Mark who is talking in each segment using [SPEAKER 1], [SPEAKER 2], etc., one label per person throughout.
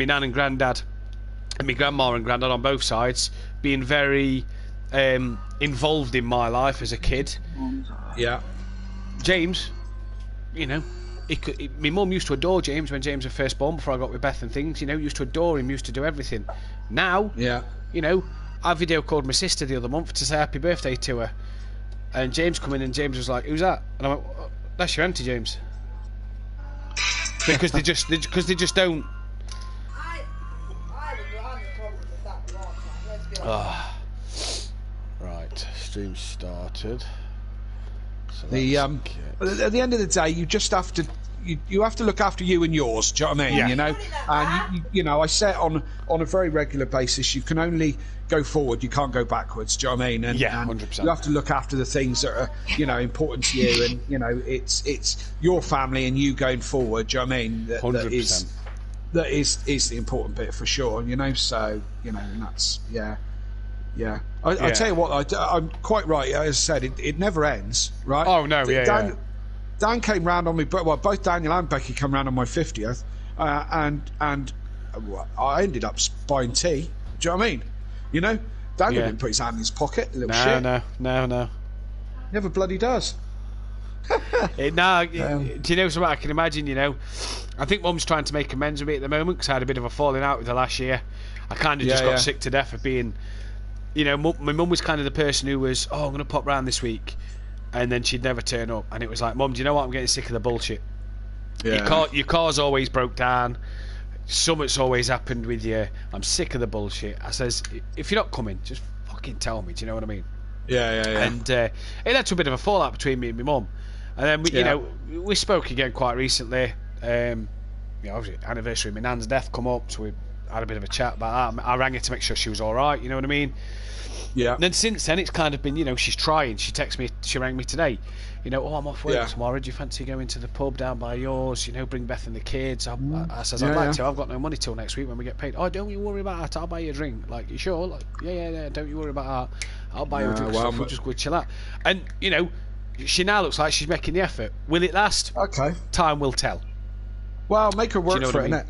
[SPEAKER 1] my nan and granddad, and my grandma and granddad on both sides, being very involved in my life as a kid.
[SPEAKER 2] Yeah.
[SPEAKER 1] James, you know, my mum used to adore James when James was first born, before I got with Beth and things, you know, used to adore him, used to do everything. Now, you know, I video called my sister the other month to say happy birthday to her, and James come in and James was like, "Who's that?" And I went, "That's your auntie, James." Because they just don't. Right, stream started. So
[SPEAKER 2] at the end of the day, you just have to you have to look after you and yours. Do you know what I mean?
[SPEAKER 1] Yeah.
[SPEAKER 2] You know, and you know, I say it on a very regular basis. You can only go forward. You can't go backwards. Do you know what I mean? And,
[SPEAKER 1] yeah,
[SPEAKER 2] 100%. You have to look after the things that are, you know, important to you, and you know, it's your family and you going forward. Do you know what I mean?
[SPEAKER 1] 100%.
[SPEAKER 2] That is the important bit for sure. You know, so you know, and that's yeah. I tell you what, I'm quite right. As I said, it never ends, right?
[SPEAKER 1] Oh no,
[SPEAKER 2] Dan came round on me, well, both Daniel and Becky came round on my 50th, and I ended up buying tea. Do you know what I mean? You know, Daniel didn't put his hand in his pocket, little shit.
[SPEAKER 1] No.
[SPEAKER 2] Never bloody does.
[SPEAKER 1] Do you know something I can imagine? You know, I think Mum's trying to make amends with me at the moment because I had a bit of a falling out with her last year. I kind of just got sick to death of being, you know, my mum was kind of the person who was, I'm going to pop round this week, and then she'd never turn up, and it was like, Mum, do you know what? I'm getting sick of the bullshit. Yeah. Your car's always broke down. Something's always happened with you. I'm sick of the bullshit. I says, if you're not coming, just fucking tell me. Do you know what I mean?
[SPEAKER 2] Yeah.
[SPEAKER 1] And it led to a bit of a fallout between me and my mum. And then we, you know, we spoke again quite recently. You know, obviously, anniversary of my nan's death come up, so we had a bit of a chat about that. I rang her to make sure she was all right. You know what I mean?
[SPEAKER 2] Yeah.
[SPEAKER 1] And then since then, it's kind of been, you know, she's trying. She texted me. She rang me today. You know, I'm off work tomorrow. Do you fancy going to the pub down by yours? You know, bring Beth and the kids. I says I'd like to. I've got no money till next week when we get paid. Oh, don't you worry about that. I'll buy you a drink. Like, you sure? Like, yeah. Don't you worry about that. I'll buy you a drink. We'll just go chill out. And you know, she now looks like she's making the effort. Will it last?
[SPEAKER 2] Okay.
[SPEAKER 1] Time will tell.
[SPEAKER 2] Well, make her work for it, innit?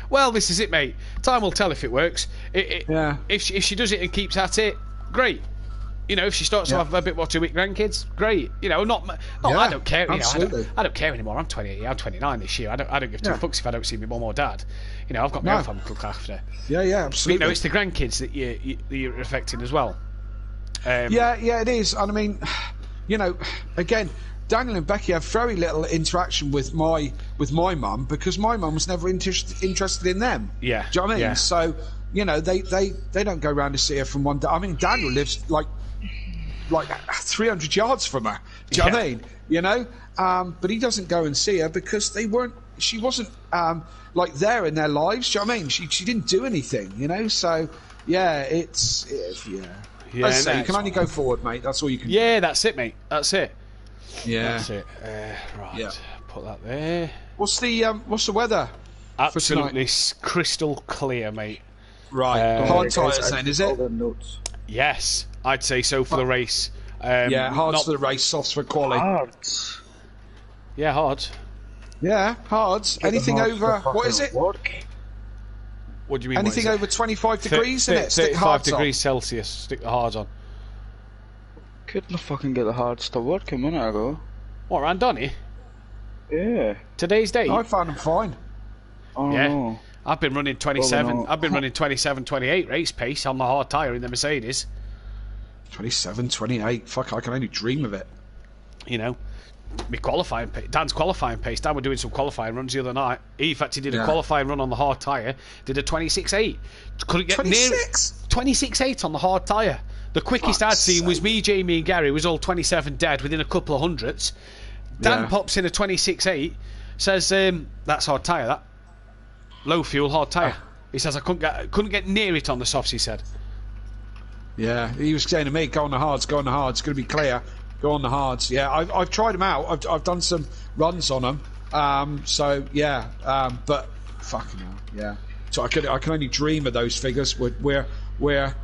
[SPEAKER 1] Well, this is it, mate. Time will tell if it works. If she does it and keeps at it, great. You know, if she starts to have a bit more to week grandkids, great. You know, I don't care. You know, I don't care anymore. I'm 28. I'm 29 this year. I don't give two fucks if I don't see my mum or dad. You know, I've got my own family to look after.
[SPEAKER 2] Yeah, absolutely.
[SPEAKER 1] But, you know, it's the grandkids that you're affecting as well.
[SPEAKER 2] Yeah, it is. And I mean, you know, again, Daniel and Becky have very little interaction with my mum because my mum was never interested in them.
[SPEAKER 1] Yeah.
[SPEAKER 2] Do you know what I mean?
[SPEAKER 1] Yeah.
[SPEAKER 2] So, you know, they don't go around to see her from one day. I mean, Daniel lives like 300 yards from her. Do you know what I mean? You know? But he doesn't go and see her because she wasn't like there in their lives. Do you know what I mean? She didn't do anything, you know? So, yeah, Yeah, as I say, you can only go forward, mate. That's all you can do.
[SPEAKER 1] Yeah, that's it, mate. That's it.
[SPEAKER 2] Yeah.
[SPEAKER 1] That's it. Right. Yeah. Put that there.
[SPEAKER 2] What's the weather?
[SPEAKER 1] Absolutely crystal clear, mate.
[SPEAKER 2] Right. Hard tyres then, is it?
[SPEAKER 1] Yes, I'd say so for the race.
[SPEAKER 2] Hards for the race, softs for quali.
[SPEAKER 3] Hards.
[SPEAKER 1] Yeah, hard.
[SPEAKER 2] Yeah, hards. Anything over, what is it?
[SPEAKER 1] What do you mean?
[SPEAKER 2] Anything over 25 degrees, isn't it?
[SPEAKER 1] 35 degrees Celsius, stick the hards on.
[SPEAKER 3] Couldn't fucking get the hards to work a minute ago.
[SPEAKER 1] What, around Donny?
[SPEAKER 3] Yeah.
[SPEAKER 1] Today's date?
[SPEAKER 2] I found them fine.
[SPEAKER 3] Oh, yeah. No.
[SPEAKER 1] I've been running 27. I've been running 27, 28 race pace on the hard tyre in the Mercedes.
[SPEAKER 2] 27, 28. Fuck, I can only dream of it.
[SPEAKER 1] You know, my qualifying pace. Dan's qualifying pace. Dan were doing some qualifying runs the other night. He, in fact, he did a qualifying run on the hard tyre. Did a 26.8. Couldn't get
[SPEAKER 2] 26?
[SPEAKER 1] 26.8 on the hard tyre. The quickest I'd seen was me, Jamie, and Gary. Was all 27 dead within a couple of hundredths. Dan pops in a 26.8. Says, "That's hard tyre. That low fuel hard tyre." He says, "I couldn't get near it on the softs." He said.
[SPEAKER 2] Yeah, he was saying to me, "Go on the hards. Go on the hards. It's going to be clear. Go on the hards." Yeah, I've tried them out. I've done some runs on them. So yeah, but fucking hell, yeah. So I can only dream of those figures. Where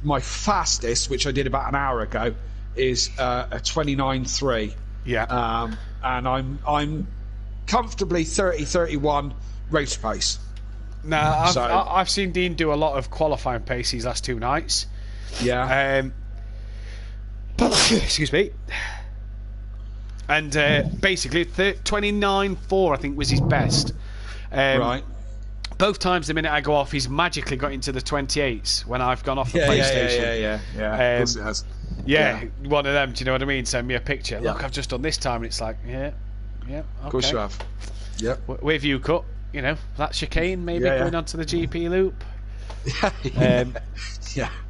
[SPEAKER 2] my fastest, which I did about an hour ago, is a 29.3.
[SPEAKER 1] Yeah.
[SPEAKER 2] And I'm comfortably 30-31 race pace.
[SPEAKER 1] No, I've seen Dean do a lot of qualifying pace these last 2 nights.
[SPEAKER 2] Yeah.
[SPEAKER 1] Excuse me. And basically, 29.4 I think was his best.
[SPEAKER 2] Right.
[SPEAKER 1] Both times the minute I go off, he's magically got into the 28s when I've gone off the PlayStation.
[SPEAKER 2] Yeah. Of course it has.
[SPEAKER 1] Yeah, one of them. Do you know what I mean? Send me a picture.
[SPEAKER 2] Yeah.
[SPEAKER 1] Look, I've just done this time, and it's like, okay.
[SPEAKER 2] Of course you have. Yep.
[SPEAKER 1] Where have you cut? You know, that chicane maybe going onto the GP loop.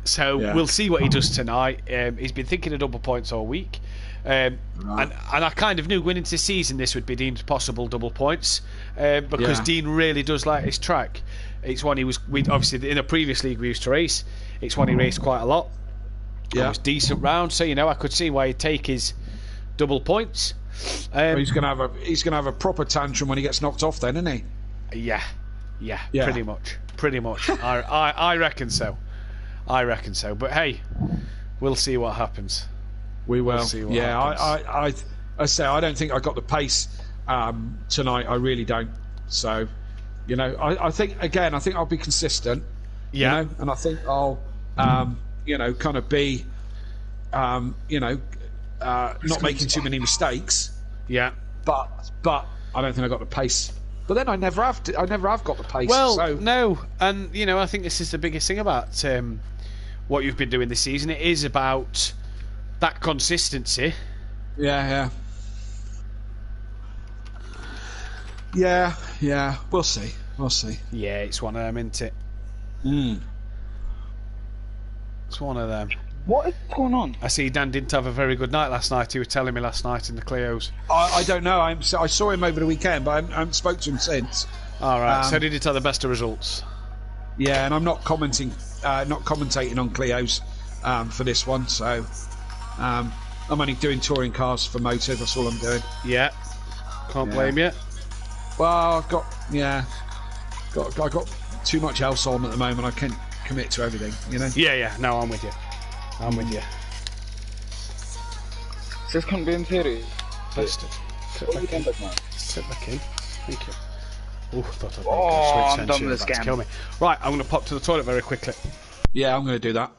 [SPEAKER 1] So we'll see what he does tonight. He's been thinking of double points all week. And I kind of knew going into the season this would be Dean's possible double points because Dean really does like his track. It's one we obviously in a previous league we used to race. It's one he raced quite a lot. It was decent round, so I could see why he'd take his double points.
[SPEAKER 2] He's gonna have a proper tantrum when he gets knocked off, then, isn't he?
[SPEAKER 1] Yeah, pretty much. I reckon so. But hey, we'll see what happens.
[SPEAKER 2] We will.
[SPEAKER 1] We'll see what
[SPEAKER 2] happens. I say I don't think I got the pace tonight. I really don't. So, I think I'll be consistent.
[SPEAKER 1] Yeah.
[SPEAKER 2] And I think I'll kind of be not making too many mistakes.
[SPEAKER 1] Yeah.
[SPEAKER 2] But I don't think I got the pace. But then I never have got the pace.
[SPEAKER 1] Well, no, and I think this is the biggest thing about what you've been doing this season. It is about that consistency.
[SPEAKER 2] Yeah. We'll see.
[SPEAKER 1] Yeah, it's one of them, isn't it? It's one of them.
[SPEAKER 3] What is going on?
[SPEAKER 1] I see Dan didn't have a very good night last night. He was telling me last night in the Clios.
[SPEAKER 2] I don't know. I saw him over the weekend, but I haven't spoke to him since.
[SPEAKER 1] All right. So did he tell the best of results?
[SPEAKER 2] Yeah, and I'm not commentating on Clios for this one. So I'm only doing touring cars for Motor. That's all I'm doing.
[SPEAKER 1] Yeah. Can't blame you.
[SPEAKER 2] Well, I've got too much else on at the moment. I can't commit to everything.
[SPEAKER 1] Yeah. No, I'm with you.
[SPEAKER 3] This can't be in theory.
[SPEAKER 1] Bastard. Sit back in. Thank you.
[SPEAKER 3] I'm done with this game.
[SPEAKER 1] Kill me. Right, I'm going to pop to the toilet very quickly.
[SPEAKER 2] Yeah, I'm going to do that.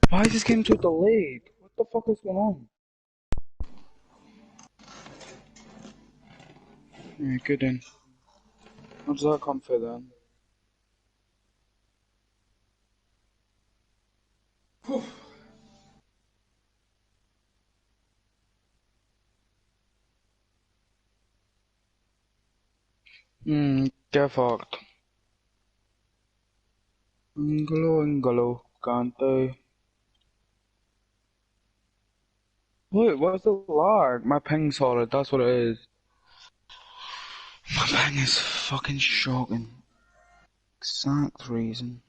[SPEAKER 3] Why is this game so delayed? What the fuck is going on? Yeah, good then. How does that come for then? Get fucked. Ingalo, can't they? Wait, what's the lag? My ping's solid, that's what it is. My ping is fucking shocking. Exact reason.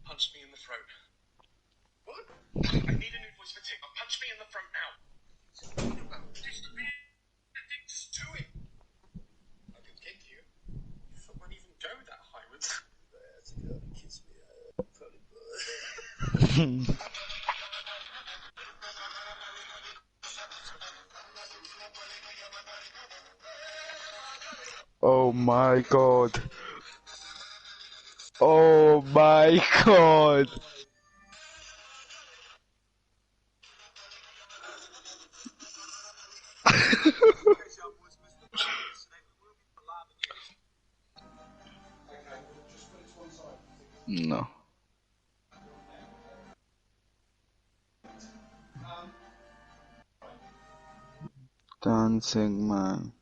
[SPEAKER 4] Punch me in the throat. What? I need a new voice for TikTok. Punch me in the throat now. Just do it. I can kick you. You thought I'd even go that high with that? That's a girl to kiss me. Funny boy.
[SPEAKER 3] Oh my god. Oh my god. No. Dancing man.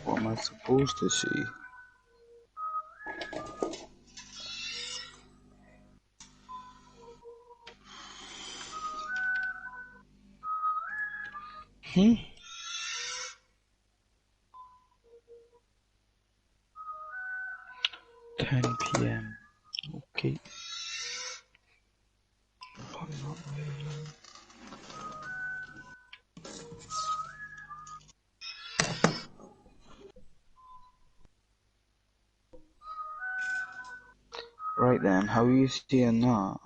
[SPEAKER 3] What am I supposed to see? Hmm? 10 PM. Okay. Probably not really. Right then, how are you seeing that?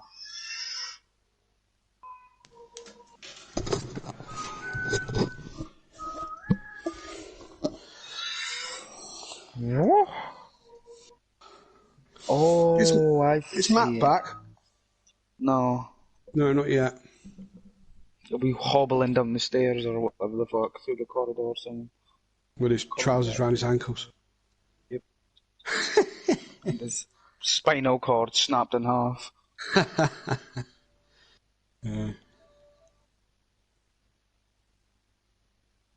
[SPEAKER 3] What? Oh, I see.
[SPEAKER 2] Is Matt back?
[SPEAKER 3] No.
[SPEAKER 2] No, not yet.
[SPEAKER 3] He'll be hobbling down the stairs or whatever the fuck through the corridor somewhere.
[SPEAKER 2] With his trousers around his ankles.
[SPEAKER 3] Yep. And his spinal cord snapped in half.
[SPEAKER 2] Yeah.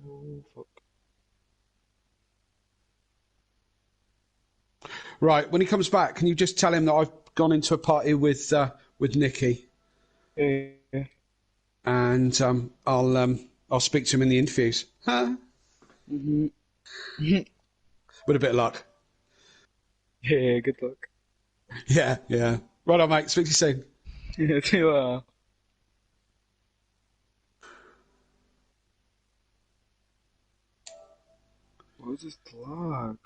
[SPEAKER 3] Oh, fuck.
[SPEAKER 2] Right, when he comes back, can you just tell him that I've gone into a party with Nikki,
[SPEAKER 3] Yeah.
[SPEAKER 2] and I'll speak to him in the interviews. Huh?
[SPEAKER 3] Mhm.
[SPEAKER 2] With a bit of luck.
[SPEAKER 3] Yeah, good luck.
[SPEAKER 2] Yeah, yeah. Right on, mate. Speak to you soon.
[SPEAKER 3] Yeah, see you later. What is this lag?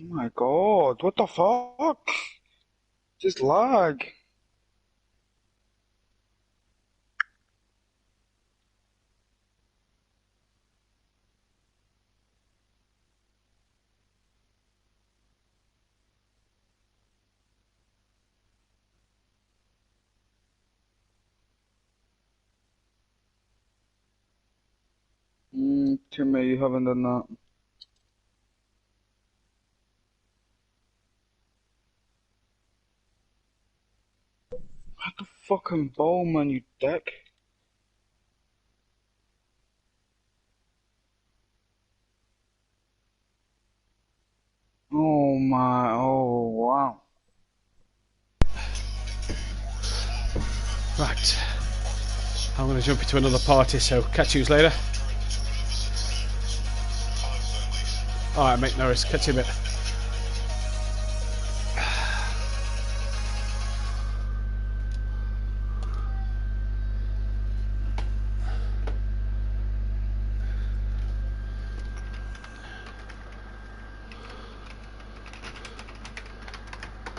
[SPEAKER 3] Oh my god, what the fuck? Just lag. Tell me you haven't done that. What the fucking ball, man, you dick. Oh my, oh wow.
[SPEAKER 1] Right. I'm going to jump into another party, so catch you later. Alright, mate, no worries. Catch you in a bit.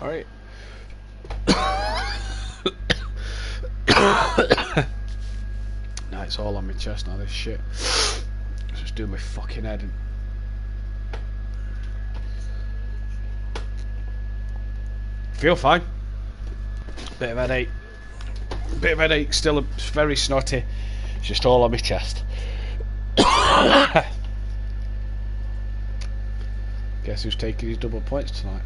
[SPEAKER 1] Alright. Now it's all on my chest now, this shit. It's just doing my fucking head in. Feel fine. Bit of headache. Bit of headache, still very snotty. It's just all on my chest. Guess who's taking his double points tonight?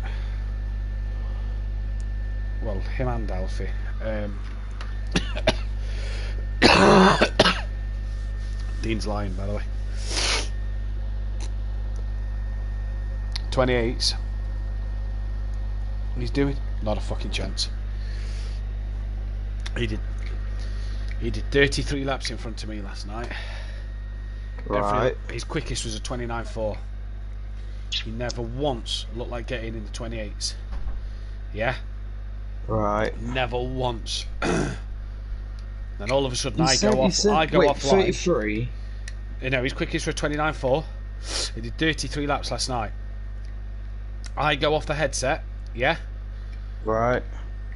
[SPEAKER 1] Well, him and Alfie. Dean's lying, by the way. 28s. He's doing? Not a fucking chance. He did 33 laps in front of me last night.
[SPEAKER 3] Right.
[SPEAKER 1] His quickest was a 29.4. He never once looked like getting in the 28s. Yeah?
[SPEAKER 3] Right.
[SPEAKER 1] Never once. Then all of a sudden I go off
[SPEAKER 3] 33?
[SPEAKER 1] You know, his quickest was 29.4. He did 33 laps last night. I go off the headset, yeah?
[SPEAKER 3] Right.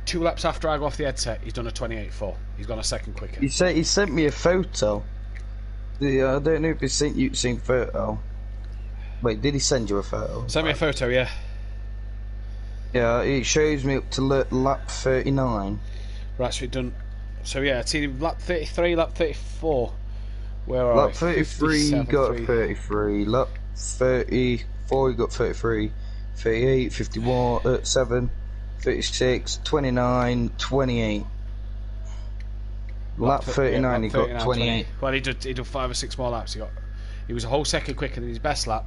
[SPEAKER 1] 2 laps after I go off the headset, he's done a 28.4. He's gone a second quicker.
[SPEAKER 3] He sent me a photo. I don't know if he sent you the same photo. Wait, did he send you a photo?
[SPEAKER 1] Send me a photo, yeah.
[SPEAKER 3] Yeah, it shows me up to lap 39.
[SPEAKER 1] Right, so we've done. So yeah, I'd seen him lap 33, lap 34. Where are
[SPEAKER 3] Lap
[SPEAKER 1] we?
[SPEAKER 3] 33, he got 33. Lap 34, he got 33. 38, 51, 7, 36, 29, 28. Lap 39, he got 28.
[SPEAKER 1] Well, he did 5 or 6 more laps. He was a whole second quicker than his best lap.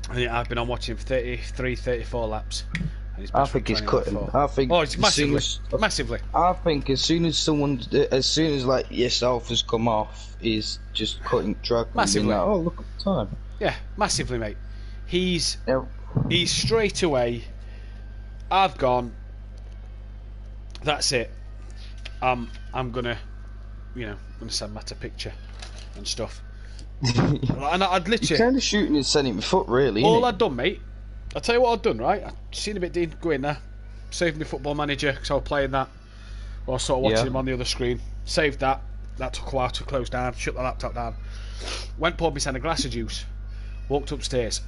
[SPEAKER 1] And yeah, I've been on watching him for 33, 34 laps.
[SPEAKER 3] I think he's cutting. I think.
[SPEAKER 1] Oh, it's massively.
[SPEAKER 3] I think as soon as like yourself has come off, he's just cutting track.
[SPEAKER 1] Massively.
[SPEAKER 3] Like, oh, look at the time.
[SPEAKER 1] Yeah, massively, mate. He's straight away. I've gone. That's it. I'm gonna, send Matt a picture and stuff. And I'd literally.
[SPEAKER 3] He's kind of shooting his centre foot, really.
[SPEAKER 1] All I'd done, mate. I'll tell you what I'd done, right? I'd seen a bit Dean go in there, saved my Football Manager because I was playing that, while sort of watching him on the other screen. Saved that. That took a while to close down. Shut the laptop down. Went poured myself a glass of juice. Walked upstairs.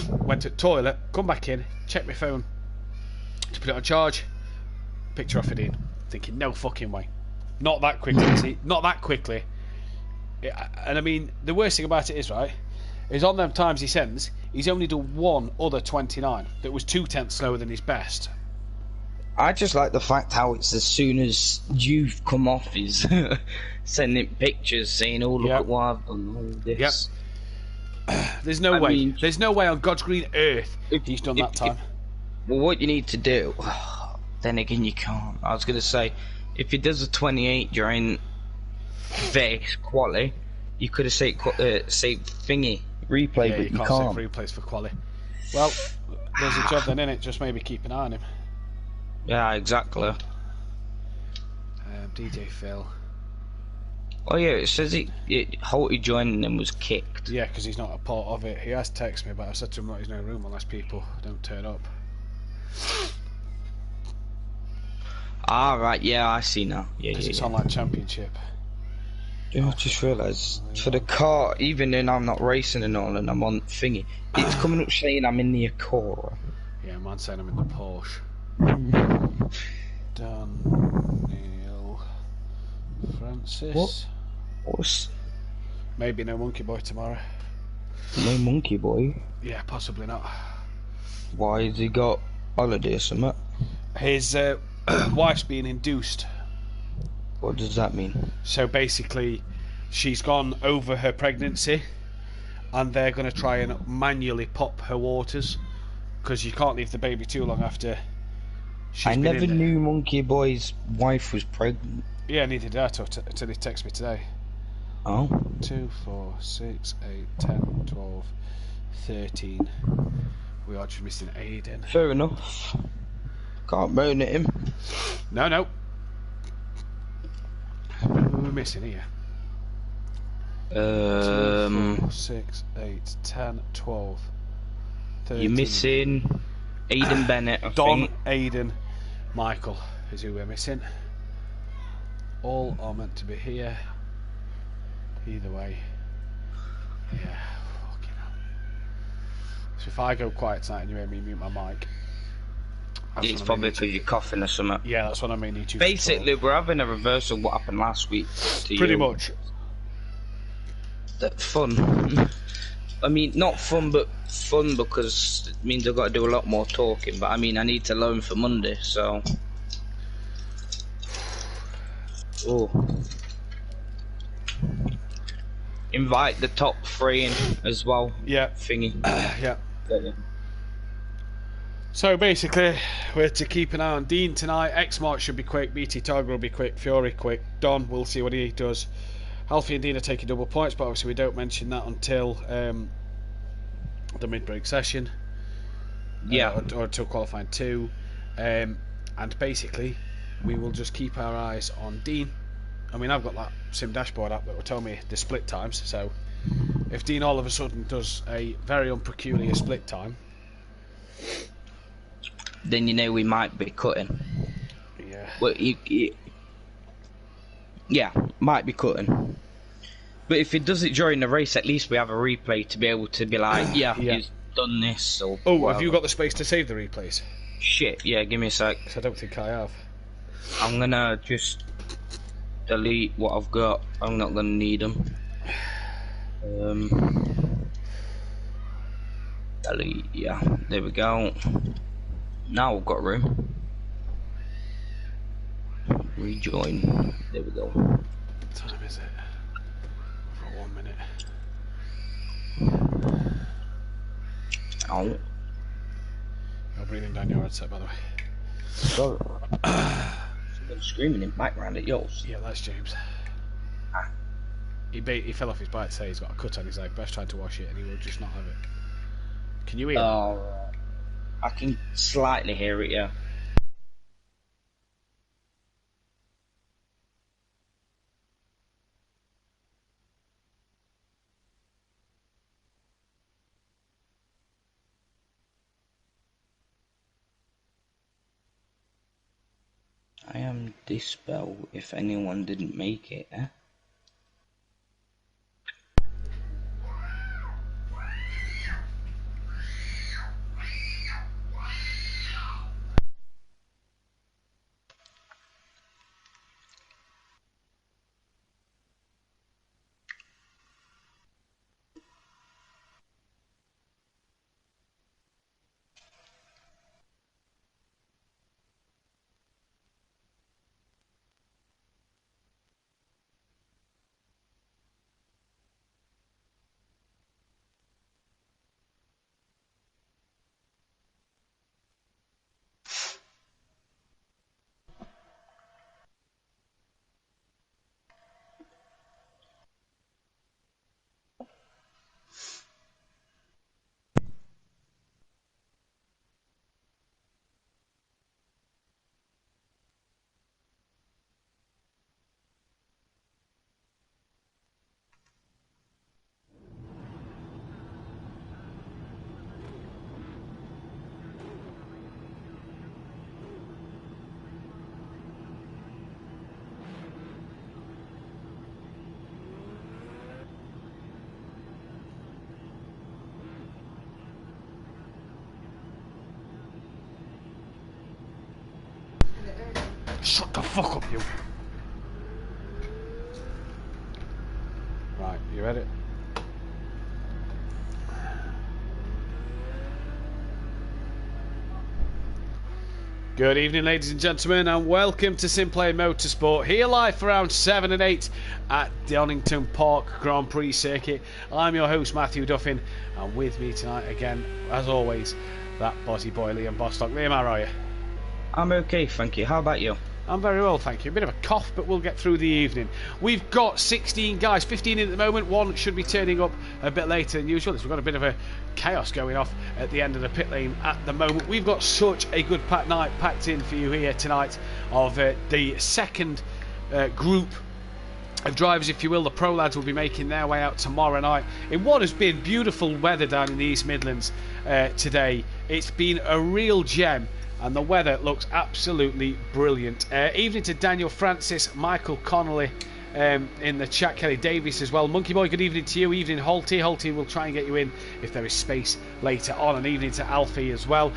[SPEAKER 1] Went to the toilet. Come back in. Checked my phone to put it on charge. Picture off of Dean. Thinking, no fucking way. Not that quickly. See, not that quickly. And I mean, the worst thing about it is, right, is on them times he sends, he's only done one other 29 that was 2/10 slower than his best.
[SPEAKER 3] I just like the fact how it's as soon as you've come off, he's sending pictures saying, "Oh, look at what I've done." All this.
[SPEAKER 1] Yep. There's no way. There's no way on God's green earth he's done that time.
[SPEAKER 3] Well, what you need to do, then again, you can't. I was going to say, if he does a 28 during this quali, you could have said thingy replay,
[SPEAKER 1] yeah,
[SPEAKER 3] but you
[SPEAKER 1] can't save replays for quali. Well, there's a job then in it. Just maybe keep an eye on him.
[SPEAKER 3] Yeah, exactly.
[SPEAKER 1] DJ Phil.
[SPEAKER 3] Oh yeah, it says Holty joined and was kicked.
[SPEAKER 1] Yeah, because he's not a part of it. He has texted me, but I said to him that he's no room unless people don't turn up.
[SPEAKER 3] Ah, right, yeah, I see now. Yeah,
[SPEAKER 1] because it's online championship.
[SPEAKER 3] Yeah, I just realised for the car, even though I'm not racing and all, and I'm on thingy, it's coming up saying I'm in the Accord.
[SPEAKER 1] Yeah, mine's saying I'm in the Porsche. Daniel Francis.
[SPEAKER 3] What's?
[SPEAKER 1] Maybe no Monkey Boy tomorrow.
[SPEAKER 3] No Monkey Boy?
[SPEAKER 1] Yeah, possibly not.
[SPEAKER 3] Why has he got holiday or something?
[SPEAKER 1] His wife's being induced.
[SPEAKER 3] What does that mean?
[SPEAKER 1] So basically, she's gone over her pregnancy, and they're going to try and manually pop her waters, because you can't leave the baby too long after she's
[SPEAKER 3] I
[SPEAKER 1] been
[SPEAKER 3] never
[SPEAKER 1] in there.
[SPEAKER 3] knew Monkey Boy's wife was pregnant.
[SPEAKER 1] Yeah, neither did I until he texted me today.
[SPEAKER 3] Oh.
[SPEAKER 1] 2, 4, 6, 8, 10, 12, 13. We are just missing Aiden.
[SPEAKER 3] Fair enough. Can't moan at him.
[SPEAKER 1] No. Who are we missing here? 2, 4, 6, 8, 10, 12, 13.
[SPEAKER 3] You're missing Aiden Bennett, I
[SPEAKER 1] Don,
[SPEAKER 3] think.
[SPEAKER 1] Aiden, Michael is who we're missing. All are meant to be here. Either way. Yeah, fucking hell. So if I go quiet tonight and you hear me mute my mic,
[SPEAKER 3] it's probably because you're coughing or something.
[SPEAKER 1] Yeah, that's what I may need you.
[SPEAKER 3] Basically, we're having a reversal of what happened last week.
[SPEAKER 1] Pretty much.
[SPEAKER 3] That's fun. I mean, not fun, but fun because it means I've got to do a lot more talking. But I mean, I need to learn for Monday, so. Oh. Invite the top 3 in as well.
[SPEAKER 1] Yeah.
[SPEAKER 3] Thingy.
[SPEAKER 1] Yeah. So basically, we're to keep an eye on Dean tonight. X-Mark should be quick. BT Tiger will be quick. Fury quick. Don, we'll see what he does. Alfie and Dean are taking double points, but obviously we don't mention that until the mid-break session.
[SPEAKER 3] Yeah.
[SPEAKER 1] Or until qualifying 2. And basically, we will just keep our eyes on Dean. I mean, I've got that sim dashboard app that will tell me the split times, so if Dean all of a sudden does a very unpeculiar split time,
[SPEAKER 3] then you know we might be cutting.
[SPEAKER 1] Yeah.
[SPEAKER 3] Well, yeah, might be cutting. But if he does it during the race, at least we have a replay to be able to be like, yeah. He's done this. Or
[SPEAKER 1] oh,
[SPEAKER 3] whatever.
[SPEAKER 1] have you got the space to save the replays?
[SPEAKER 3] Shit, yeah, give me a sec.
[SPEAKER 1] Because I don't think I have.
[SPEAKER 3] I'm gonna just delete what I've got. I'm not gonna need them. Delete, yeah, there we go. Now we've got room. Rejoin, there we go.
[SPEAKER 1] What time is it? For 1 minute.
[SPEAKER 3] Oh.
[SPEAKER 1] I'm breathing down your headset, by the way.
[SPEAKER 3] So, someone screaming in the background at yours.
[SPEAKER 1] Yeah, that's James.
[SPEAKER 3] Ah.
[SPEAKER 1] He fell off his bike, so he's got a cut on his leg. Best trying to wash it, and he will just not have it. Can you hear him?
[SPEAKER 3] I can slightly hear it, yeah. I am Dispel if anyone didn't make it, eh?
[SPEAKER 1] Shut the fuck up, you. Right, you ready? Good evening, ladies and gentlemen, and welcome to Simplay Motorsport, here live for round 7 and 8 at Donington Park Grand Prix circuit. I'm your host, Matthew Duffin, and with me tonight again, as always, that bozzy boy Liam Bostock. Liam, how are you?
[SPEAKER 3] I'm okay, thank you. How about you?
[SPEAKER 1] I'm very well, thank you. A bit of a cough, but we'll get through the evening. We've got 16 guys, 15 in at the moment. One should be turning up a bit later than usual. We've got a bit of a chaos going off at the end of the pit lane at the moment. We've got such a good night packed in for you here tonight of the second group of drivers, if you will. The pro lads will be making their way out tomorrow night in what has been beautiful weather down in the East Midlands today. It's been a real gem, and the weather looks absolutely brilliant. Evening to Daniel Francis, Michael Connolly in the chat, Kelly Davies as well. Monkey Boy, good evening to you. Evening Holty. Holty will try and get you in if there is space later on. And evening to Alfie as well.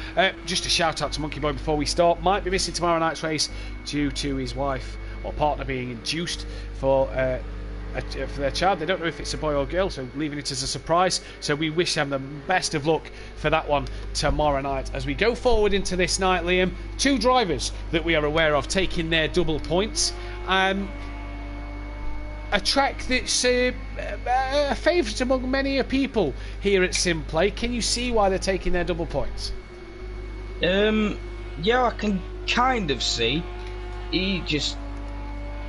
[SPEAKER 1] Just a shout out to Monkey Boy before we start. Might be missing tomorrow night's race due to his wife or partner being induced for their child. They don't know if it's a boy or girl, so leaving it as a surprise. So we wish them the best of luck for that one tomorrow night. As we go forward into this night, Liam, two drivers that we are aware of taking their double points. A track that's a favourite among many people here at Simplay. Can you see why they're taking their double points?
[SPEAKER 3] Yeah, I can kind of see.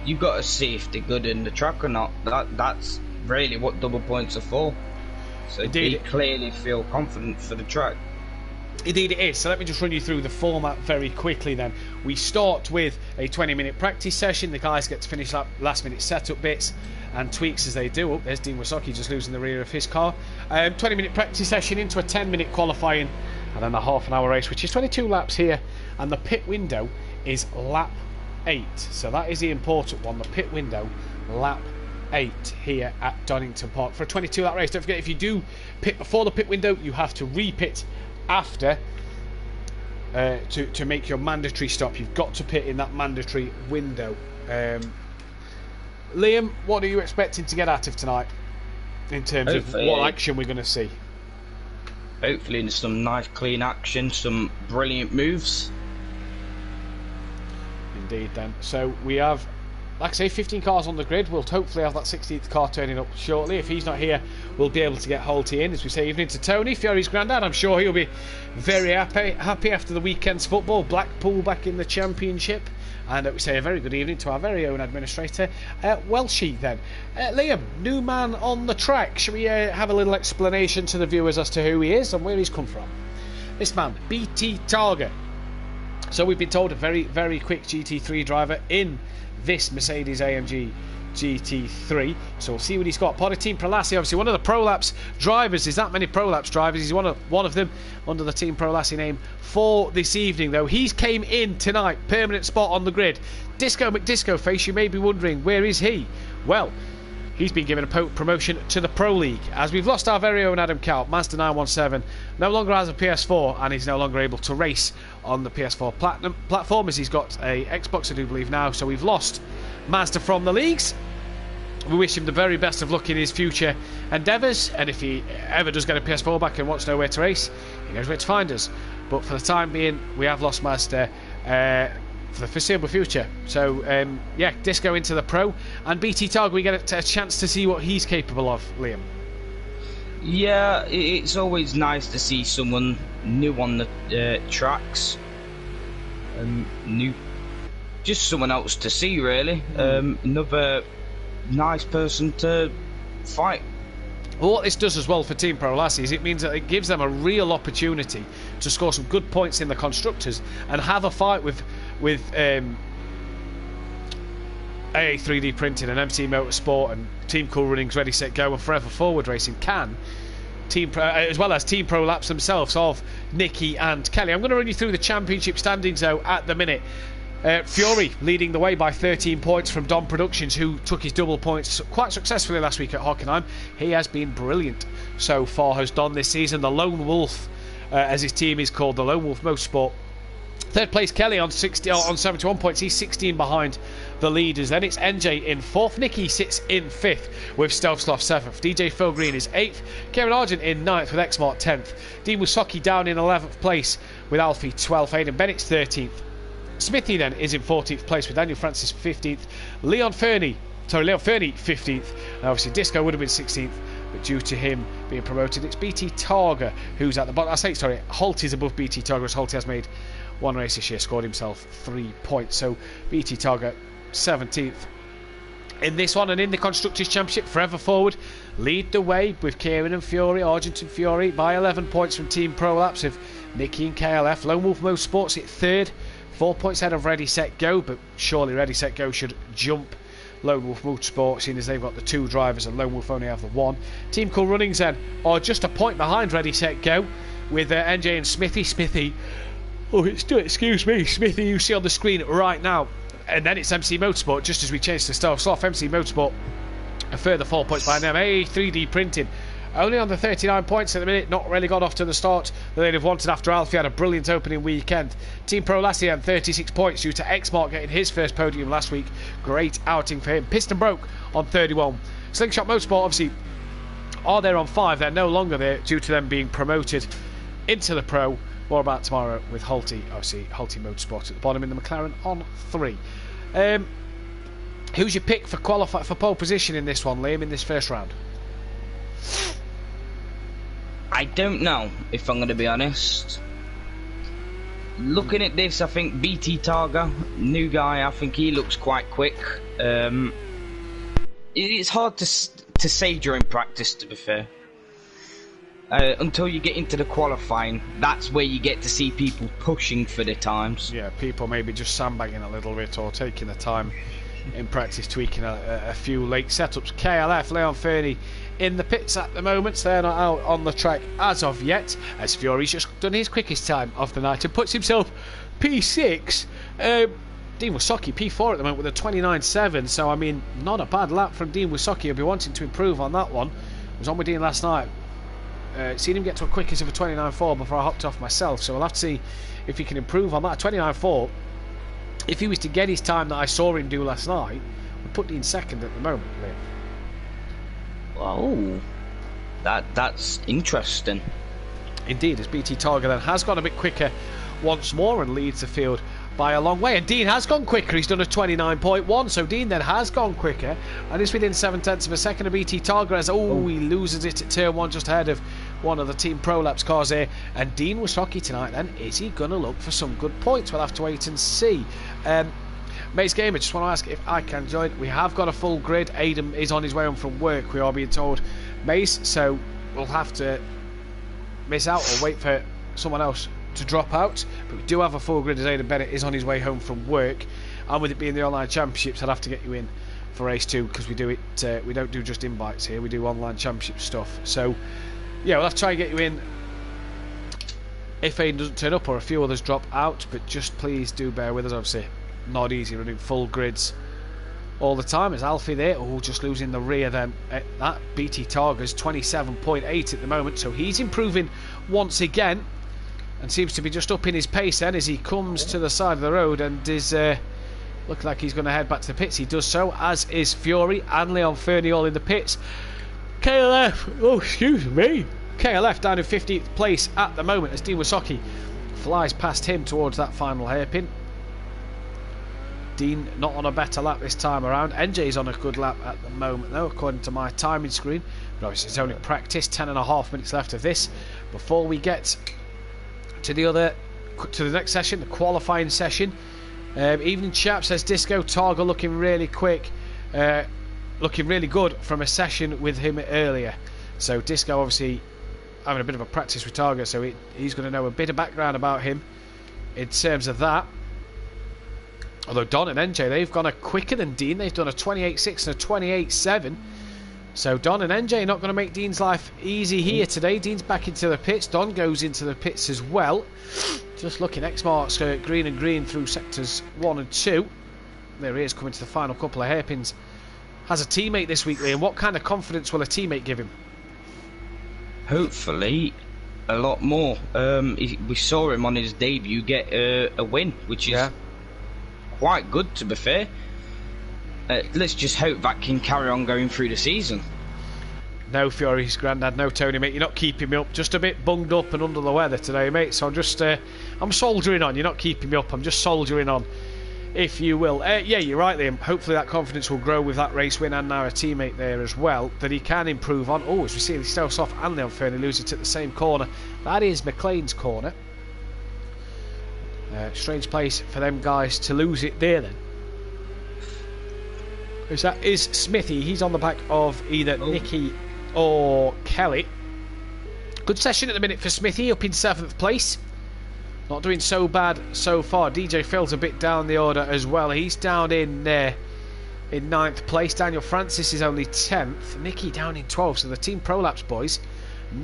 [SPEAKER 3] You've got to see if they're good in the track or not. That's really what double points are for. So they clearly feel confident for the track.
[SPEAKER 1] Indeed it is. So let me just run you through the format very quickly then. We start with a 20-minute practice session. The guys get to finish up last-minute setup bits and tweaks as they do. Oh, there's Dean Wasocki just losing the rear of his car. 20-minute practice session into a 10-minute qualifying, and then a half-an-hour race, which is 22 laps here. And the pit window is lap 8. So that is the important one. The pit window, lap 8 here at Donington Park for a 22-lap race. Don't forget, if you do pit before the pit window, you have to re-pit after to make your mandatory stop. You've got to pit in that mandatory window. Liam, what are you expecting to get out of tonight in terms of what action we're going to see?
[SPEAKER 3] Hopefully some nice clean action, some brilliant moves.
[SPEAKER 1] Indeed then. So we have, like I say, 15 cars on the grid. We'll hopefully have that 16th car turning up shortly. If he's not here, we'll be able to get Holty in. As we say, evening to Tony, Fiori's granddad. I'm sure he'll be very happy after the weekend's football. Blackpool back in the Championship. And we say a very good evening to our very own administrator, Welshie then. Liam, new man on the track. Shall we have a little explanation to the viewers as to who he is and where he's come from? This man, BT Targa. So we've been told a very, very quick GT3 driver in this Mercedes AMG GT3. So we'll see what he's got. Part of Team Prolassi, obviously one of the Prolapse drivers. There's that many Prolapse drivers. He's one of them under the Team Prolassi name for this evening, though. He's came in tonight, permanent spot on the grid. Disco McDisco Face, you may be wondering, where is he? Well, he's been given a promotion to the Pro League, as we've lost our very own Adam Cow. Mazda 917 no longer has a PS4, and he's no longer able to race on the PS4 Platinum platform, as he's got a Xbox, I do believe, now. So we've lost Mazda from the leagues. We wish him the very best of luck in his future endeavours, and if he ever does get a PS4 back and wants to know where to race, he knows where to find us. But for the time being, we have lost Mazda for the foreseeable future. So yeah, Disco into the Pro, and BT Targ, we get a chance to see what he's capable of. Liam.
[SPEAKER 3] Yeah, it's always nice to see someone new on the tracks, just someone else to see, really. Another nice person to fight.
[SPEAKER 1] Well, what this does as well for Team Prolassi is it means that it gives them a real opportunity to score some good points in the constructors and have a fight with AA3D Printing and MC Motorsport and Team Cool Runnings, Ready Set Go and Forever Forward Racing can. As well as Team Prolapse themselves of Nicky and Kelly. I'm going to run you through the championship standings though at the minute. Fiori leading the way by 13 points from Dom Productions, who took his double points quite successfully last week at Hockenheim. He has been brilliant so far, has Don this season. The Lone Wolf, as his team is called, the Lone Wolf Motorsport. Third place Kelly on 71 points. He's 16 behind the leaders. Then it's NJ in 4th. Nicky sits in 5th with Stealth Sloth 7th. DJ Phil Green is 8th. Kieran Argent in 9th with Xmart 10th. Dean Wasocki down in 11th place with Alfie 12th. Aidan Bennett's 13th. Smithy then is in 14th place with Daniel Francis 15th. Leon Fernie 15th. Now obviously Disco would have been 16th, but due to him being promoted, it's BT Targa who's at the bottom. Holty's above BT Targa, as Holty has made one race this year, scored himself 3 points. So BT Targa 17th in this one. And in the Constructors' Championship, Forever Forward lead the way with Kieran and Fiori, Argent and Fiori, by 11 points from Team Prolapse of Nicky and KLF. Lone Wolf Motorsports at 3rd, 4 points ahead of Ready Set Go, but surely Ready Set Go should jump Lone Wolf Motorsport, seeing as they've got the 2 drivers and Lone Wolf only have the 1. Team Cool Runnings then are just a point behind Ready Set Go with NJ and Smithy. Oh, excuse me, Smithy, you see on the screen right now. And then it's MC Motorsport, just as we change to Stealth Sloth. MC Motorsport, a further 4 points behind them. A3D Printing, only on the 39 points at the minute, not really got off to the start that they'd have wanted after Alfie had a brilliant opening weekend. Team Prolassi had 36 points due to Xmark getting his first podium last week. Great outing for him. Piston Broke on 31. Slingshot Motorsport, obviously, are there on 5. They're no longer there due to them being promoted into the Pro. More about tomorrow with Holty, obviously Holty Motorsport at the bottom in the McLaren on 3. Who's your pick for pole position in this one, Liam, in this first round?
[SPEAKER 3] I don't know, if I'm going to be honest. Looking at this, I think BT Targa, new guy, I think he looks quite quick. It's hard to say during practice, to be fair. Until you get into the qualifying, that's where you get to see people pushing for the times.
[SPEAKER 1] Yeah, people maybe just sandbagging a little bit or taking the time in practice, tweaking a few late setups. KLF, Leon Fernie in the pits at the moment. They're not out on the track as of yet, as Fiori's just done his quickest time of the night and puts himself P6. Dean Wasocki P4 at the moment with a 29.7, so I mean, not a bad lap from Dean Wasocki. He'll be wanting to improve on that one. I was on with Dean last night. seen him get to a quickest of a 29.4 before I hopped off myself, so we'll have to see if he can improve on that. 29.4, if he was to get his time that I saw him do last night, would put Dean second at the moment, Liam.
[SPEAKER 3] Oh, that's interesting.
[SPEAKER 1] Indeed, as BT Targa then has gone a bit quicker once more and leads the field by a long way. And Dean has gone quicker. He's done a 29.1, so Dean then has gone quicker and is within 7/10 of a second of BT Targa as he loses it at turn 1 just ahead of one of the Team Prolapse cars here. And Dean was hockey tonight then. Is he going to look for some good points? We'll have to wait and see. Mace Gamer, just want to ask if I can join. We have got a full grid. Adam is on his way home from work, we are being told, Mace, so we'll have to miss out or wait for someone else to drop out, but we do have a full grid as Aidan Bennett is on his way home from work, and with it being the online championships, I'd have to get you in for race 2 because we do it. We don't do just invites here; we do online championship stuff. So, yeah, we'll have to try and get you in if Aidan doesn't turn up or a few others drop out. But just please do bear with us. Obviously, not easy running full grids all the time. Is Alfie there? Oh, just losing the rear then. That BT Targa's 27.8 at the moment, so he's improving once again. And seems to be just upping his pace then as he comes to the side of the road and is looking like he's going to head back to the pits. He does so, as is Fury and Leon Fernie all in the pits. KLF, oh excuse me, KLF down in 15th place at the moment as Dean Wysocki flies past him towards that final hairpin. Dean not on a better lap this time around. NJ's on a good lap at the moment though, according to my timing screen. But obviously it's only practice, 10.5 minutes left of this before we get to the next session, the qualifying session. Evening chap, says Disco. Targa looking really quick, looking really good from a session with him earlier. So Disco obviously having a bit of a practice with Targa, so he's going to know a bit of background about him in terms of that. Although Don and NJ, they've gone a quicker than Dean. They've done a 28.6 and a 28.7. So Don and NJ not going to make Dean's life easy here today. Dean's back into the pits. Don goes into the pits as well. Just looking, X marks green and green through sectors 1 and 2. There he is coming to the final couple of hairpins. Has a teammate this week, Liam. What kind of confidence will a teammate give him?
[SPEAKER 3] Hopefully a lot more. We saw him on his debut get a win, which is quite good, to be fair. Let's just hope that can carry on going through the season.
[SPEAKER 1] No Fury's granddad, no Tony, mate. You're not keeping me up. Just a bit bunged up and under the weather today, mate. So I'm just, I'm soldiering on. You're not keeping me up. I'm just soldiering on, if you will. Yeah, you're right, Liam. Hopefully that confidence will grow with that race win and now a teammate there as well that he can improve on. Oh, as we see the Stealth off and Leon Fernie lose it at the same corner. That is McLean's corner. Strange place for them guys to lose it there then. That is Smithy. He's on the back of either Nicky or Kelly. Good session at the minute for Smithy, up in 7th place. Not doing so bad so far. DJ Phil's a bit down the order as well. He's down in 9th place. Daniel Francis is only 10th. Nicky down in 12th. So the Team Prolapse boys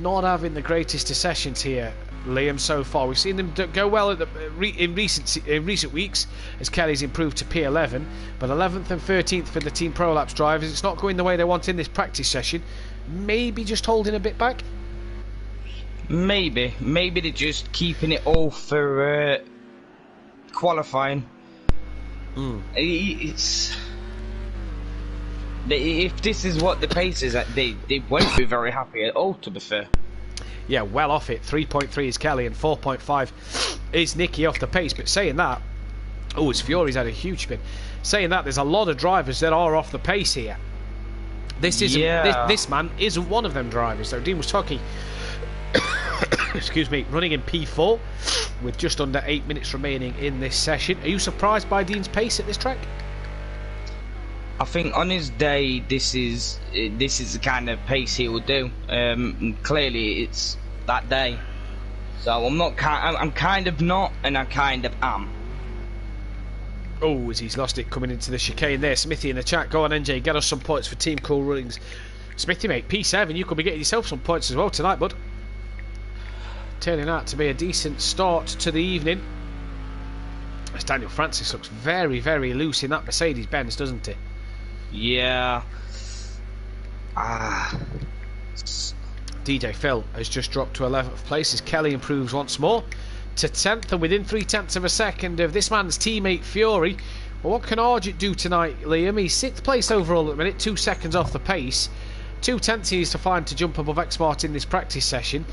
[SPEAKER 1] not having the greatest of sessions here, Liam, so far. We've seen them go well at in recent weeks as Kelly's improved to P11, but 11th and 13th for the Team Prolapse drivers. It's not going the way they want in this practice session. Maybe just holding a bit back. Maybe they're just keeping it all for qualifying. It's if this is what the pace is at, they won't be very happy at all, to be fair. Yeah, well off it. 3.3 is Kelly and 4.5 is Nicky off the pace. But saying that, oh, it's Fury's had a huge spin. Saying that, there's a lot of drivers that are off the pace here. This isn't. This man isn't one of them drivers. So Dean Wysocki, excuse me, running in P4 with just under 8 minutes remaining in this session. Are you surprised by Dean's pace at this track? I think on his day, this is the kind of pace he will do. Clearly, it's that day. So I'm kind of not, and I kind of am. Oh, as he's lost it coming into the chicane there. Smithy in the chat. Go on, NJ. Get us some points for Team Cool Runnings. Smithy, mate, P7. You could be getting yourself some points as well tonight, bud. Turning out to be a decent start to the evening. As Daniel Francis looks very, very loose in that Mercedes-Benz, doesn't he? DJ Phil has just dropped to 11th place as Kelly improves once more to 10th, and within 0.3 of a second of this man's teammate Fury. Well, what can Argent do tonight, Liam? He's 6th place overall at the minute, 2 seconds off the pace. 2/10 he needs to find to jump above X-Mart in this practice session.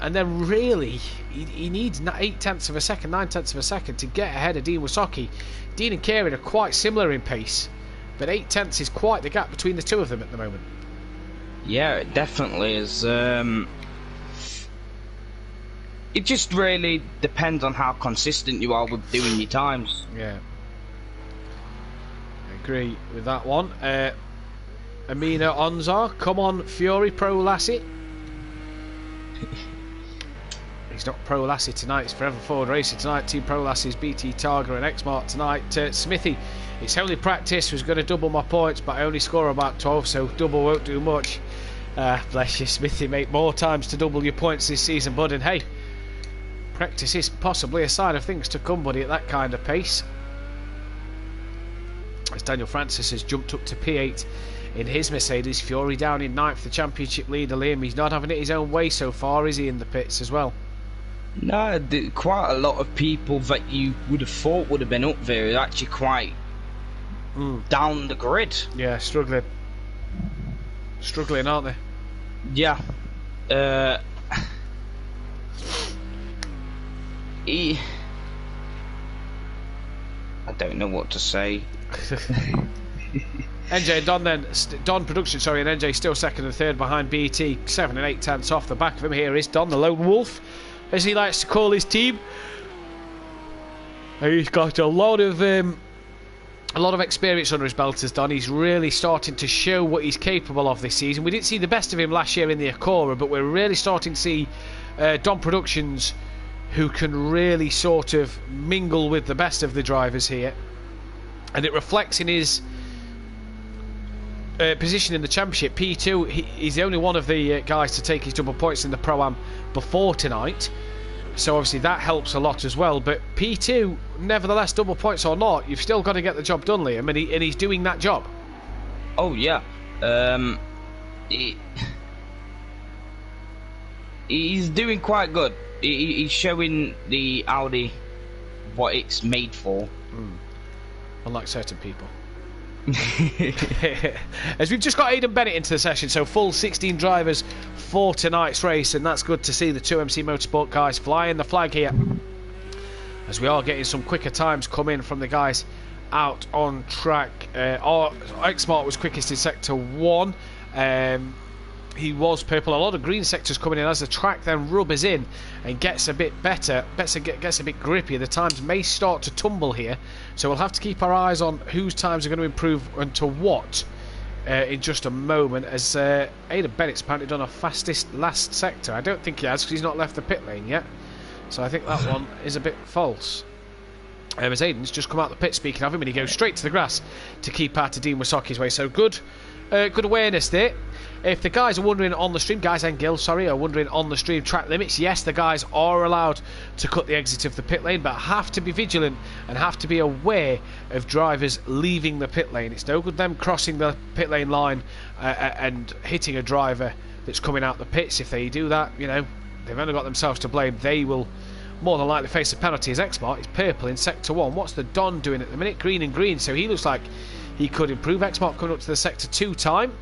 [SPEAKER 1] And then really, he needs 0.8 of a second, 0.9 of a second to get ahead of Dean Wysocki. Dean and Kieran are quite similar in pace, but 0.8 is quite the gap between the two of them at the moment.
[SPEAKER 3] Yeah, it definitely is. It just really depends on how consistent you are with doing your times.
[SPEAKER 1] Yeah, I agree with that one. Amina Onzar, come on Fury, Pro Lassie. He's not Pro Lassie tonight, it's Forever Forward Racing tonight. Team Pro Lassie's BT Targa and X-Mart tonight. Smithy, it's only practice, was going to double my points, but I only score about 12, so double won't do much. Bless you, Smithy, mate. More times to double your points this season, bud. And hey, practice is possibly a sign of things to come, buddy, at that kind of pace. As Daniel Francis has jumped up to P8 in his Mercedes. Fury down in 9th, the championship leader, Liam. He's not having it his own way so far, is he, in the pits as well?
[SPEAKER 3] No, quite a lot of people that you would have thought would have been up there are actually quite down the grid.
[SPEAKER 1] Yeah, struggling, aren't they?
[SPEAKER 3] Yeah. I don't know what to say.
[SPEAKER 1] NJ and Don then, Don Production, sorry, and NJ still second and third behind BT, 7 and 8/10 off the back of him. Here is Don, the lone wolf, as he likes to call his team. He's got a lot of experience under his belt as Don. He's really starting to show what he's capable of this season. We didn't see the best of him last year in the Acura, but we're really starting to see Don Productions who can really sort of mingle with the best of the drivers here, and it reflects in his position in the championship. P2, he's the only one of the guys to take his double points in the Pro-Am before tonight, so obviously that helps a lot as well. But P2, nevertheless, double points or not, you've still got to get the job done, Liam, and he's doing that job.
[SPEAKER 3] Oh yeah, he's doing quite good. He's showing the Audi what it's made for.
[SPEAKER 1] Unlike certain people. As we've just got Aidan Bennett into the session, so full 16 drivers for tonight's race, and that's good to see the 2MC Motorsport guys flying the flag here, as we are getting some quicker times come in from the guys out on track. X-Mart was quickest in sector 1. He was purple. A lot of green sectors coming in as the track then rubbers in and gets a bit better, gets a bit grippier. The times may start to tumble here, so we'll have to keep our eyes on whose times are going to improve and to what in just a moment, as Aidan Bennett's apparently done a fastest last sector. I don't think he has, because he's not left the pit lane yet, so I think that one is a bit false. As Aidan's just come out the pit, speaking of him, and he goes straight to the grass to keep out of Dean Wysocki's way. So good awareness there. If the guys are wondering on the stream, guys and Gil, sorry, are wondering on the stream track limits, yes, the guys are allowed to cut the exit of the pit lane, but have to be vigilant and have to be aware of drivers leaving the pit lane. It's no good them crossing the pit lane line and hitting a driver that's coming out the pits. If they do that, you know, they've only got themselves to blame. They will more than likely face a penalty. As X-Mart is purple in sector 1. What's the Don doing at the minute? Green and green, so he looks like he could improve. X-Mart coming up to the sector 2 time.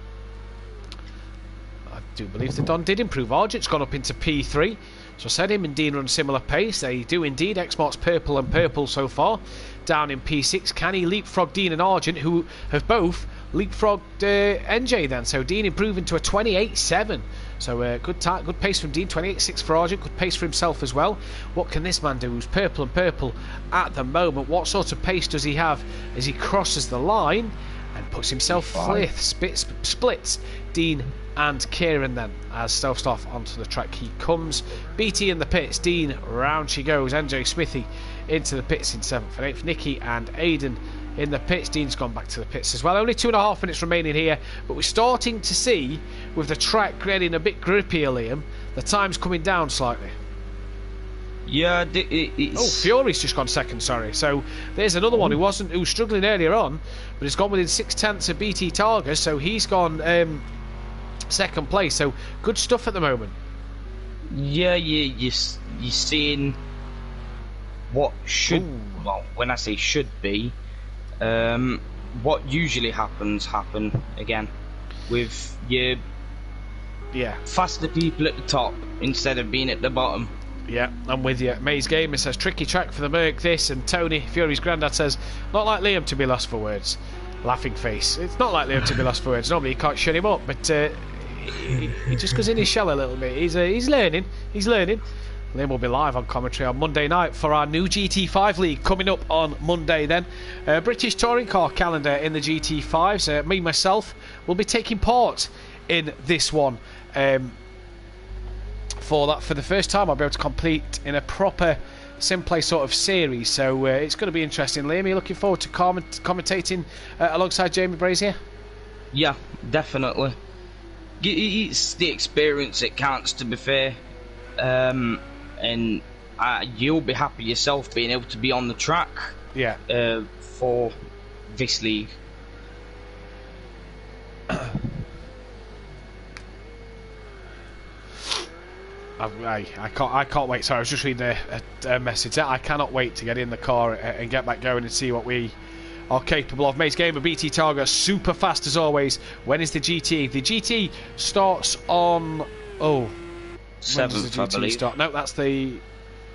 [SPEAKER 1] I do believe the Don did improve. Argent's gone up into P3. So I said him and Dean run similar pace. They do indeed. X-Mart's purple and purple so far. Down in P6. Can he leapfrog Dean and Argent, who have both leapfrogged NJ then? So Dean improving to a 28.7. So good pace from Dean. 28.6 for Argent. Good pace for himself as well. What can this man do who's purple and purple at the moment? What sort of pace does he have as he crosses the line and puts himself fifth? Splits Dean and Kieran then as Self-Staff onto the track he comes. BT in the pits, Dean round she goes. NJ Smithy into the pits in 7th and 8th. Nicky and Aidan in the pits. Dean's gone back to the pits as well. Only 2.5 minutes remaining here, but we're starting to see, with the track getting a bit grippier, Liam, the time's coming down slightly.
[SPEAKER 3] Yeah, it's...
[SPEAKER 1] Fury's just gone second, sorry. So there's another one who was struggling earlier on, but has gone within 0.6 of BT Targa, so he's gone second place. So good stuff at the moment.
[SPEAKER 3] Yeah, you're seeing what should, well, when I say should be, what usually happen again with your faster people at the top instead of being at the bottom.
[SPEAKER 1] Yeah, I'm with you. Maze Gamer says, tricky track for the Merc this, and Tony, Fury's granddad, says, not like Liam to be lost for words. Laughing face. It's not like Liam to be lost for words. Normally you can't shut him up, but he just goes in his shell a little bit. He's learning. Liam will be live on commentary on Monday night for our new GT5 League coming up on Monday then. British Touring Car calendar in the GT5s. Me, myself, will be taking part in this one. For the first time I'll be able to compete in a proper Simplay sort of series, so it's going to be interesting. Liam, are you looking forward to commentating alongside Jamie Brazier?
[SPEAKER 3] Yeah, definitely. It's the experience that counts, to be fair, and you'll be happy yourself being able to be on the track for this league.
[SPEAKER 1] I can't wait. Sorry, I was just reading a message. I cannot wait to get in the car and get back going and see what we are capable of. Maze Gamer, BT Targa, super fast as always. When is the GT? The GT starts on
[SPEAKER 3] 7th, I believe.
[SPEAKER 1] Start? No, that's the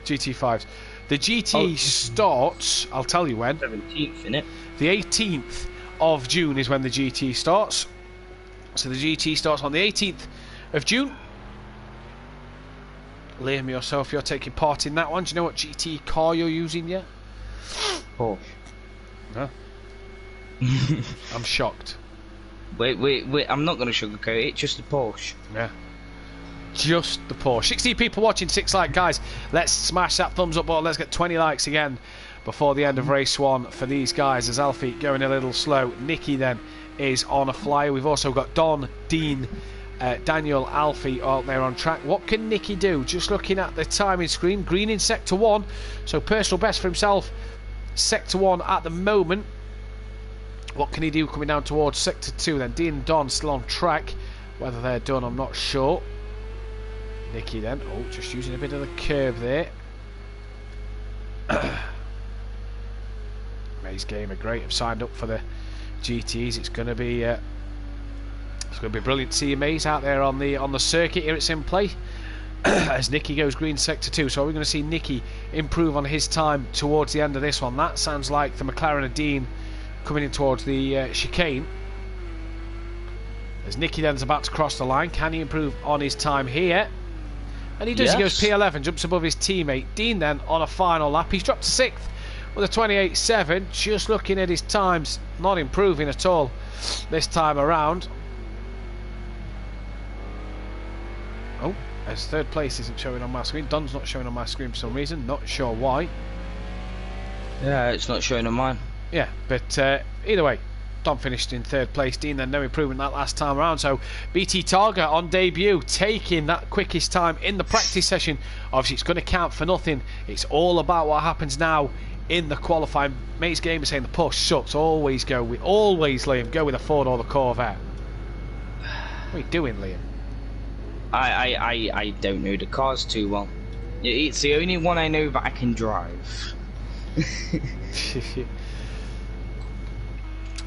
[SPEAKER 1] GT5s. The GT starts, I'll tell you when.
[SPEAKER 3] 17th, innit?
[SPEAKER 1] The 18th of June is when the GT starts. So the GT starts on the 18th of June. Liam, yourself, you're taking part in that one. Do you know what GT car you're using yet?
[SPEAKER 3] Porsche.
[SPEAKER 1] Huh? I'm shocked.
[SPEAKER 3] Wait, I'm not going to sugarcoat it, just the Porsche.
[SPEAKER 1] Yeah. Just the Porsche. 16 people watching, 6 like guys. Let's smash that thumbs up button. Let's get 20 likes again before the end of race 1 for these guys, as Alfie going a little slow. Nicky then is on a flyer. We've also got Don, Dean, Daniel, Alfie out there on track. What can Nicky do? Just looking at the timing screen, green in sector 1, so personal best for himself, sector 1 at the moment. What can he do coming down towards sector 2 then? Dean and Don still on track. Whether they're done, I'm not sure. Nicky then, just using a bit of the curve there. Maze Gamer, great, have signed up for the GTs. It's going to be brilliant to see you, Maze, out there on the circuit here at Simplay. As Nicky goes green sector 2, so are we going to see Nicky improve on his time towards the end of this one? That sounds like the McLaren of Dean coming in towards the chicane. As Nicky then is about to cross the line, can he improve on his time here? And he does. Yes. He goes P11, jumps above his teammate. Dean then on a final lap, he's dropped to 6th with a 28.7. Just looking at his times, not improving at all this time around. As 3rd place isn't showing on my screen. Don's not showing on my screen for some reason, not sure why.
[SPEAKER 3] Yeah, it's not showing on mine.
[SPEAKER 1] Yeah, but either way, Don finished in 3rd place. Dean then no improvement that last time around. So BT Targa on debut, taking that quickest time in the practice session. Obviously it's going to count for nothing. It's all about what happens now in the qualifying. Maze Gamer saying the push sucks. Always, Liam, go with a Ford or the Corvette. What are you doing, Liam?
[SPEAKER 3] I don't know the cars too well. It's the only one I know that I can drive.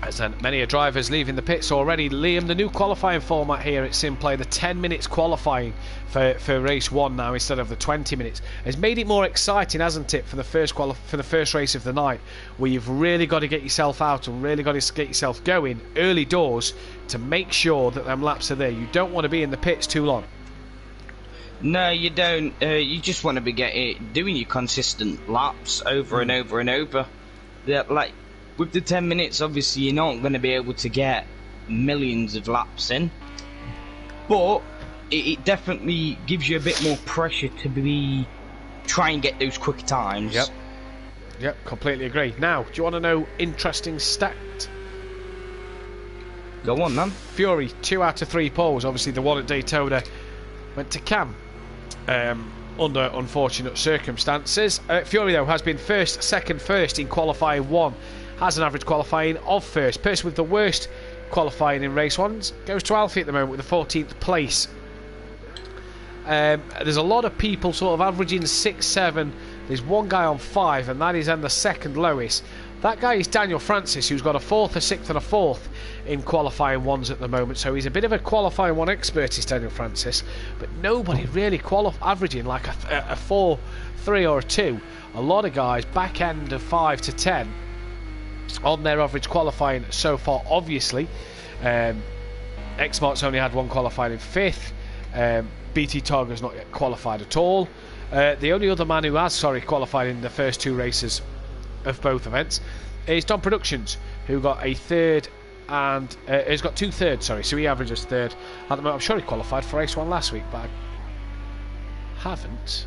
[SPEAKER 1] As many drivers leaving the pits already. Liam, the new qualifying format here at Simplay, the 10 minutes qualifying for race 1 now instead of the 20 minutes, has made it more exciting, hasn't it, for the first race of the night, where you've really got to get yourself out and really got to get yourself going early doors to make sure that them laps are there. You don't want to be in the pits too long.
[SPEAKER 3] No, you don't. You just want to be doing your consistent laps over and over and over. Like with the 10 minutes, obviously you're not going to be able to get millions of laps in, but it definitely gives you a bit more pressure to try and get those quick times.
[SPEAKER 1] Yep, completely agree. Now, do you want to know interesting stat?
[SPEAKER 3] Go on, man.
[SPEAKER 1] Fury, 2 out of 3 poles. Obviously the one at Daytona went to Cam under unfortunate circumstances. Fury though has been first in qualifying 1, has an average qualifying of first. Person with the worst qualifying in race 1 goes to Alfie at the moment with the 14th place. There's a lot of people sort of averaging 6, 7. There's one guy on 5, and that is then the second lowest. That guy is Daniel Francis, who's got a 4th, a 6th, and a 4th in qualifying 1s at the moment. So he's a bit of a qualifying 1 expert, is Daniel Francis. But nobody really averaging like a 4, 3, or a 2. A lot of guys back end of 5 to 10 on their average qualifying so far. Obviously, X-Mart's only had 1 qualifying in 5th. BT Targa's not yet qualified at all. The only other man who has qualified in the first 2 races of both events is Don Productions, who got a 3rd and he's got 2 thirds, so he averages 3rd at the moment. I'm sure he qualified for race 1 last week, but I haven't.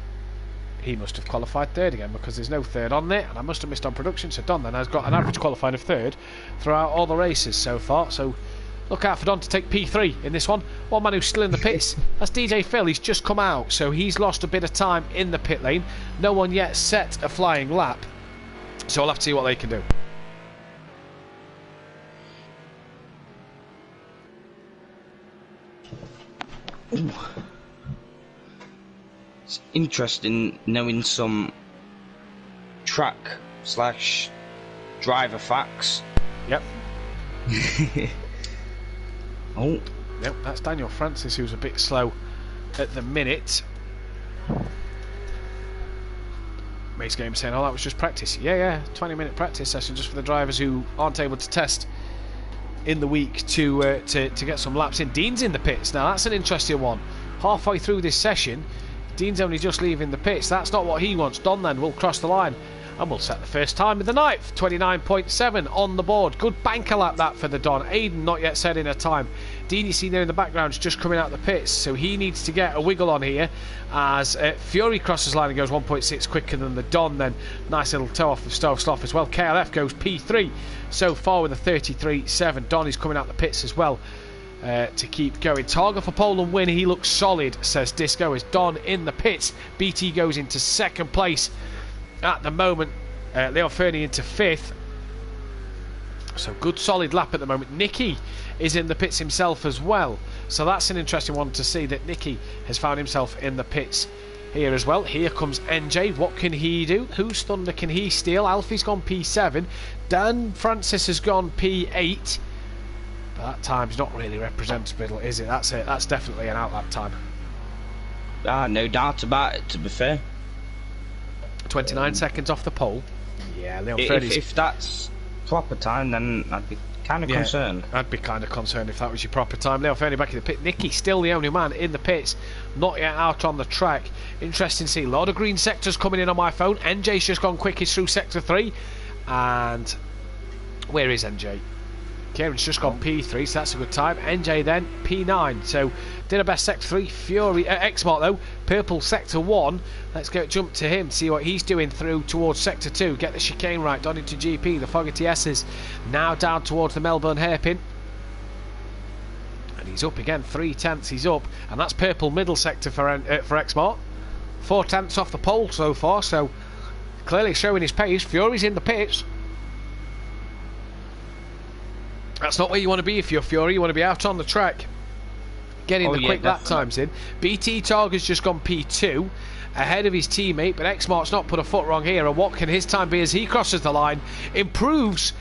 [SPEAKER 1] He must have qualified 3rd again, because there's no 3rd on there, and I must have missed Don Productions. So Don then has got an average qualifying of 3rd throughout all the races so far. So look out for Don to take P3 in this one. One man who's still in the pits, that's DJ Phil. He's just come out, so he's lost a bit of time in the pit lane. No one yet set a flying lap, so we'll have to see what they can do.
[SPEAKER 3] Ooh. It's interesting knowing some track / driver facts.
[SPEAKER 1] Yep.
[SPEAKER 3] Oh.
[SPEAKER 1] Yep, that's Daniel Francis, who's a bit slow at the minute. Mace Game saying, oh, that was just practice. Yeah, 20-minute practice session just for the drivers who aren't able to test in the week to get some laps in. Dean's in the pits. Now, that's an interesting one. Halfway through this session, Dean's only just leaving the pits. That's not what he wants. Don then will cross the line and we'll set the first time of the night. 29.7 on the board. Good banker lap that for the Don. Aiden not yet setting a time. Dean, you see there in the background, is just coming out the pits, so he needs to get a wiggle on here as Fury crosses line and goes 1.6 quicker than the Don. Then nice little toe off of Stove Slough as well. KLF goes P3 so far with a 33.7. Don is coming out the pits as well to keep going. Targa for pole and win. He looks solid, says Disco, as Don in the pits. BT goes into second place at the moment. Leo Fernie into 5th. So good solid lap at the moment. Nicky is in the pits himself as well, so that's an interesting one to see that Nicky has found himself in the pits here as well. Here comes NJ. What can he do? Whose thunder can he steal? Alfie's gone P7. Dan Francis has gone P8, but that time's not really representable, is it? That's it. That's definitely an outlap time.
[SPEAKER 3] No doubt about it, to be fair.
[SPEAKER 1] 29 seconds off the pole. Yeah, Leon
[SPEAKER 3] if that's proper time, then I'd be kind of concerned.
[SPEAKER 1] I'd be kind of concerned if that was your proper time. Leo Fernie back in the pit. Nicky still the only man in the pits, not yet out on the track. Interesting to see. A lot of green sectors coming in on my phone. NJ's just gone quickest through sector 3. And where is NJ? Kieran's just gone P3, so that's a good time. NJ then P9, so did a best sector 3. Fury X-Mart though, purple sector 1. Let's go jump to him, see what he's doing through towards sector 2. Get the chicane right, down into GP. The Fogarty S's now down towards the Melbourne hairpin, and he's up again. 3/10 he's up, and that's purple middle sector for X-Mart. 4/10 off the pole so far, so clearly showing his pace. Fury's in the pits. That's not where you want to be if you're Fury. You want to be out on the track, getting the quick lap times in. BT Targa's just gone P2 ahead of his teammate, but X-Mart's not put a foot wrong here. And what can his time be as he crosses the line? Improves,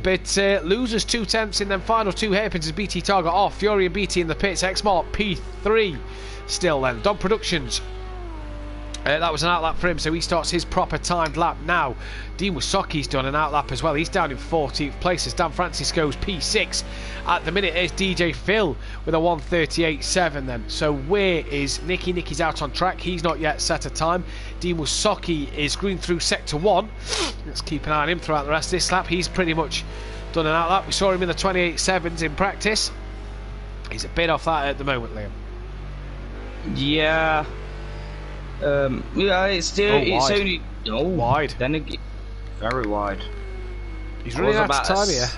[SPEAKER 1] but loses 2/10 in them final 2 hairpins as BT Targa off. Fury and BT in the pits. X-Mart P3 still then. Don Productions. That was an outlap for him, so he starts his proper timed lap now. Dean Wasoki's done an outlap as well. He's down in 14th place as Dan Francis goes P6. At the minute, there's DJ Phil with a 1:38.7 then. So where is Nicky? Nicky's out on track. He's not yet set a time. Dean Wasoki is green through sector 1. Let's keep an eye on him throughout the rest of this lap. He's pretty much done an outlap. We saw him in the 28.7s in practice. He's a bit off that at the moment, Liam.
[SPEAKER 3] Yeah. Yeah, it's still it's only
[SPEAKER 1] wide.
[SPEAKER 3] Then again, very wide.
[SPEAKER 1] He's really out of time here.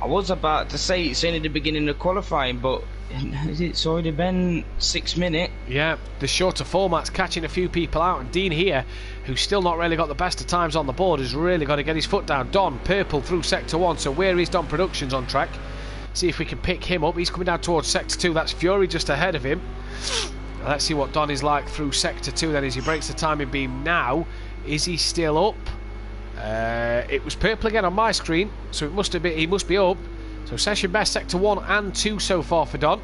[SPEAKER 3] I was about to say it's only the beginning of qualifying, but it's already been 6 minutes.
[SPEAKER 1] Yeah, the shorter format's catching a few people out, and Dean here, who's still not really got the best of times on the board, has really got to get his foot down. Don purple through sector 1. So where is Don Productions on track? See if we can pick him up. He's coming down towards Sector 2. That's Fury just ahead of him. Let's see what Don is like through Sector 2 then as he breaks the timing beam now. Is he still up? It was purple again on my screen, so it must have been, he must be up. So session best Sector 1 and 2 so far for Don.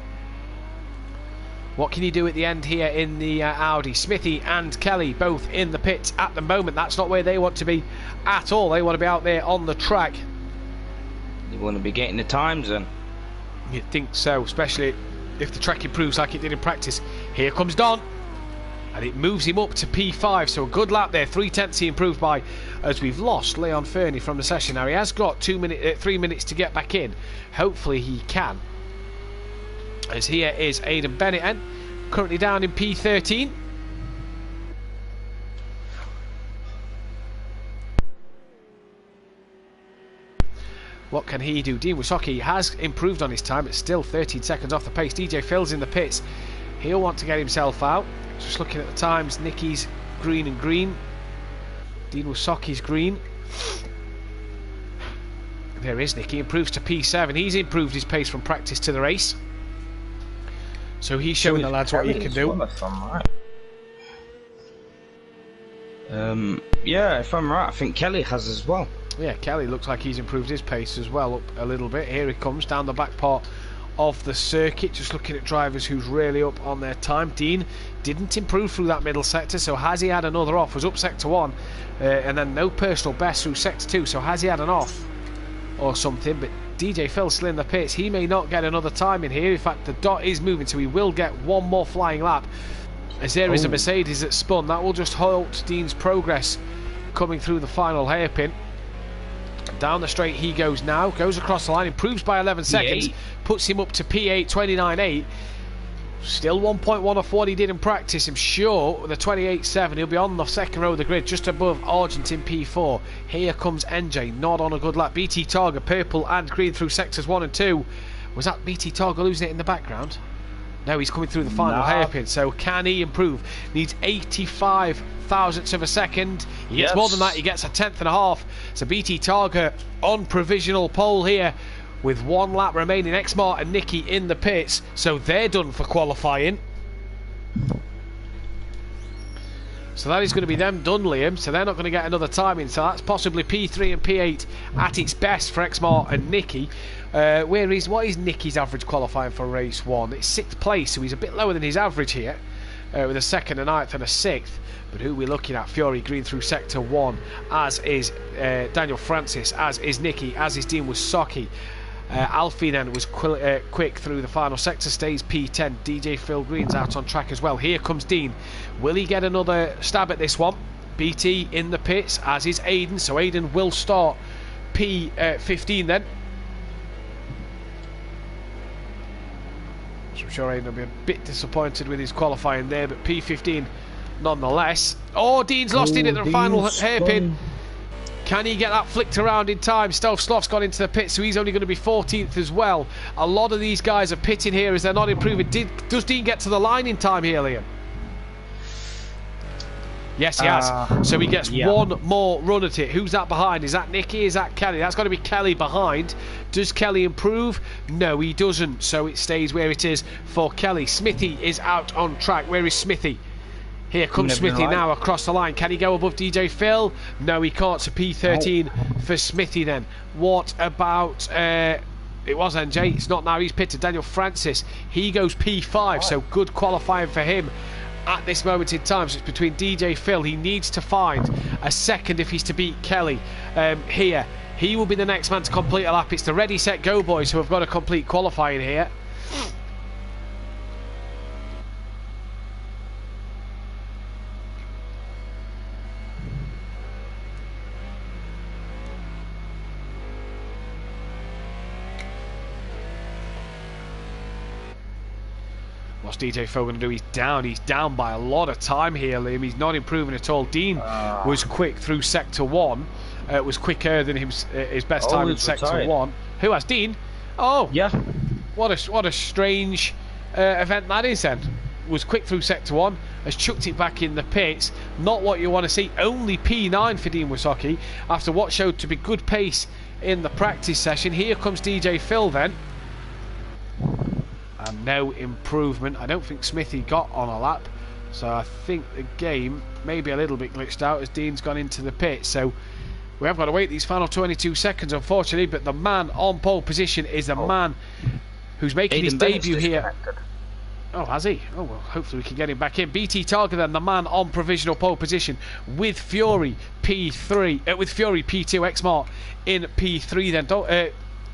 [SPEAKER 1] What can he do at the end here in the Audi? Smithy and Kelly both in the pits at the moment. That's not where they want to be at all. They want to be out there on the track.
[SPEAKER 3] You want to be getting the times then?
[SPEAKER 1] You'd think so, especially if the track improves like it did in practice. Here comes Don, and it moves him up to P5, so a good lap there. 3/10 he improved by, as we've lost Leon Fernie from the session. Now he has got 3 minutes to get back in. Hopefully he can. As here is Aidan Bennett, currently down in P13. What can he do? Dean Wysocki has improved on his time. It's still 13 seconds off the pace. DJ Phil's in the pits. He'll want to get himself out. Just looking at the times, Nicky's green and green. Dean Wysocki's green. There is Nicky. Improves to P7. He's improved his pace from practice to the race. So he's showing the lads what he can do.
[SPEAKER 3] If I'm right. Yeah, if I'm right, I think Kelly has as well.
[SPEAKER 1] Yeah, Kelly looks like he's improved his pace as well up a little bit. Here he comes down the back part of the circuit, just looking at drivers who's really up on their time. Dean didn't improve through that middle sector, so has he had another off? Was up Sector 1 and then no personal best through Sector 2, so has he had an off or something? But DJ Phil still in the pits. He may not get another time in here. In fact, the dot is moving, so he will get one more flying lap. As there is a Mercedes that spun, that will just halt Dean's progress coming through the final hairpin. Down the straight he goes now, goes across the line, improves by 11 seconds, puts him up to P8, 29.8. Still 1.1 off what he did in practice. I'm sure with a 28.7 he'll be on the second row of the grid, just above Argent in P4. Here comes NJ, not on a good lap. BT Targa, purple and green through sectors 1 and 2. Was that BT Targa losing it in the background? No, he's coming through the final hairpin. So can he improve? Needs 85 thousandths of a second. He gets more than that. He gets a 10th and a half. So BT Targa on provisional pole here with 1 lap remaining. Exmart and Nicky in the pits, so they're done for qualifying. So that is going to be them done, Liam. So they're not going to get another time in. So that's possibly P3 and P8 at its best for Exmart and Nicky. What is Nicky's average qualifying for race 1? It's 6th place, so he's a bit lower than his average here, with a 2nd, a 9th and a 6th. But who are we looking at? Fury green through sector 1, as is Daniel Francis, as is Nicky, as is Dean Wysocki. Alfie then was quick through the final sector, stays P10. DJ Phil Green's out on track as well. Here comes Dean. Will he get another stab at this one? BT in the pits, as is Aiden, so Aiden will start P15 then. So I'm sure Aiden will be a bit disappointed with his qualifying there, but P15 nonetheless. Oh, Dean's lost it at the final hairpin. Can he get that flicked around in time? Stealth Sloth's gone into the pit, so he's only going to be 14th as well. A lot of these guys are pitting here as they're not improving. Does Dean get to the line in time here, Liam? Yes, he has. So he gets one more run at it. Who's that behind? Is that Nicky? Is that Kelly? That's got to be Kelly behind. Does Kelly improve? No, he doesn't. So it stays where it is for Kelly. Smithy is out on track. Where is Smithy? Here comes Smithy now across the line. Can he go above DJ Phil? No, he can't. So P13 for Smithy then. What about... it was NJ. It's not now. He's pitted. Daniel Francis. He goes P5. So good qualifying for him at this moment in time. So it's between DJ Phil. He needs to find a second if he's to beat Kelly. Here. He will be the next man to complete a lap. It's the ready, set, go boys who have got to complete qualifying here. What's DJ Phil going to do? He's down by a lot of time here, Liam. He's not improving at all. Dean was quick through sector 1. Was quicker than his best time in sector 1. Who has Dean? Oh, yeah. What a strange event that is then. Was quick through sector 1, has chucked it back in the pits. Not what you want to see. Only P9 for Dean Wysocki after what showed to be good pace in the practice session. Here comes DJ Phil then. and no improvement. I don't think Smithy got on a lap, so I think the game may be a little bit glitched out as Dean's gone into the pit. So we have got to wait these final 22 seconds, unfortunately, but the man on pole position is the man who's making his debut here. Oh, has he? Oh, well, hopefully we can get him back in. BT Targa then, the man on provisional pole position with Fury P3, with Fury P2, X-Mart in P3 then.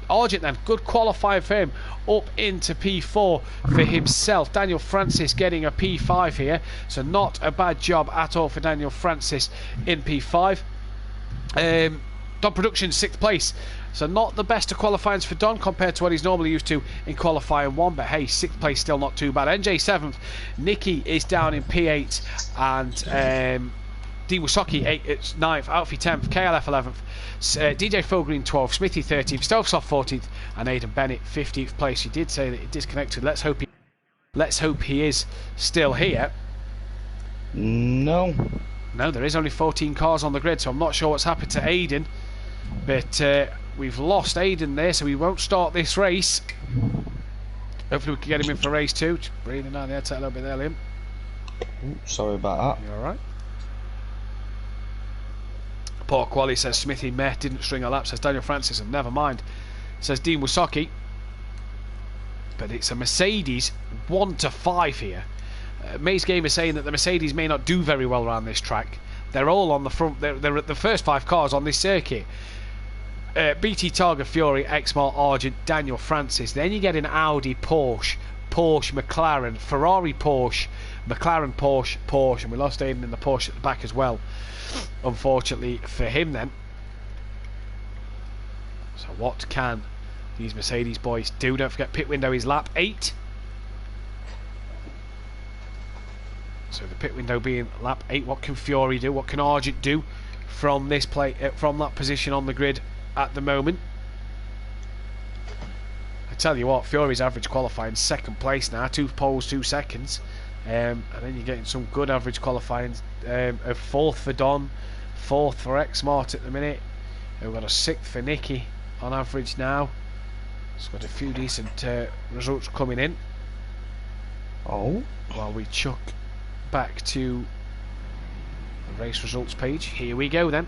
[SPEAKER 1] Argent then, good qualifier for him, up into P4 for himself. Daniel Francis getting a P5 here, so not a bad job at all for Daniel Francis in P5. Don Production 6th place, so not the best of qualifyings for Don compared to what he's normally used to in qualifying 1, but hey, 6th place still not too bad. NJ 7th, Nicky is down in P8, and D Wasaki 9th, Alfie 10th, KLF 11th, DJ Foggreen 12th, Smithy 13th, Stovsoft 14th, and Aidan Bennett 15th place. You did say that it disconnected. Let's hope he is still here.
[SPEAKER 3] No, there is only 14 cars on the grid, so I'm not sure what's happened to Aidan, but we've lost Aidan there, so we won't start this race. Hopefully we can get him in for race 2. Just breathing down the headset a little bit there, Liam. Sorry about that.
[SPEAKER 1] You alright? Poor Quali says Smithy meh, didn't string a lap, says Daniel Francis, and never mind, says Dean Wasaki. But it's a Mercedes 1 to 5 here. Maze Game is saying that the Mercedes may not do very well around this track. They're all on the front. They're at the first 5 cars on this circuit. BT Targa, Fury, X-Mart, Argent, Daniel Francis. Then you get an Audi, Porsche, McLaren, Ferrari, Porsche, McLaren, Porsche, and we lost Aidan in the Porsche at the back as well, unfortunately for him then. So what can these Mercedes boys do? Don't forget pit window is lap 8. So the pit window being lap 8, what can Fury do? What can Argent do from this from that position on the grid at the moment? I tell you what, Fury's average qualifying 2nd place now, 2 poles, 2 seconds, and then you're getting some good average qualifying of 4th for Don, 4th for X-Mart at the minute. We've got a 6th for Nicky on average now. It's got a few decent results coming in.
[SPEAKER 3] Oh,
[SPEAKER 1] while we chuck back to the race results page. Here we go then.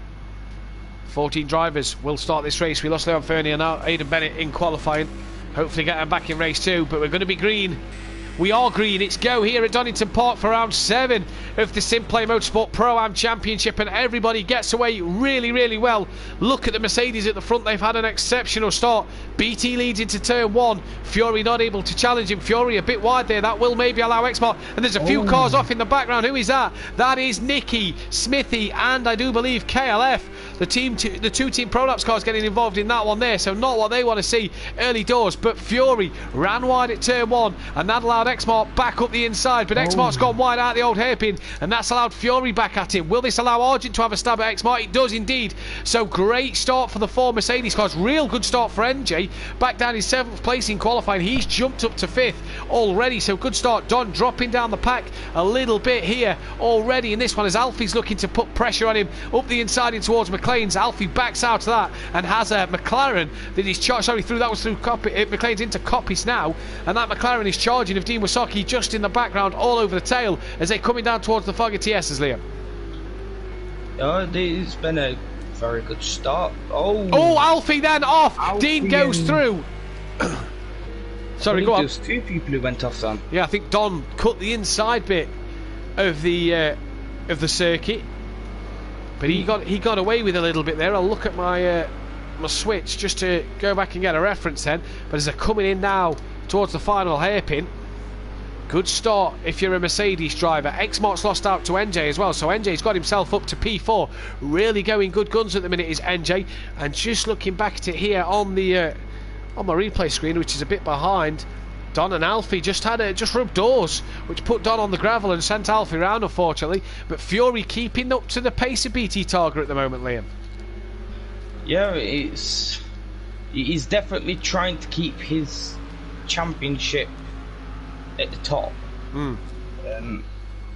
[SPEAKER 1] 14 drivers will start this race. We lost Leon Fernie and now Aidan Bennett in qualifying. Hopefully get him back in race 2, but we're going to be green. We are green. It's go here at Donington Park for round 7 of the Simplay Motorsport Pro-Am Championship, and everybody gets away really, really well. Look at the Mercedes at the front. They've had an exceptional start. BT leads into turn 1. Fury not able to challenge him. Fury a bit wide there. That will maybe allow X-Mart. And there's a few cars off in the background. Who is that? That is Nicky, Smithy, and I do believe KLF. The 2 Team Prolapse cars getting involved in that one there, so not what they want to see early doors. But Fury ran wide at turn 1, and that allowed X-Mart back up the inside, but X-Mart's gone wide out the old hairpin, and that's allowed Fury back at him. Will this allow Argent to have a stab at X-Mart? It does indeed. So great start for the 4 Mercedes cars. Real good start for NJ, back down in 7th place in qualifying. He's jumped up to 5th already, so good start. Don dropping down the pack a little bit here already in this one as Alfie's looking to put pressure on him up the inside in towards McLean's. Alfie backs out of that and has a McLaren that is through McLean's into Coppice now, and that McLaren is charging of Dean Wasaki just in the background all over the tail as they're coming down towards the Fogger TS's, Liam.
[SPEAKER 3] It's been a very good start.
[SPEAKER 1] Alfie then off. Dean goes through. Sorry, go on.
[SPEAKER 3] There's 2 people who went off then.
[SPEAKER 1] Yeah, I think Don cut the inside bit of the circuit, but he got away with a little bit there. I'll look at my switch just to go back and get a reference then. But as they're coming in now towards the final hairpin, good start if you're a Mercedes driver. X-Mart's lost out to NJ as well, so NJ's got himself up to P4. Really going good guns at the minute is NJ. And just looking back at it here on the on my replay screen, which is a bit behind, Don and Alfie just rubbed doors, which put Don on the gravel and sent Alfie round, unfortunately. But Fury keeping up to the pace of BT Targa at the moment, Liam.
[SPEAKER 3] Yeah, he's definitely trying to keep his championship at the top.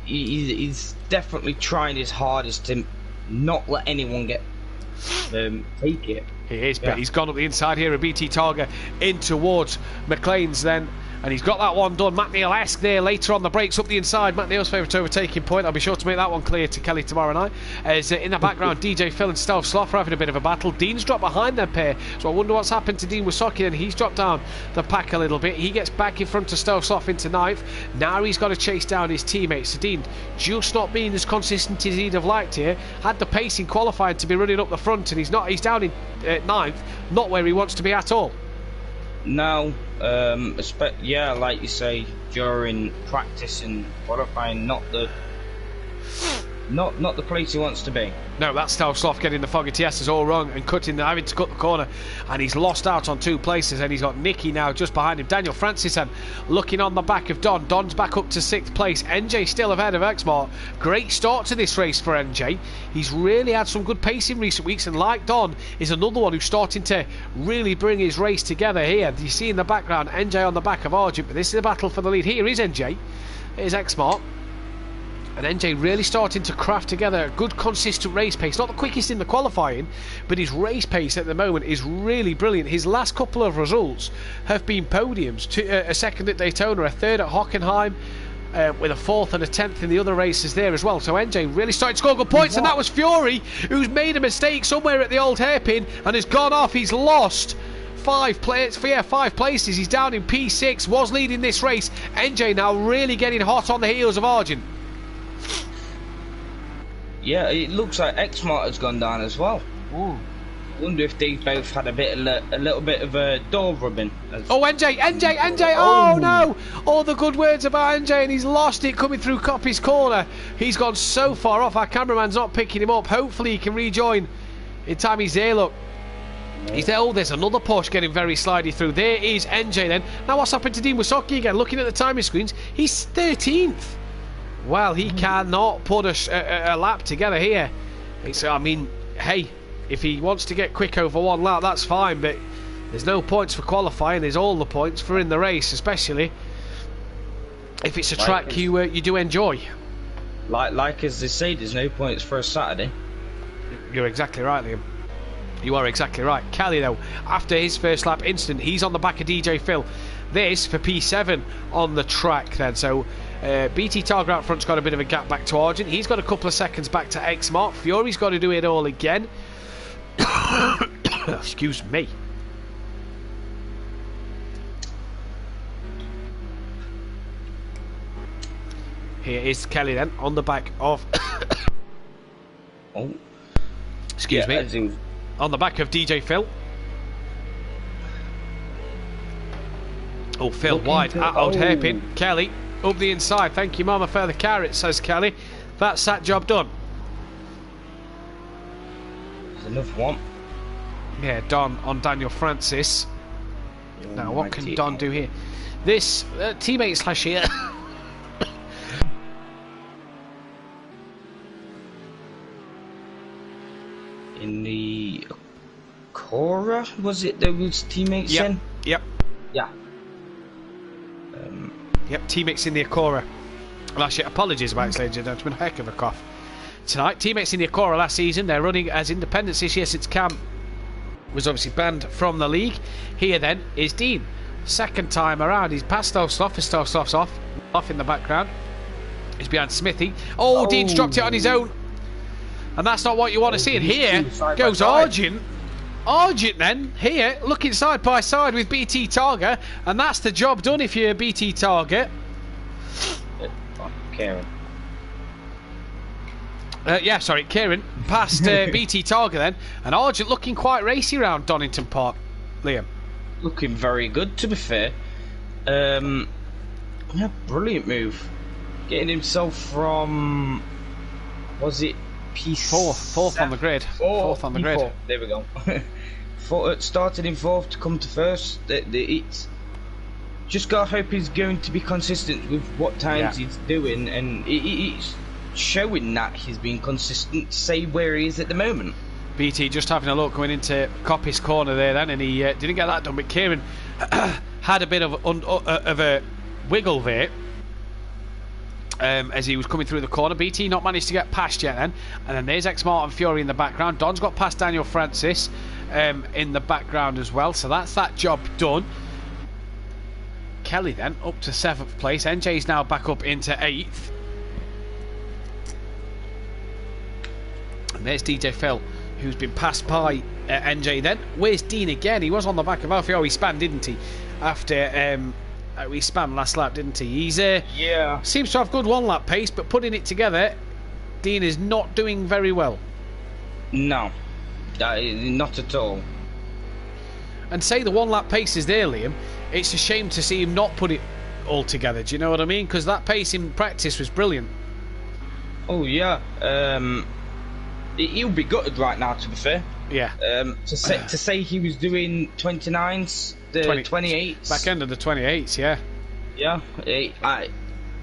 [SPEAKER 3] He's definitely trying his hardest to not let anyone take it.
[SPEAKER 1] He is, but he's gone up the inside here of BT Targa in towards McLean's then. And he's got that one done. Matt Neal-esque there later on the brakes up the inside. Matt Neal's favourite overtaking point. I'll be sure to make that one clear to Kelly tomorrow night. As in the background, DJ Phil and Stealth Sloth are having a bit of a battle. Dean's dropped behind their pair, so I wonder what's happened to Dean Wysocki. And he's dropped down the pack a little bit. He gets back in front of Stealth Sloth into ninth. Now he's got to chase down his teammates. So Dean just not being as consistent as he'd have liked here. Had the pace in qualifying to be running up the front, and he's down in ninth, not where he wants to be at all.
[SPEAKER 3] No, yeah, like you say, during practice and qualifying, not the place he wants to be.
[SPEAKER 1] No, that's Stealth Sloth getting the Foggy TSs all wrong and having to cut the corner, and he's lost out on 2 places, and he's got Nicky now just behind him. Daniel Francis looking on the back of Don. Don's back up to 6th place. NJ still ahead of Exmart. Great start to this race for NJ. He's really had some good pace in recent weeks, and like Don, is another one who's starting to really bring his race together here. You see in the background NJ on the back of Argent, but this is a battle for the lead. Here is NJ. Here's Exmart. And NJ really starting to craft together a good consistent race pace. Not the quickest in the qualifying, but his race pace at the moment is really brilliant. His last couple of results have been podiums. A second at Daytona, a third at Hockenheim, with a 4th and a 10th in the other races there as well. So NJ really started to score good points, and that was Fury, who's made a mistake somewhere at the old hairpin and has gone off. He's lost 5 places. He's down in P6, was leading this race. NJ now really getting hot on the heels of Argent.
[SPEAKER 3] Yeah, it looks like Exmart has gone down as well.
[SPEAKER 1] Ooh.
[SPEAKER 3] Wonder if they both had a little bit of a door rubbing.
[SPEAKER 1] Oh, NJ! Oh no! All the good words about NJ, and he's lost it coming through Coppi's corner. He's gone so far off. Our cameraman's not picking him up. Hopefully he can rejoin in time. He's there. Look, he's there. Oh, there's another Porsche getting very slidey through. There is NJ then. Now what's happened to Dean Wysocki again? Looking at the timing screens, he's 13th. Well, he cannot put a lap together here. I mean, hey, if he wants to get quick over 1 lap, that's fine, but there's no points for qualifying. There's all the points for in the race, especially if it's a track you do enjoy.
[SPEAKER 3] Like as they say, there's no points for a Saturday.
[SPEAKER 1] You're exactly right, Liam. You are exactly right. Kelly, though, after his first lap incident, he's on the back of DJ Phil. This for P7 on the track then. So BT Targa out front's got a bit of a gap back to Argent. He's got a couple of seconds back to Exmart. Fury's got to do it all again. Excuse me. Here is Kelly then on the back of
[SPEAKER 3] oh,
[SPEAKER 1] excuse me, on the back of DJ Phil. Oh, Phil wide at old hairpin. Kelly up the inside. Thank you, Mama, for the carrot, says Kelly. That's that job done.
[SPEAKER 3] There's enough one.
[SPEAKER 1] Yeah, Don on Daniel Francis. Now, what can Don do here? This teammate slash here.
[SPEAKER 3] In the Cora, was it there was teammates in?
[SPEAKER 1] Yep.
[SPEAKER 3] Yeah.
[SPEAKER 1] Yep, teammates in the Acora last year. Apologies about this, ladies and gentlemen. A heck of a cough tonight. Teammates in the Acora last season. They're running as independents this year since Cam was obviously banned from the league. Here then is Dean. Second time around. He's past Stealth Sloth. His Stealth Sloth's off in the background. He's behind Smithy. Oh, Dean's dropped it on his own. And that's not what you want to see. And here goes Argent. Argent then, here, looking side by side with BT Targa, and that's the job done if you're a BT Target.
[SPEAKER 3] Kieran.
[SPEAKER 1] Kieran past BT Targa then, and Argent looking quite racy around Donington Park. Liam.
[SPEAKER 3] Looking very good, to be fair. Yeah, brilliant move. Getting himself from, was it P4?
[SPEAKER 1] Fourth on the grid. Fourth on the grid.
[SPEAKER 3] P4. There we go. Started in 4th to come to 1st. It's just gotta hope he's going to be consistent with what times he's doing, and it's showing that he's been consistent to say where he is at the moment.
[SPEAKER 1] BT just having a look going into Coppi's corner there then, and he didn't get that done, but Kieran had a bit of a wiggle there as he was coming through the corner. BT not managed to get past yet then, and then there's Exmart and Fury in the background. Don's got past Daniel Francis in the background as well, so that's that job done. Kelly then up to 7th place. NJ's now back up into 8th. And there's DJ Phil, who's been passed by NJ then. Where's Dean again? He was on the back of Alfie. Oh, he spun, didn't he? After he spun last lap, didn't he? He's
[SPEAKER 3] yeah.
[SPEAKER 1] Seems to have good one-lap pace, but putting it together, Dean is not doing very well.
[SPEAKER 3] No, not at all.
[SPEAKER 1] And say the one-lap pace is there, Liam. It's a shame to see him not put it all together. Do you know what I mean? Because that pace in practice was brilliant.
[SPEAKER 3] Oh yeah. He'll be gutted right now, to be fair.
[SPEAKER 1] Yeah.
[SPEAKER 3] To say he was doing 29s, the 28s.
[SPEAKER 1] Back end of the 28s, yeah.
[SPEAKER 3] Yeah.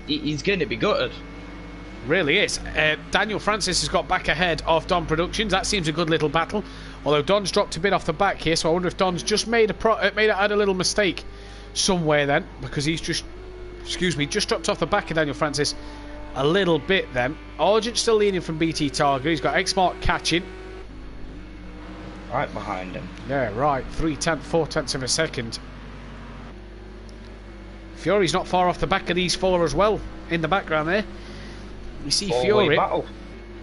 [SPEAKER 3] He's going to be gutted.
[SPEAKER 1] Really is. Daniel Francis has got back ahead of Don Productions. That seems a good little battle. Although Don's dropped a bit off the back here, so I wonder if Don's just had a little mistake somewhere then, because he's just dropped off the back of Daniel Francis a little bit then. Argent still leading from BT Targa. He's got X-Mark catching.
[SPEAKER 3] Right behind him.
[SPEAKER 1] Yeah, right. 4/10 of a second. Fury's not far off the back of these four as well, in the background there. You see Fury.
[SPEAKER 3] Battle,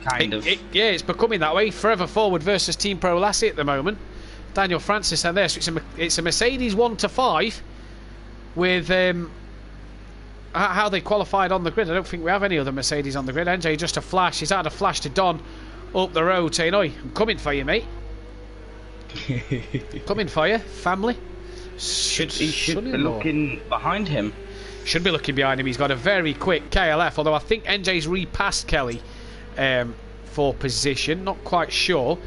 [SPEAKER 3] kind of.
[SPEAKER 1] Yeah, it's becoming that way. Forever Forward versus Team Pro Lassie at the moment. Daniel Francis are there, so it's a Mercedes 1-5 with how they qualified on the grid. I don't think we have any other Mercedes on the grid. NJ just a flash. He's had a flash to Don up the road saying, "Oi, I'm coming for you, mate." Coming for you, family.
[SPEAKER 3] He should be looking behind him.
[SPEAKER 1] Should be looking behind him. He's got a very quick KLF, although I think NJ's repassed Kelly for position. Not quite sure.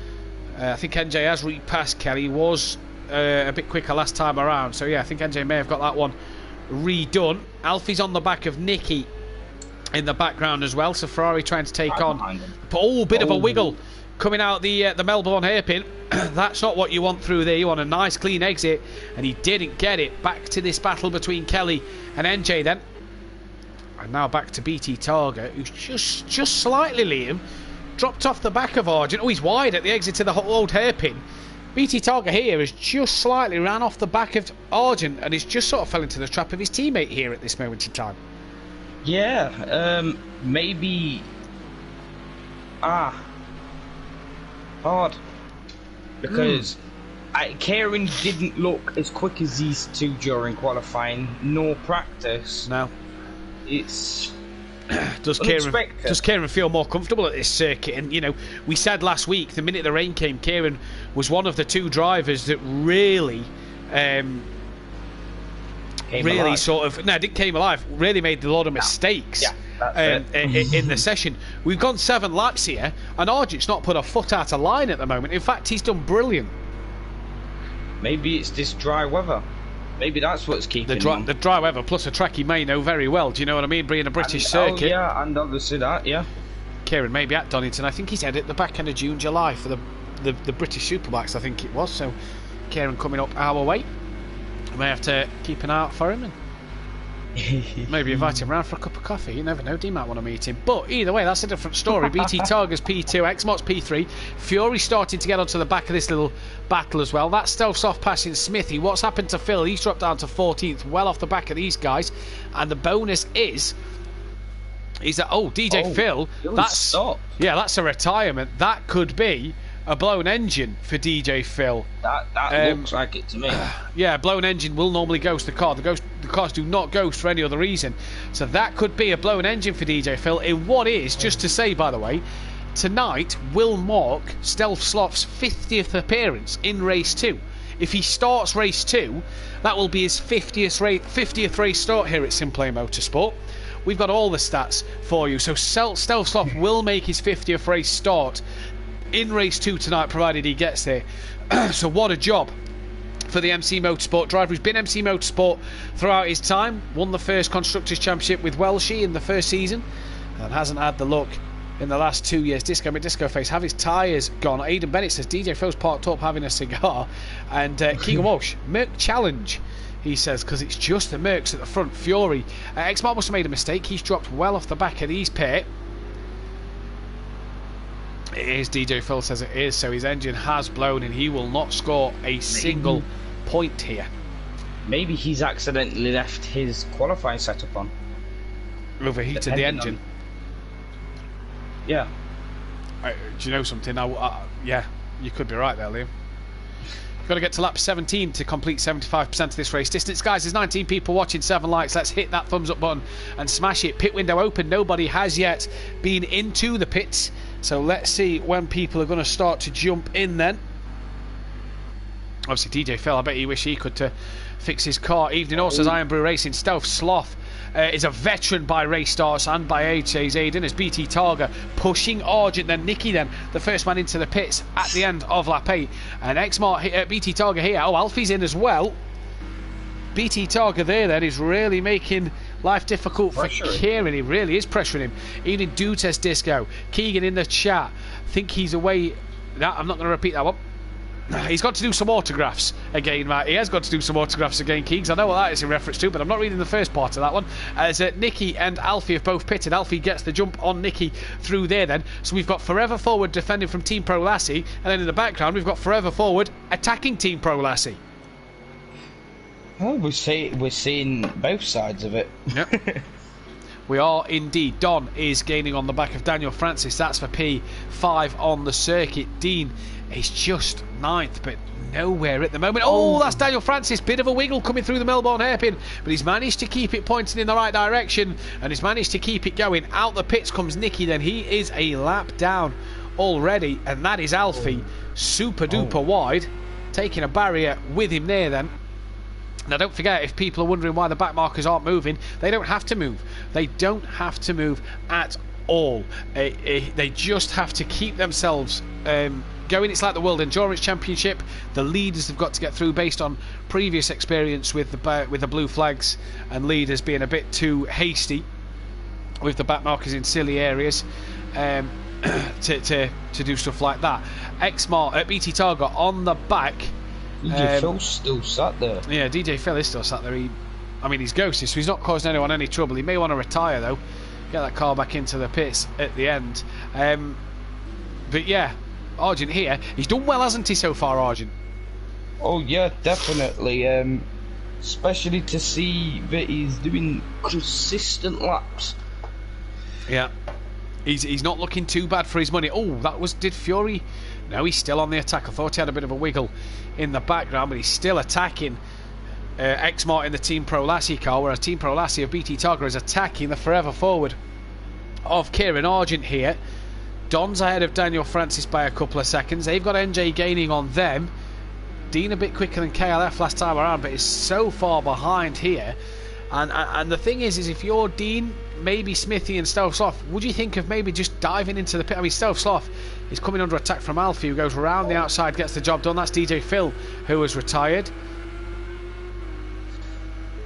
[SPEAKER 1] I think NJ has repassed Kelly. He was a bit quicker last time around. So yeah, I think NJ may have got that one redone. Alfie's on the back of Nicky in the background as well. So Ferrari trying to take on. Oh, bit of a wiggle coming out the Melbourne hairpin. That's not what you want through there. You want a nice clean exit, and he didn't get it. Back to this battle between Kelly and NJ then, and now back to BT Targa, who's just slightly, Liam, dropped off the back of Argent. Oh, he's wide at the exit to the old hairpin. BT Targa here has just slightly ran off the back of Argent, and he's just sort of fell into the trap of his teammate here at this moment in time.
[SPEAKER 3] Yeah, maybe hard. Because Kieran didn't look as quick as these two during qualifying, nor practice.
[SPEAKER 1] No.
[SPEAKER 3] It's
[SPEAKER 1] does Kieran feel more comfortable at this circuit? And, you know, we said last week, the minute the rain came, Kieran was one of the two drivers that really came alive, really made a lot of mistakes.
[SPEAKER 3] Yeah.
[SPEAKER 1] In the session. We've gone 7 laps here, and Argent's not put a foot out of line at the moment. In fact, he's done brilliant.
[SPEAKER 3] Maybe it's this dry weather. Maybe that's what's keeping him.
[SPEAKER 1] The dry weather, plus a track he may know very well. Do you know what I mean? Being a British circuit.
[SPEAKER 3] Oh, yeah, and obviously that, yeah.
[SPEAKER 1] Kieran may be at Donington. I think he's headed at the back end of June, July for the British Superbikes, I think it was. So, Kieran coming up our way. We may have to keep an eye out for him and maybe invite him round for a cup of coffee. You never know, Dean might want to meet him. But either way, that's a different story. BT Targa's P2, X-Mott's P3. Fury starting to get onto the back of this little battle as well. That's Stealth Soft passing Smithy. What's happened to Phil? He's dropped down to 14th, well off the back of these guys. And the bonus is that DJ Phil, that's a retirement. That could be a blown engine for DJ Phil.
[SPEAKER 3] That looks like it to me.
[SPEAKER 1] Yeah, blown engine will normally ghost the car. The cars do not ghost for any other reason. So that could be a blown engine for DJ Phil. In what is, just to say, by the way, tonight will mark Stealth Sloth's 50th appearance in race 2. If he starts race 2, that will be his 50th race start here at Simplay Motorsport. We've got all the stats for you. So Stealth Sloth will make his 50th race start in race 2 tonight, provided he gets there. So what a job for the MC Motorsport driver. He's been MC Motorsport throughout his time, won the first Constructors' Championship with Welshie in the first season, and hasn't had the luck in the last 2 years. Disco Face, have his tyres gone? Aidan Bennett says DJ Phil's parked up having a cigar. And Keegan Walsh, Merc Challenge, he says, because it's just the Mercs at the front. Fury, X-Mark must have made a mistake. He's dropped well off the back of these pair. It is, DJ Phil says it is, so his engine has blown and he will not score a single point here.
[SPEAKER 3] Maybe he's accidentally left his qualifying setup on.
[SPEAKER 1] Overheated the engine.
[SPEAKER 3] Yeah.
[SPEAKER 1] Do you know something? Yeah, you could be right there, Liam. You've got to get to lap 17 to complete 75% of this race distance. Guys, there's 19 people watching, 7 likes. Let's hit that thumbs up button and smash it. Pit window open. Nobody has yet been into the pits. So let's see when people are going to start to jump in then. Obviously, DJ Phil, I bet he wish he could fix his car. Evening also says Iron Brew Racing. Stealth Sloth is a veteran by race starts and by age, says Aiden, as BT Targa pushing Argent, then Nicky, then the first man into the pits at the end of lap 8. And Xmart, BT Targa here. Oh, Alfie's in as well. BT Targa there then is really making life difficult for Kieran. He really is pressuring him. Evening Dutes Disco. Keegan in the chat. Think he's away. No, I'm not going to repeat that one. He's got to do some autographs again, Matt. He has got to do some autographs again, Keegs. I know what that is in reference to, but I'm not reading the first part of that one. As Nicky and Alfie have both pitted. Alfie gets the jump on Nicky through there then. So we've got Forever Forward defending from Team Pro Lassie, and then in the background we've got Forever Forward attacking Team Pro Lassie.
[SPEAKER 3] Oh, we're seeing both sides of it.
[SPEAKER 1] Yep. We are indeed. Don is gaining on the back of Daniel Francis. That's for P5 on the circuit. Dean is just 9th, but nowhere at the moment. Oh, that's Daniel Francis. Bit of a wiggle coming through the Melbourne hairpin, but he's managed to keep it pointing in the right direction, and he's managed to keep it going. Out the pits comes Nicky, then he is a lap down already, and that is Alfie. Super duper wide, taking a barrier with him there then. Now don't forget, if people are wondering why the back markers aren't moving, they don't have to move. They don't have to move at all. They just have to keep themselves going. It's like the World Endurance Championship. The leaders have got to get through based on previous experience with the blue flags and leaders being a bit too hasty with the back markers in silly areas to do stuff like that. Xmart BT Targa on the back.
[SPEAKER 3] DJ Phil's still sat there.
[SPEAKER 1] Yeah, DJ Phil is still sat there. He's ghosted, so he's not causing anyone any trouble. He may want to retire though, get that car back into the pits at the end. But yeah, Argent here. He's done well, hasn't he, so far, Argent?
[SPEAKER 3] Oh yeah, definitely. Especially to see that he's doing consistent laps.
[SPEAKER 1] Yeah, he's not looking too bad for his money. Oh, did Fury? No, he's still on the attack. I thought he had a bit of a wiggle in the background, but he's still attacking Xmart in the Team Pro Lassie car, whereas Team Pro Lassie of BT Targa is attacking the Forever Forward of Kieran Argent here. Don's ahead of Daniel Francis by a couple of seconds. They've got NJ gaining on them. Dean a bit quicker than KLF last time around, but is so far behind here. And the thing is if you're Dean, maybe Smithy and Stealth Sloth, would you think of maybe just diving into the pit? I mean, Stealth Sloth is coming under attack from Alfie, who goes around the outside, gets the job done. That's DJ Phil, who has retired.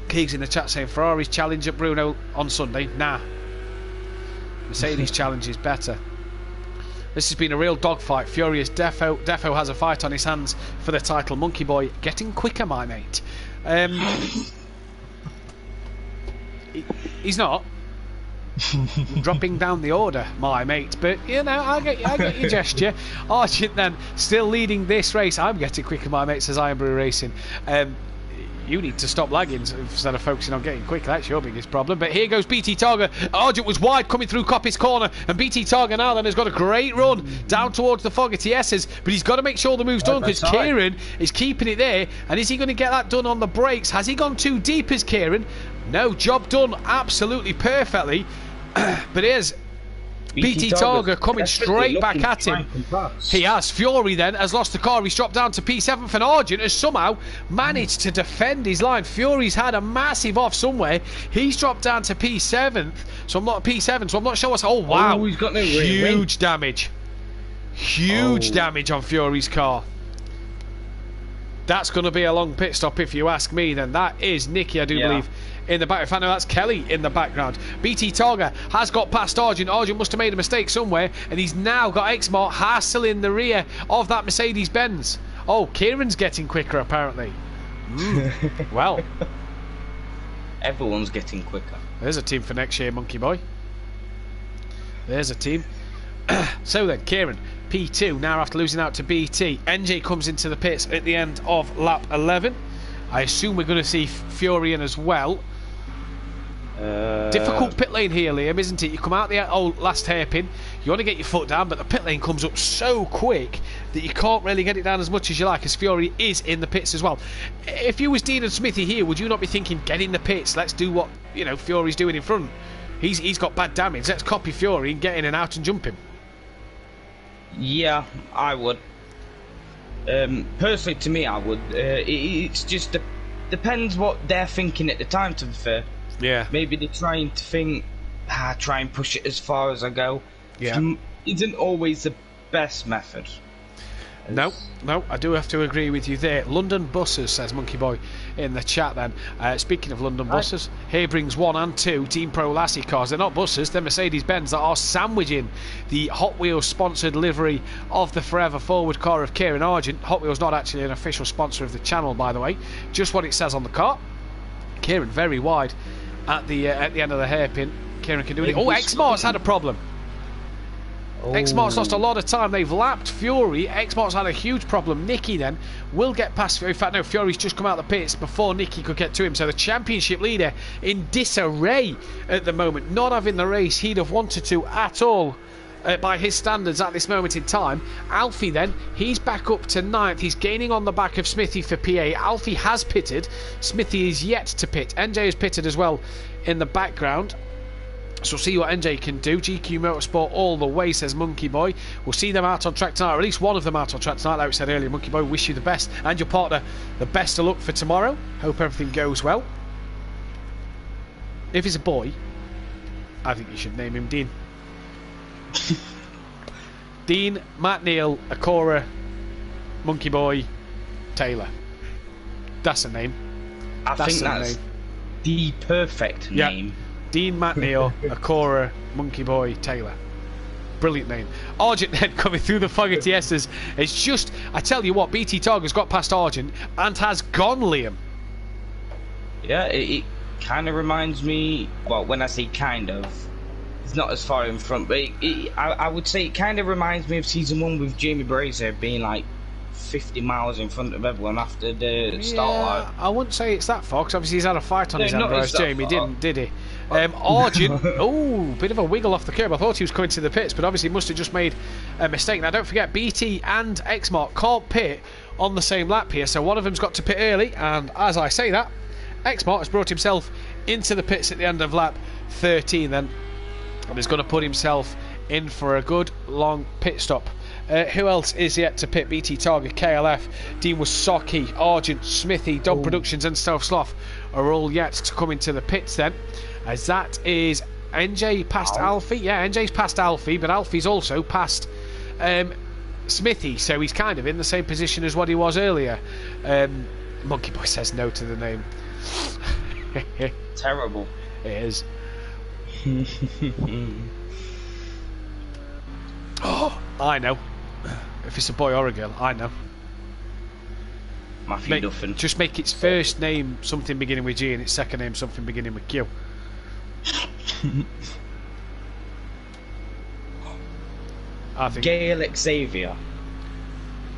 [SPEAKER 1] Keegs in the chat saying Ferrari's challenge at Bruno on Sunday. Nah. Mercedes challenge is better. This has been a real dogfight. Furious Defo has a fight on his hands for the title. Monkey Boy getting quicker, my mate. He's not dropping down the order, my mate, but you know, I get your gesture. Argent then still leading this race. I'm getting quicker, my mate, says Iron Brew Racing. You need to stop lagging instead of focusing on getting quicker. That's your biggest problem. But here goes BT Targa. Argent was wide coming through Coppice corner, and BT Targa now then has got a great run down towards the Fogarty S's, but he's got to make sure the move's done, because Kieran is keeping it there. And is he going to get that done on the brakes? Has he gone too deep as Kieran? No, job done absolutely perfectly. But here's BT Targa coming straight back at him. He has. Fury then has lost the car. He's dropped down to P7th, and Argent has somehow managed to defend his line. Fury's had a massive off somewhere. He's dropped down to P7th, so I'm not P7, so I'm not sure what's. Oh wow!
[SPEAKER 3] He's got no
[SPEAKER 1] huge damage. Huge damage on Fury's car. That's going to be a long pit stop if you ask me. Then that is Nicky, I do believe, in the back. In fact, no, that's Kelly in the background. BT Targa has got past Argent. Argent must have made a mistake somewhere, and he's now got Xmart hassling the rear of that Mercedes-Benz. Oh, Kieran's getting quicker apparently. Well,
[SPEAKER 3] everyone's getting quicker.
[SPEAKER 1] There's a team for next year, Monkey Boy. There's a team. So then, Kieran, P2 now after losing out to BT. NJ comes into the pits at the end of lap 11. I assume we're going to see Fury in as well. Difficult pit lane here, Liam, isn't it? You come out the last hairpin, you want to get your foot down, but the pit lane comes up so quick that you can't really get it down as much as you like, as Fury is in the pits as well. If you was Dean and Smithy here, would you not be thinking, get in the pits, let's do what Fury's doing in front? He's got bad damage, let's copy Fury and get in and out and jump him.
[SPEAKER 3] Yeah, I would. Personally, to me, I would. It's just depends what they're thinking at the time, to be fair.
[SPEAKER 1] Yeah.
[SPEAKER 3] Maybe they're trying to think, try and push it as far as I go.
[SPEAKER 1] Yeah.
[SPEAKER 3] Isn't always the best method.
[SPEAKER 1] No, I do have to agree with you there. London buses, says Monkey Boy in the chat then. Speaking of London buses, here brings 1 and 2 Team Pro Lassie cars. They're not buses, they're Mercedes-Benz that are sandwiching the Hot Wheels sponsored livery of the Forever Forward car of Kieran Argent. Hot Wheels not actually an official sponsor of the channel, by the way. Just what it says on the car. Kieran very wide at the end of the hairpin. Kieran can do it. Oh, X-Mart's had a problem. X-Mart's lost a lot of time. They've lapped Fury. X-Mart's had a huge problem. Nicky then will get past Fury. In fact, no, Fury's just come out of the pits before Nicky could get to him. So the championship leader in disarray at the moment, not having the race he'd have wanted to at all. By his standards at this moment in time. Alfie then, he's back up to 9th. He's gaining on the back of Smithy for PA. Alfie has pitted. Smithy is yet to pit. NJ has pitted as well in the background. So we'll see what NJ can do. GQ Motorsport all the way, says Monkey Boy. We'll see them out on track tonight, or at least one of them out on track tonight. Like we said earlier, Monkey Boy, wish you the best and your partner the best of luck for tomorrow. Hope everything goes well. If he's a boy, I think you should name him Dean. Dean, Matt Neal, Akora, Monkey Boy, Taylor. That's a name.
[SPEAKER 3] I think that's the perfect name.
[SPEAKER 1] Dean, Matt Neal, Akora, Monkey Boy, Taylor. Brilliant name. Argent then coming through the fog ATSs. It's just, I tell you what, BT Targa's got past Argent and has gone, Liam.
[SPEAKER 3] Yeah, it kind of reminds me, well, when I say kind of, it's not as far in front, but I would say it kind of reminds me of season 1 with Jamie Brazier being like 50 miles in front of everyone after the start line.
[SPEAKER 1] I wouldn't say it's that far, because obviously he's had a fight on his hand, whereas Jamie didn't, did he? Argent, bit of a wiggle off the curb. I thought he was coming to the pits, but obviously must have just made a mistake. Now don't forget, BT and X-Mark can't pit on the same lap here, so one of them's got to pit early, and as I say that, X-Mark has brought himself into the pits at the end of lap 13 then, and he's going to put himself in for a good long pit stop. Who else is yet to pit? BT Target, KLF, Dean Wasaki, Argent, Smithy, Dom Productions and Stealth Sloth are all yet to come into the pits then, as that is NJ past Alfie. Yeah, NJ's past Alfie, but Alfie's also past Smithy, so he's kind of in the same position as what he was earlier. Monkey Boy says no to the name.
[SPEAKER 3] Terrible.
[SPEAKER 1] It is. Oh, I know. If it's a boy or a girl, I know.
[SPEAKER 3] Matthew Duffin.
[SPEAKER 1] Just make its first name something beginning with G and its second name something beginning with Q. I think
[SPEAKER 3] Gail Xavier.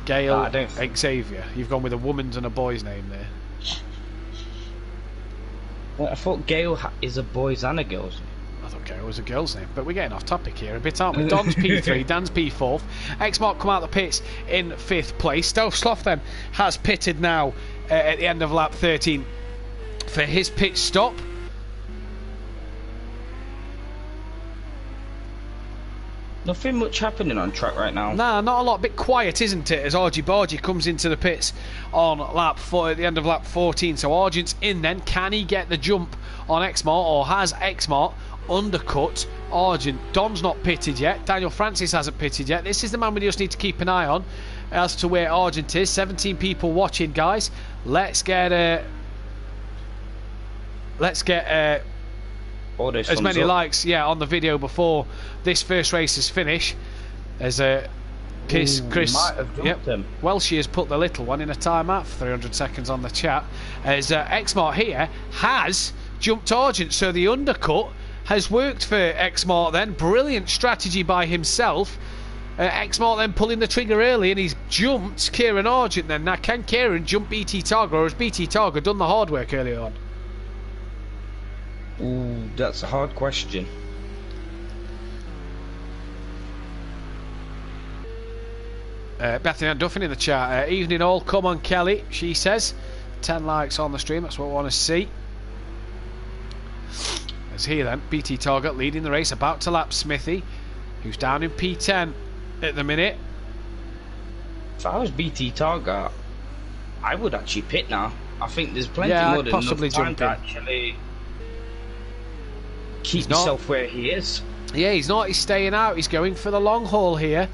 [SPEAKER 1] Gail Xavier. You've gone with a woman's and a boy's name there.
[SPEAKER 3] Well, I thought Gail is a boy's and a girl's name.
[SPEAKER 1] I thought Gail was a girl's name, but we're getting off topic here a bit, aren't we? Don's P3, Dan's P4th. X-Mark come out of the pits in 5th place. Stealth Sloth then has pitted now at the end of lap 13 for his pit stop.
[SPEAKER 3] Nothing much happening on track right now.
[SPEAKER 1] Nah, not a lot. A bit quiet, isn't it? As Argy Bargy comes into the pits on lap 4 at the end of lap 14. So Argent's in then. Can he get the jump on X-Mart, or has X-Mart undercut Argent? Don's not pitted yet. Daniel Francis hasn't pitted yet. This is the man we just need to keep an eye on as to where Argent is. 17 people watching, guys. Let's get as many likes, on the video before this first race is finished. As Chris
[SPEAKER 3] might have jumped him.
[SPEAKER 1] Welshie has put the little one in a timeout for 300 seconds on the chat. As X-Mart here has jumped Argent, so the undercut has worked for X-Mart then. Brilliant strategy by himself. Exmart then pulling the trigger early, and he's jumped Kieran Argent then. Now, can Kieran jump BT Targa, or has BT Targa done the hard work early on?
[SPEAKER 3] Ooh, that's a hard question.
[SPEAKER 1] Bethany Duffin in the chat. Evening all, come on Kelly, she says. 10 likes on the stream, that's what we want to see. As here then, BT Target leading the race, about to lap Smithy, who's down in P10 at the minute.
[SPEAKER 3] If I was BT Target, I would actually pit now. I think there's plenty more than
[SPEAKER 1] possibly
[SPEAKER 3] enough time
[SPEAKER 1] jump
[SPEAKER 3] to
[SPEAKER 1] in.
[SPEAKER 3] actually keep himself where he is.
[SPEAKER 1] Yeah, he's not, he's staying out, he's going for the long haul here.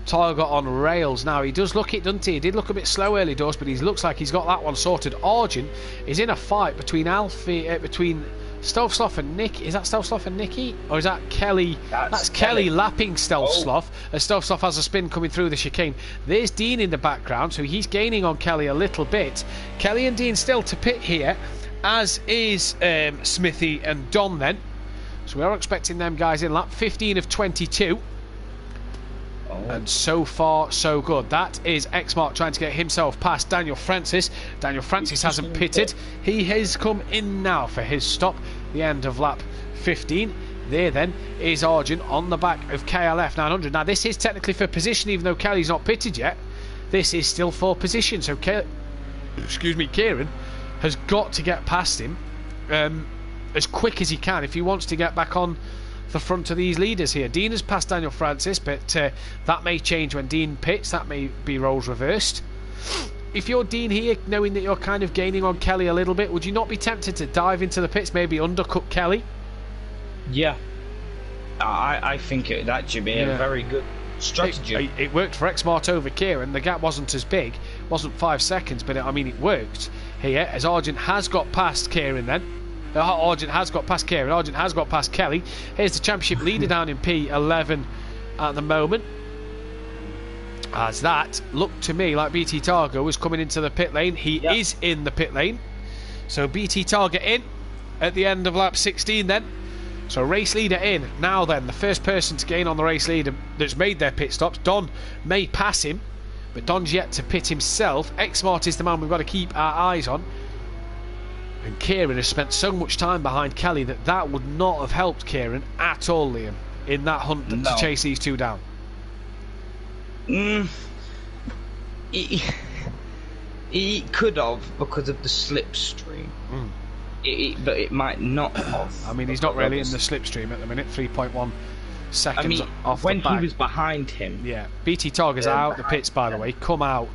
[SPEAKER 1] Target on rails now. He does look it, doesn't he? He did look a bit slow early doors, but he looks like he's got that one sorted. Argent is in a fight between between Stealth and Nick. Is that Stealth and Nicky? Or is that Kelly? That's Kelly lapping Stealth as Stealth has a spin coming through the chicane. There's Dean in the background, so he's gaining on Kelly a little bit. Kelly and Dean still to pit here, as is Smithy and Don then. So we are expecting them guys in lap 15 of 22. And so far, so good. That is Exmart trying to get himself past Daniel Francis. Daniel Francis hasn't pitted. He has come in now for his stop. The end of lap 15. There then is Argent on the back of KLF 900. Now this is technically for position, even though Kelly's not pitted yet. This is still for position. So Kieran has got to get past him as quick as he can if he wants to get back on the front of these leaders here. Dean has passed Daniel Francis, but that may change when Dean pits. That may be roles reversed. If you're Dean here, knowing that you're kind of gaining on Kelly a little bit, would you not be tempted to dive into the pits, maybe undercut Kelly?
[SPEAKER 3] Yeah, I think it would actually be a very good strategy.
[SPEAKER 1] It worked for Exmart over Kieran. The gap wasn't as big, wasn't 5 seconds, but it worked here as Argent has got past Kieran then. Argent has got past Kieran. Argent has got past Kelly. Here's the championship leader down in P11 at the moment. As that looked to me like BT Targa was coming into the pit lane. He is in the pit lane. So BT Targa in at the end of lap 16 then. So race leader in. Now then, the first person to gain on the race leader that's made their pit stops. Don may pass him, but Don's yet to pit himself. Exmart is the man we've got to keep our eyes on. And Kieran has spent so much time behind Kelly that would not have helped Kieran at all, Liam, in that hunt to chase these two down.
[SPEAKER 3] He could have because of the slipstream. But it might not have.
[SPEAKER 1] I mean, he's not really in the slipstream at the minute. 3.1 seconds off
[SPEAKER 3] when
[SPEAKER 1] the back.
[SPEAKER 3] he was behind him.
[SPEAKER 1] Yeah, BT Targa's out the pits, by the way. Come out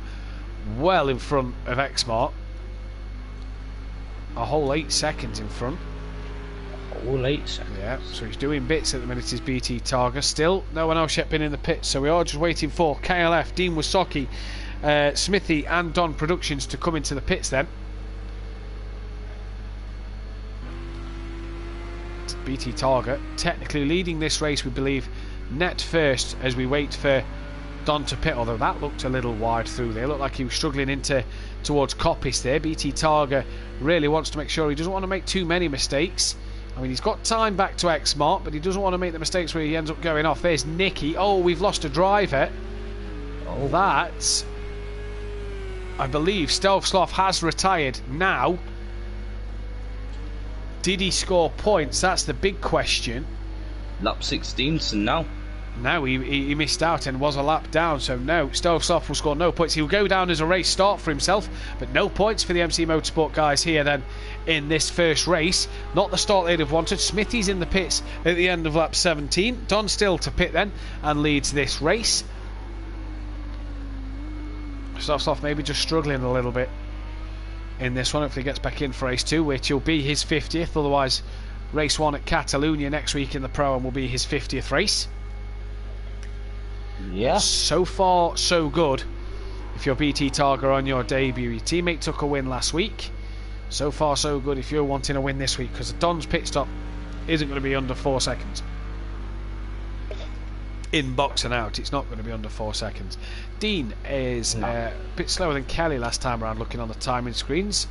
[SPEAKER 1] well in front of Exmart. A whole 8 seconds in front.
[SPEAKER 3] A whole 8 seconds.
[SPEAKER 1] Yeah, so he's doing bits at the minute, is BT Targa. Still, no one else yet been in the pits, so we are just waiting for KLF, Dean Wasocki, Smithy and Don Productions to come into the pits then. BT Targa technically leading this race, we believe, net first as we wait for Don to pit, although that looked a little wide through there. Looked like he was struggling towards Coppice there. BT Targa really wants to make sure he doesn't want to make too many mistakes. I mean, he's got time back to Exmart, but he doesn't want to make the mistakes where he ends up going off. There's Nicky. Oh, we've lost a driver. Oh, that, I believe, Stealth Sloth has retired now. Did he score points? That's the big question.
[SPEAKER 3] Lap 16, so no.
[SPEAKER 1] No, he missed out and was a lap down, so no, Stealth Sloth will score no points. He'll go down as a race start for himself, but no points for the MC Motorsport guys here then in this first race. Not the start they'd have wanted. Smithy's in the pits at the end of lap 17. Don still to pit then and leads this race. Stealth Sloth maybe just struggling a little bit in this one. Hopefully he gets back in for race 2, which will be his 50th. Otherwise, race 1 at Catalunya next week in the Pro-Am will be his 50th race.
[SPEAKER 3] Yeah.
[SPEAKER 1] So far, so good. If you're BT Targa on your debut, your teammate took a win last week. So far, so good if you're wanting a win this week, because Don's pit stop isn't going to be under 4 seconds. In box and out, it's not going to be under 4 seconds. Dean is a bit slower than Kelly last time around, looking on the timing screens.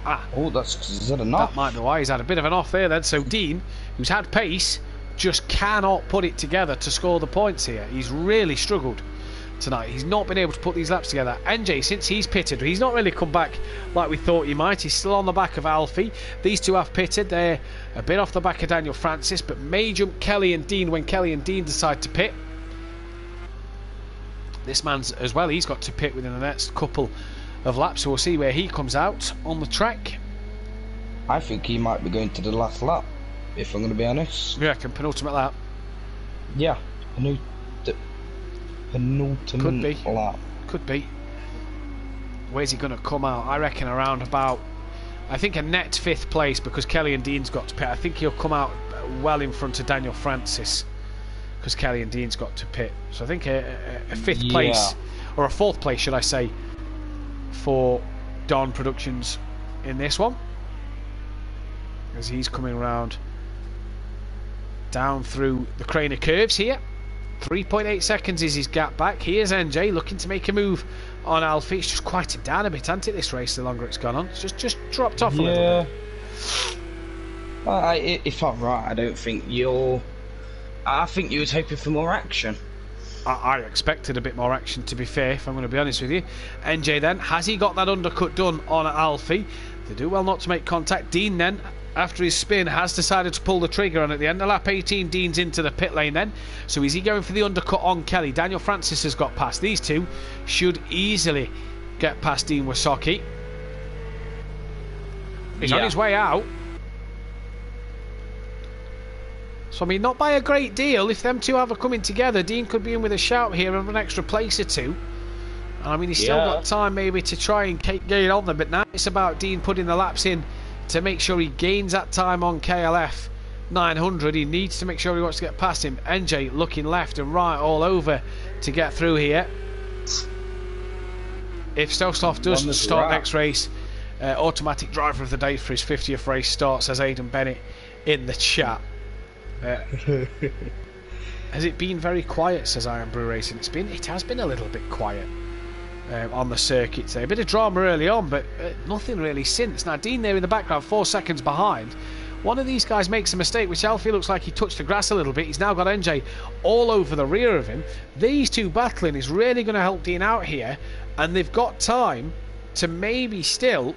[SPEAKER 3] Oh, is that enough?
[SPEAKER 1] That might be why he's had a bit of an off there then. So Dean, who's had pace, just cannot put it together to score the points here. He's really struggled tonight. He's not been able to put these laps together. NJ, since he's pitted, he's not really come back like we thought he might. He's still on the back of Alfie. These two have pitted. They're a bit off the back of Daniel Francis, but may jump Kelly and Dean when Kelly and Dean decide to pit. This man's as well, he's got to pit within the next couple of laps, so we'll see where he comes out on the track.
[SPEAKER 3] I think he might be going to the last lap, if I'm going to be honest.
[SPEAKER 1] You reckon penultimate lap?
[SPEAKER 3] Yeah, penultimate lap.
[SPEAKER 1] Could be. Where's he going to come out? I reckon around about, I think a net 5th place, because Kelly and Dean's got to pit. I think he'll come out well in front of Daniel Francis, because Kelly and Dean's got to pit. So I think a 5th place, or a 4th place should I say, for Don Productions in this one, as he's coming around down through the crane of curves here. 3.8 seconds is his gap back. Here's NJ looking to make a move on Alfie. It's just quieted down a bit, hasn't it, this race, the longer it's gone on? It's just dropped off a little bit.
[SPEAKER 3] If I'm right, I don't think I think you was hoping for more action.
[SPEAKER 1] I expected a bit more action, to be fair, if I'm going to be honest with you. NJ then, has he got that undercut done on Alfie? They do well not to make contact. Dean then, after his spin, has decided to pull the trigger on at the end of lap 18. Dean's into the pit lane then. So is he going for the undercut on Kelly? Daniel Francis has got past. These two should easily get past Dean Wasocki. He's on his way out. So, I mean, not by a great deal. If them two have a coming together, Dean could be in with a shout here of an extra place or two. And I mean, he's still got time maybe to try and gain on them, but now it's about Dean putting the laps in to make sure he gains that time on KLF 900. He needs to make sure he wants to get past him. NJ looking left and right all over to get through here. If Stostoff does start next race, automatic driver of the day for his 50th race starts, says Aidan Bennett in the chat. Has it been very quiet, says Iron Brew Racing? It has been a little bit quiet on the circuit today. A bit of drama early on, but nothing really since. Now Dean there in the background, 4 seconds behind. One of these guys makes a mistake, which Alfie looks like he touched the grass a little bit. He's now got NJ all over the rear of him. These two battling is really going to help Dean out here, and they've got time to maybe still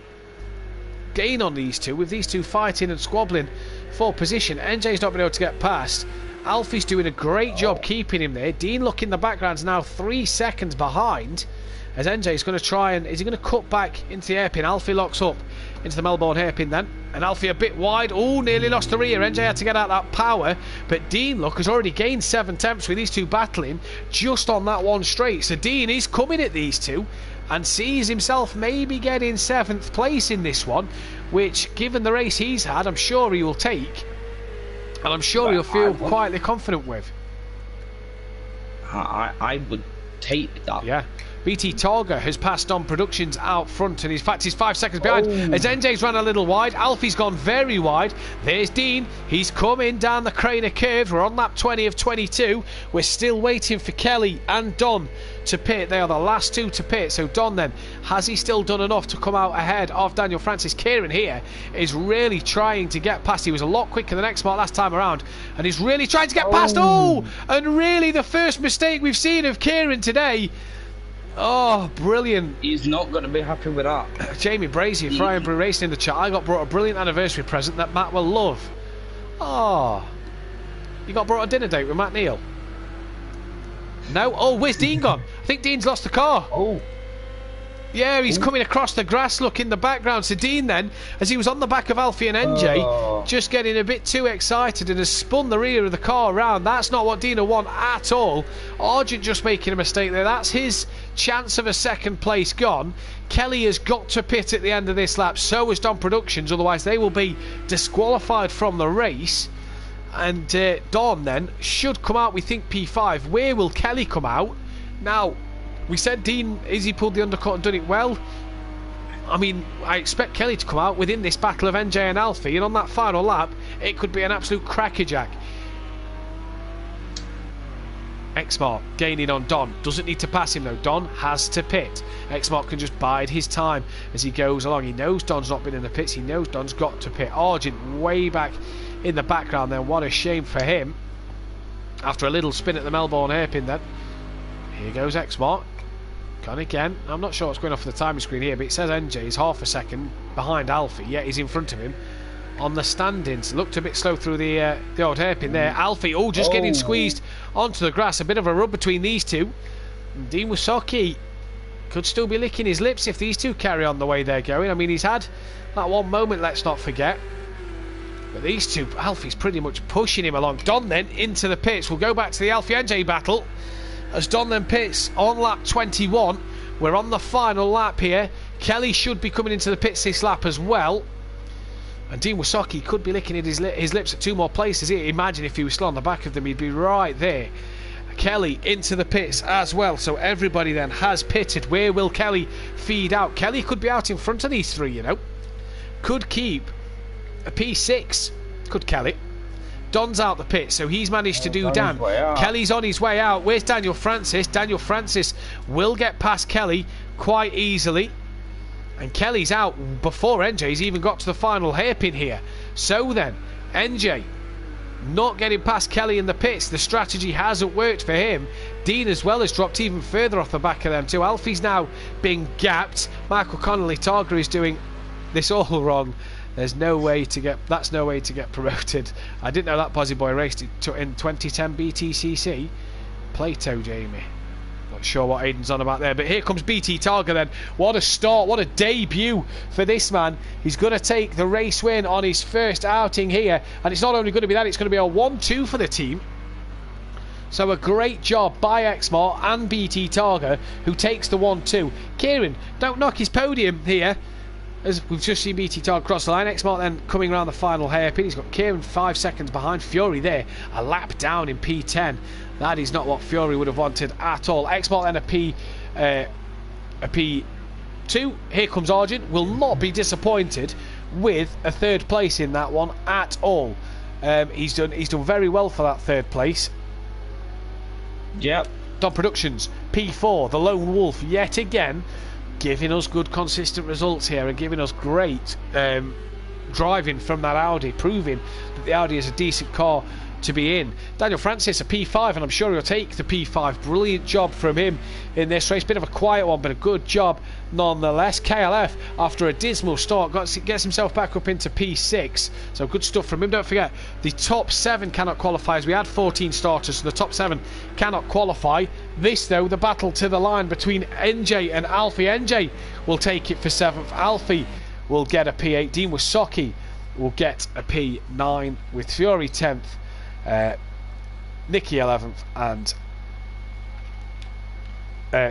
[SPEAKER 1] gain on these two, with these two fighting and squabbling for position. NJ's not been able to get past. Alfie's doing a great job keeping him there. Dean, look in the background's now 3 seconds behind, as NJ's going to try and, is he going to cut back into the hairpin? Alfie locks up into the Melbourne hairpin then, and Alfie a bit wide. Oh, nearly lost the rear. NJ had to get out that power, but Dean, look, has already gained 7 tenths with these two battling just on that one straight. So Dean is coming at these two and sees himself maybe getting 7th place in this one, which, given the race he's had, I'm sure he will take, and I'm sure he'll feel quietly confident with.
[SPEAKER 3] I would take that.
[SPEAKER 1] Yeah. BT Targa has passed on Productions out front, and in fact he's 5 seconds behind as NJ's ran a little wide. Alfie's gone very wide. There's Dean. He's coming down the crane of curves. We're on lap 20 of 22. We're still waiting for Kelly and Don to pit. They are the last two to pit. So Don then, has he still done enough to come out ahead of Daniel Francis? Kieran here is really trying to get past. He was a lot quicker than X-Mark last time around, and he's really trying to get past. And really the first mistake we've seen of Kieran today. Oh, brilliant.
[SPEAKER 3] He's not going to be happy with that.
[SPEAKER 1] Jamie Brazier, Fry and Brew Racing in the chat. I got brought a brilliant anniversary present that Matt will love. Oh, you got brought a dinner date with Matt Neal? No? Oh, where's Dean gone? I think Dean's lost the car. Yeah, he's coming across the grass, look in the background. So Dean then, as he was on the back of Alfie and NJ, just getting a bit too excited and has spun the rear of the car around. That's not what Dean will want at all. Argent just making a mistake there. That's his chance of a 2nd place gone. Kelly has got to pit at the end of this lap. So has Don Productions, otherwise they will be disqualified from the race. And Don then should come out, we think, P5. Where will Kelly come out? Now, we said Dean, is he pulled the undercut and done it well? I mean, I expect Kelly to come out within this battle of NJ and Alfie, and on that final lap, it could be an absolute crackerjack. X-Mark gaining on Don. Doesn't need to pass him though. Don has to pit. X-Mark can just bide his time as he goes along. He knows Don's not been in the pits. He knows Don's got to pit. Argent way back in the background there. What a shame for him. after a little spin at the Melbourne hairpin then. Here goes X-Mark. Gone again. I'm not sure what's going off the timing screen here, but it says NJ is half a second behind Alfie, yet he's in front of him on the standings. Looked a bit slow through the old hairpin there. Alfie, just getting squeezed onto the grass. A bit of a rub between these two. And Dean Wysocki could still be licking his lips if these two carry on the way they're going. I mean, he's had that one moment, let's not forget. But these two, Alfie's pretty much pushing him along. Don then into the pits. We'll go back to the Alfie NJ battle as Don then pits on lap 21. We're on the final lap here. Kelly should be coming into the pits this lap as well. And Dean Wysocki could be licking his lips at 2 more places here. Imagine if he was still on the back of them, he'd be right there. Kelly into the pits as well. So everybody then has pitted. Where will Kelly feed out? Kelly could be out in front of these 3, you know. Could keep a P6. Could Kelly. Don's out the pit, so he's managed to do Dan. Kelly's on his way out. Where's Daniel Francis? Daniel Francis will get past Kelly quite easily. And Kelly's out before NJ's even got to the final hairpin here. So then, NJ not getting past Kelly in the pits. The strategy hasn't worked for him. Dean as well has dropped even further off the back of them too. Alfie's now being gapped. Michael Connolly Targa is doing this all wrong. There's no way to get. That's no way to get promoted. I didn't know that Posy Boy raced in 2010 BTCC. Plato, Jamie. Not sure what Aiden's on about there, but here comes BT Targa then. What a start, what a debut for this man. He's going to take the race win on his first outing here, and it's not only going to be that, it's going to be a 1-2 for the team. So a great job by Exmar and BT Targa, who takes the 1-2. Kieran, don't knock his podium here, as we've just seen BT Targa cross the line. Exmar then coming around the final hairpin. He's got Kieran 5 seconds behind. Fury there, a lap down in P10. That is not what Fury would have wanted at all. Exmar then a P2. Here comes Argent. Will not be disappointed with a 3rd place in that one at all. He's done very well for that 3rd place.
[SPEAKER 3] Yep.
[SPEAKER 1] Don Productions P4, the Lone Wolf, yet again giving us good consistent results here and giving us great driving from that Audi, proving that the Audi is a decent car to be in. Daniel Francis a P5, and I'm sure he'll take the P5. Brilliant job from him in this race. Bit of a quiet one, but a good job nonetheless. KLF, after a dismal start, gets himself back up into P6. So good stuff from him. Don't forget, the top 7 cannot qualify, as we had 14 starters, so the top 7 cannot qualify. This, though, the battle to the line between NJ and Alfie. NJ will take it for 7th. Alfie will get a P8. Dean Wysocki will get a P9, with Fury 10th. Nicky 11th, and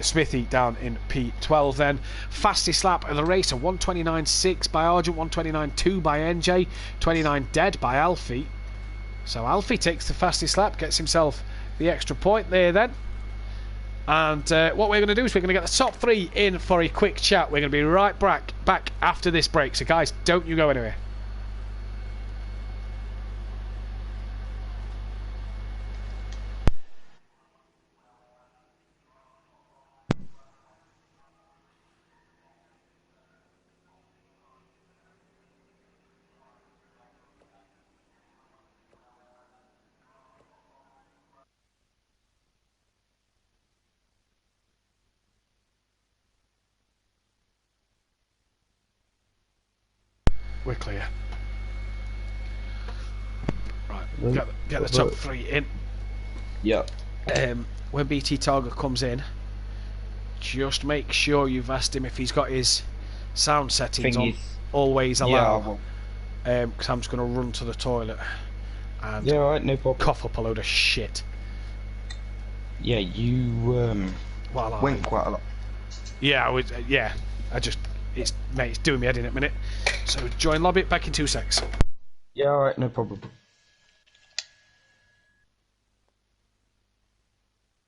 [SPEAKER 1] Smithy down in P12 then. Fastest lap of the race, a 1:29.6 by Argent, 1:29.2 by NJ, 29 dead by Alfie. So Alfie takes the fastest lap, gets himself the extra point there then. And what we're going to do is we're going to get the top 3 in for a quick chat. We're going to be right back after this break, so guys, don't you go anywhere. We're clear. Right, get the top 3 in.
[SPEAKER 3] Yep.
[SPEAKER 1] When BT Targa comes in, just make sure you've asked him if he's got his sound settings on always allow. Because I'm just going to run to the toilet and
[SPEAKER 3] right, no problem.
[SPEAKER 1] Cough up a load of shit.
[SPEAKER 3] Yeah, you went quite a lot.
[SPEAKER 1] Yeah, it's doing me head in a minute. So join lobby, back in 2 secs.
[SPEAKER 3] Yeah, alright, no problem.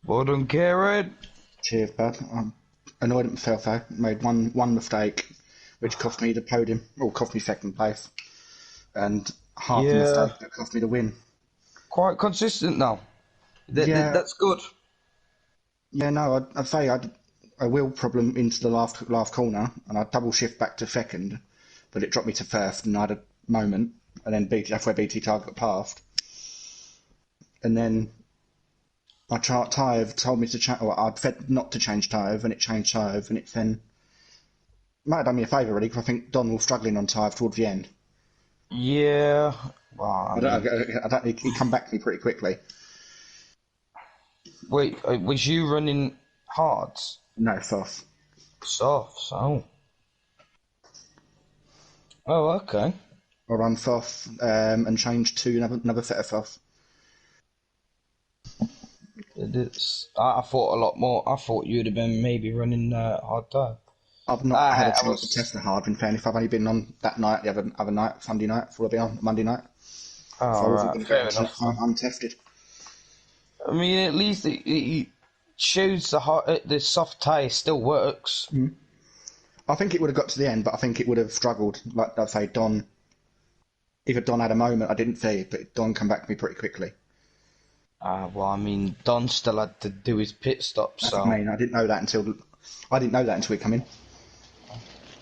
[SPEAKER 3] Well done, Kieran.
[SPEAKER 5] Cheers, bud. I'm annoyed at myself. I made one mistake, which cost me the podium, or cost me 2nd place, and half the mistake that cost me the win.
[SPEAKER 3] Quite consistent now. That's good.
[SPEAKER 5] Yeah, no, I'd say I had a wheel problem into the last corner, and I double shift back to 2nd, but it dropped me to 1st, and I had a moment, and then that's where BT Target passed, and then my tyre told me to change, or I'd fed not to change tyre, and it changed tyre, and it then might have done me a favour really, because I think Don was struggling on tyre towards the end.
[SPEAKER 3] Yeah. Well,
[SPEAKER 5] I don't. He come back to me pretty quickly.
[SPEAKER 3] Wait, was you running hards?
[SPEAKER 5] No, soft.
[SPEAKER 3] Softs, oh. Oh, okay.
[SPEAKER 5] I run soft and changed to another set of soft.
[SPEAKER 3] I thought a lot more. I thought you'd have been maybe running hard tyre.
[SPEAKER 5] I've not had a chance to test the hard, in fairness. I've only been on that night, the other night, Sunday night, before I'll be on Monday night.
[SPEAKER 3] Oh,
[SPEAKER 5] so I wasn't going to
[SPEAKER 3] fair
[SPEAKER 5] get
[SPEAKER 3] enough.
[SPEAKER 5] untested.
[SPEAKER 3] I mean, at least it shows the soft tyre still works.
[SPEAKER 5] Mm. I think it would have got to the end, but I think it would have struggled. Like I'd say, either Don had a moment I didn't see, but Don come back to me pretty quickly.
[SPEAKER 3] Well, I mean, Don still had to do his pit stop,
[SPEAKER 5] That's
[SPEAKER 3] so...
[SPEAKER 5] what I mean. I didn't know that until he come in.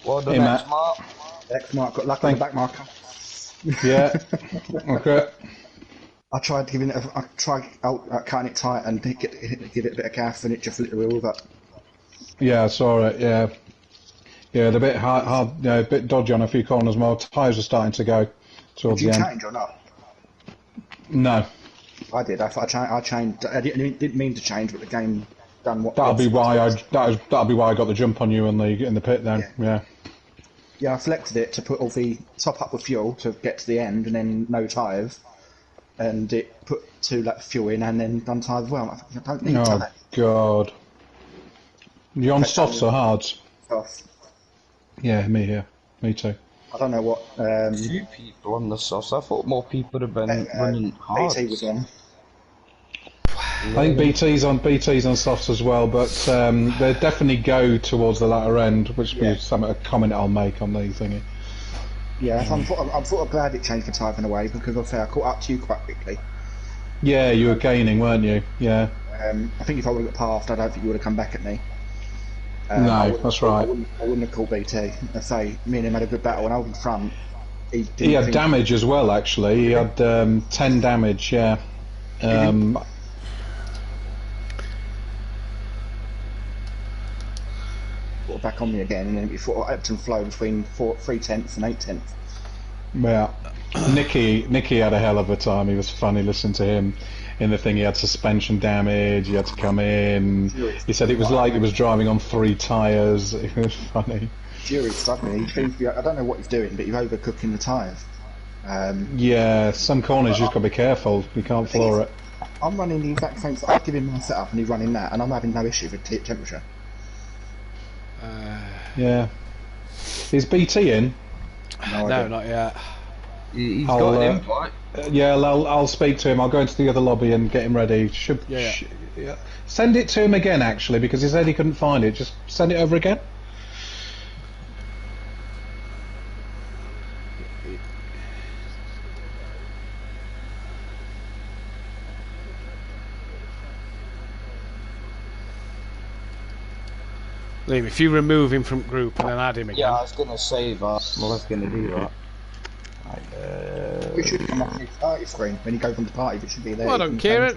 [SPEAKER 3] Well done, X-Mark.
[SPEAKER 5] X-Mark got lucky on the back marker.
[SPEAKER 2] Yeah. Okay.
[SPEAKER 5] I tried cutting it tight and give it a bit of gas, and it just lit the wheels up.
[SPEAKER 2] Yeah, I saw it. Yeah, they're a bit hard, you know, a bit dodgy on a few corners. My tyres are starting to go towards the end.
[SPEAKER 5] Did you change or not?
[SPEAKER 2] No.
[SPEAKER 5] I did. I changed. I didn't mean to change, but the game done what.
[SPEAKER 2] That'll be why I got the jump on you in the pit then. Yeah.
[SPEAKER 5] Yeah, I selected it to put all the top up with fuel to get to the end, and then no tyres, and it put 2 laps of fuel in, and then done tyres as well. I don't need tyres.
[SPEAKER 2] Oh God. You on softs or hards?
[SPEAKER 5] Soft.
[SPEAKER 2] Yeah, me too.
[SPEAKER 5] I don't know what.
[SPEAKER 3] Few people on the softs. I thought more people would have been running hard.
[SPEAKER 5] BT was on.
[SPEAKER 2] I think BT's on softs as well, but they definitely go towards the latter end, which is a comment I'll make on the thingy.
[SPEAKER 5] Yeah, I'm sort of glad it changed for tyre in a way, because I caught up to you quite quickly.
[SPEAKER 2] Yeah, you were gaining, weren't you? Yeah.
[SPEAKER 5] I think if I would have got past, I don't think you would have come back at me.
[SPEAKER 2] No, that's right.
[SPEAKER 5] I wouldn't have called BT. I say, me and him had a good battle, and I was in front.
[SPEAKER 2] He had damage as well, actually. He had 10 damage, yeah.
[SPEAKER 5] Back on me again, and then we fought ebbed and flow between 3/10 and 8/10.
[SPEAKER 2] Yeah, Nicky had a hell of a time. He was funny listening to him. In the thing, he had suspension damage. He had to come in. He said it was like he was driving on 3 tyres. It was funny.
[SPEAKER 5] Jury's struggling. He seems to be, I don't know what he's doing, but he's overcooking the tyres.
[SPEAKER 2] Yeah, some corners you've got to be careful. You can't floor it.
[SPEAKER 5] I'm running the exact same. I've given him my setup, and he's running that, and I'm having no issue with temperature.
[SPEAKER 2] Yeah. Is BT in?
[SPEAKER 1] No, not yet.
[SPEAKER 3] He's got an invite.
[SPEAKER 2] Yeah, I'll speak to him. I'll go into the other lobby and get him ready. Yeah. Send it to him again, actually, because he said he couldn't find it. Just send it over again.
[SPEAKER 1] Liam, if you remove him from group and then add him again.
[SPEAKER 3] Yeah, I was going to say that. I was going to do that.
[SPEAKER 5] We should come up with the party screen when you go from the party. It should be there.
[SPEAKER 1] Well, I don't care it.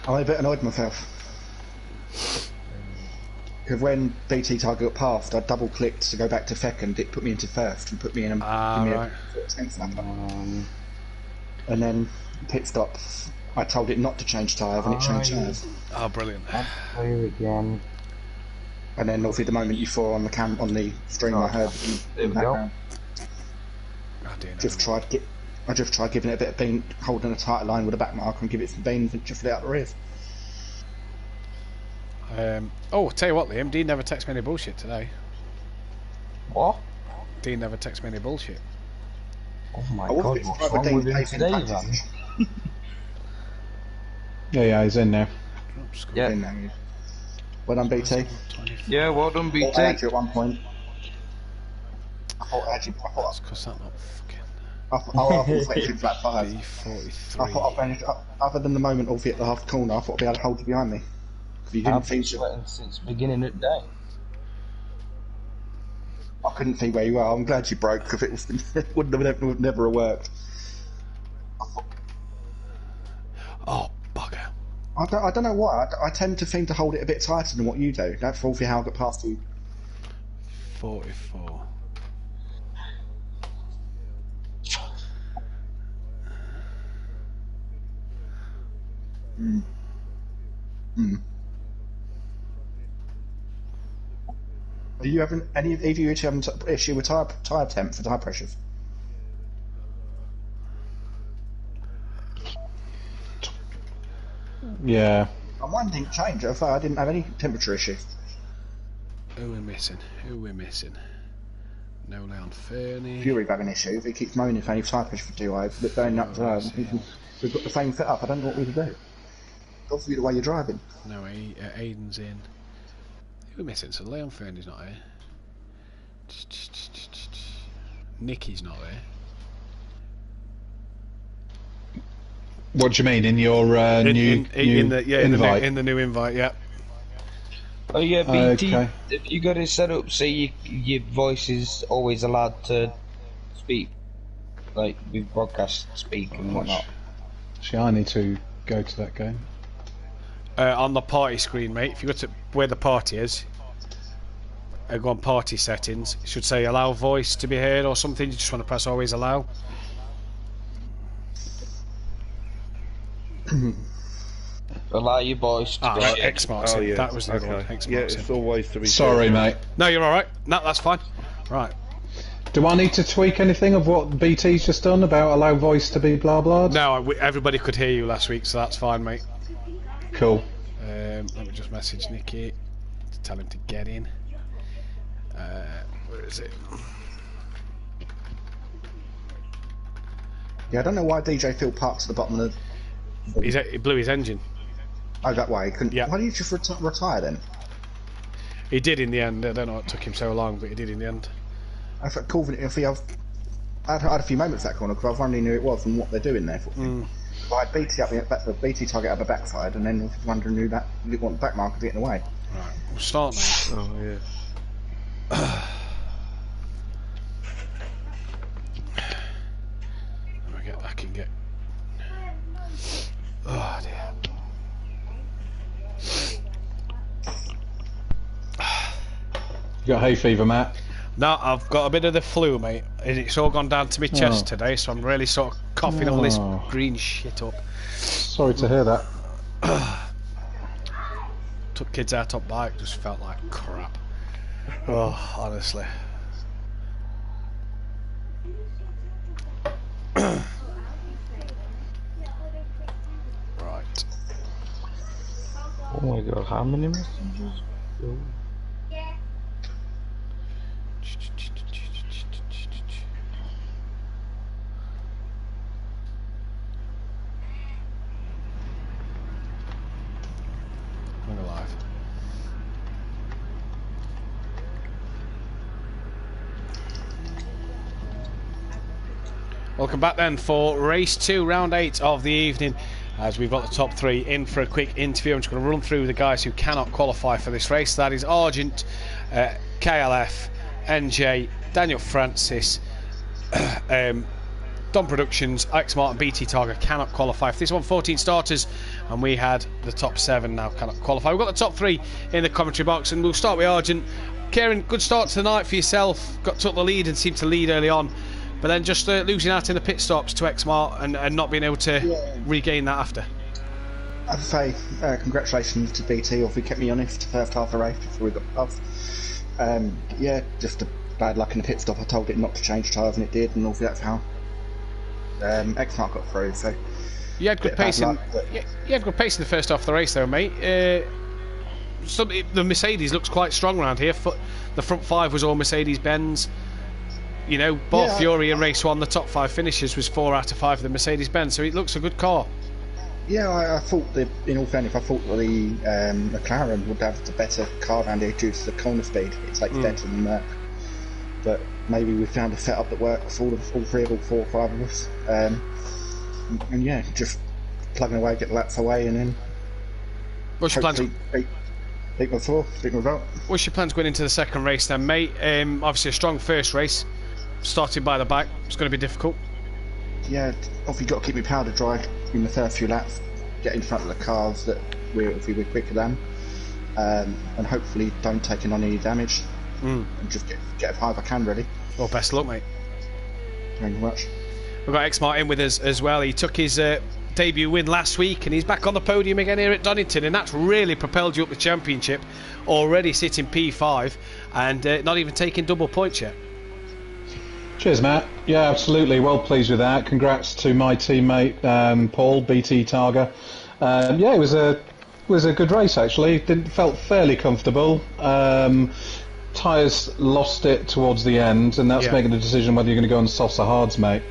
[SPEAKER 5] I'm a bit annoyed with myself. Because when BT target got passed, I double clicked to go back to second. It put me into first and put me in a tenth number. And then pit stops. I told it not to change tyres, and it changed tyres.
[SPEAKER 1] Oh, brilliant!
[SPEAKER 3] Here again.
[SPEAKER 5] And then, obviously, the moment you saw on the stream, I heard in the background. I just tried giving it a bit of bean, holding a tighter line with a back marker, and give it some beans and just let out the rears.
[SPEAKER 1] I'll tell you what, Liam, Dean never texted me any bullshit today.
[SPEAKER 3] What?
[SPEAKER 1] Dean never texted me any bullshit.
[SPEAKER 3] Oh my god, what's wrong with him today, man?
[SPEAKER 2] Yeah, he's in there.
[SPEAKER 3] Yeah.
[SPEAKER 5] Well done, BT.
[SPEAKER 3] Yeah, well done, BT.
[SPEAKER 5] I had you at one point. I thought
[SPEAKER 1] because that not fucking.
[SPEAKER 5] I thought I was waiting for that 5.
[SPEAKER 1] B43.
[SPEAKER 5] I thought I managed, other than the moment of it at the half corner, I thought I'd be able to hold you behind me. You didn't
[SPEAKER 3] I've been sweating since the beginning of the day.
[SPEAKER 5] I couldn't see where you are. I'm glad you broke, because it would never have worked.
[SPEAKER 1] Oh, bugger.
[SPEAKER 5] I don't know why. I tend to seem to hold it a bit tighter than what you do. That's for how I got past you.
[SPEAKER 1] 44.
[SPEAKER 5] Are you having any of you having issue with tire temp for tire pressures?
[SPEAKER 2] Yeah.
[SPEAKER 5] Mine didn't change. I didn't have any temperature issues.
[SPEAKER 1] Who we're missing? No Leon Fernie.
[SPEAKER 5] Fury having issues. He keeps moaning saying his tire pressure for too high, but going up to we've got the same fit up. I don't know what we to do. Obviously the way you're driving.
[SPEAKER 1] No, Aiden's in. Who we're missing? So Leon Fernie's not here. Nicky's not there.
[SPEAKER 2] What do you mean in your new invite?
[SPEAKER 1] In the new invite, yeah.
[SPEAKER 3] Oh yeah, BT.
[SPEAKER 2] Okay.
[SPEAKER 3] If you got it set up so your voice is always allowed to speak, like with broadcast speak and whatnot.
[SPEAKER 2] See, I need to go to that game.
[SPEAKER 1] On the party screen, mate. If you go to where the party is, go on party settings. It should say allow voice to be heard or something. You just want to press always allow.
[SPEAKER 3] Allow your voice to be
[SPEAKER 1] X marks it.
[SPEAKER 6] Yeah.
[SPEAKER 1] That was the other one. X
[SPEAKER 6] Yeah,
[SPEAKER 1] marks
[SPEAKER 6] it's
[SPEAKER 1] it.
[SPEAKER 6] always to be.
[SPEAKER 2] Sorry, mate.
[SPEAKER 1] No, you're alright. No, that's fine. Right.
[SPEAKER 2] Do I need to tweak anything of what BT's just done about allow voice to be blah blah?
[SPEAKER 1] No, everybody could hear you last week, so that's fine, mate.
[SPEAKER 2] Cool.
[SPEAKER 1] Let me just message Nicky to tell him to get in. Where is it?
[SPEAKER 5] Yeah, I don't know why DJ Phil parks at the bottom of the...
[SPEAKER 1] He blew his engine.
[SPEAKER 5] Oh, that way. He couldn't...
[SPEAKER 1] Yeah.
[SPEAKER 5] Why did you just retire then?
[SPEAKER 1] He did in the end. I don't know what took him so long, but he did in the end.
[SPEAKER 5] I thought I had a few moments at that corner because I finally knew who it was and what they're doing there. I had BT up the BT target up the backside, and then I was wondering who what back marker to get in the way.
[SPEAKER 1] Right, we'll start now.
[SPEAKER 6] Oh yeah.
[SPEAKER 1] I can get. Oh dear.
[SPEAKER 2] You got hay fever, Matt?
[SPEAKER 1] No, I've got a bit of the flu, mate. It's all gone down to my chest today, so I'm really sort of coughing all this green shit up.
[SPEAKER 2] Sorry to hear that.
[SPEAKER 1] Took kids out on bike, just felt like crap. Oh, honestly. Right.
[SPEAKER 3] Oh my god, how many messages? Oh.
[SPEAKER 1] I'm alive. Welcome back then for race 2, round 8 of the evening, as we've got the top 3 in for a quick interview. I'm just going to run through the guys who cannot qualify for this race. That is Argent, KLF, NJ, Daniel Francis, Don Productions, Alex Martin, BT Targa cannot qualify for this one. 14 starters, and we had the top 7 now cannot qualify. We've got the top 3 in the commentary box, and we'll start with Argent. Kieran, good start to the night for yourself. Took the lead and seemed to lead early on, but then just losing out in the pit stops to X-Mart and not being able to regain that after.
[SPEAKER 5] I'd say congratulations to BT, if he kept me honest first half of the race before we got off. Just a bad luck in the pit stop. I told it not to change tyres and it did, and obviously that's how X-Mart got through. So
[SPEAKER 1] you had good pace you had good pace in the first half of the race though, mate. The Mercedes looks quite strong around here. The front 5 was all Mercedes-Benz. You know, Fury in race 1, the top 5 finishes was 4 out of 5 of the Mercedes-Benz, so it looks a good car.
[SPEAKER 5] Yeah, I thought in all fairness, I thought the McLaren would have the better car around here due to the corner speed. It takes better than Merc. But maybe we found a setup that works for all 4 or 5 of us. And yeah, just plugging away, get the laps away, and then
[SPEAKER 1] What's your plans?
[SPEAKER 5] Big result.
[SPEAKER 1] What's your plans going into the second race then, mate? Obviously a strong first race, starting by the back. It's going to be difficult.
[SPEAKER 5] Yeah, obviously got to keep my powder dry in the first few laps. get in front of the cars that we're quicker than, and hopefully don't take on any damage, and just get as high as I can, really.
[SPEAKER 1] Well, best of luck, mate.
[SPEAKER 5] Thank you very much.
[SPEAKER 1] We've got X-Martin with us as well. He took his debut win last week, and he's back on the podium again here at Donington, and that's really propelled you up the championship, already sitting P5 and not even taking double points yet.
[SPEAKER 6] Cheers, Matt. Yeah, absolutely. Well pleased with that. Congrats to my teammate Paul, BT Targa. Yeah, it was a good race actually. Felt fairly comfortable. Tyres lost it towards the end, and that's making a decision whether you're going to go on softs or hards, mate.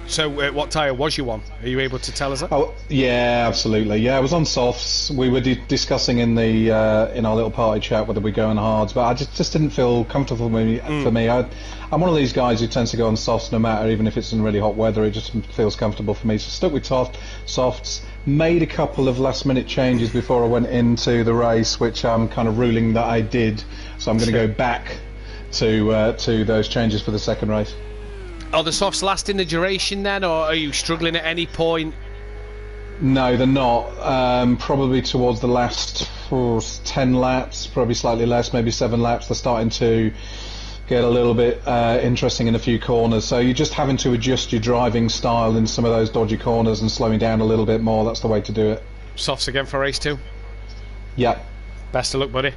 [SPEAKER 1] So what tyre was you on? Are you able to tell us that?
[SPEAKER 6] Oh, yeah, absolutely. Yeah, I was on softs. We were discussing in the in our little party chat whether we go on hards, but I just didn't feel comfortable for me. I'm one of these guys who tends to go on softs no matter, even if it's in really hot weather. It just feels comfortable for me. So stuck with softs. Made a couple of last-minute changes before I went into the race, which I'm kind of ruling that I did. So I'm going to go back to those changes for the second race.
[SPEAKER 1] Are the softs lasting the duration then, or are you struggling at any point?
[SPEAKER 6] No, they're not. Probably towards the last 10 laps, probably slightly less, maybe 7 laps, they're starting to get a little bit interesting in a few corners. So you're just having to adjust your driving style in some of those dodgy corners and slowing down a little bit more. That's the way to do it.
[SPEAKER 1] Softs again for race 2?
[SPEAKER 6] Yeah.
[SPEAKER 1] Best of luck, buddy.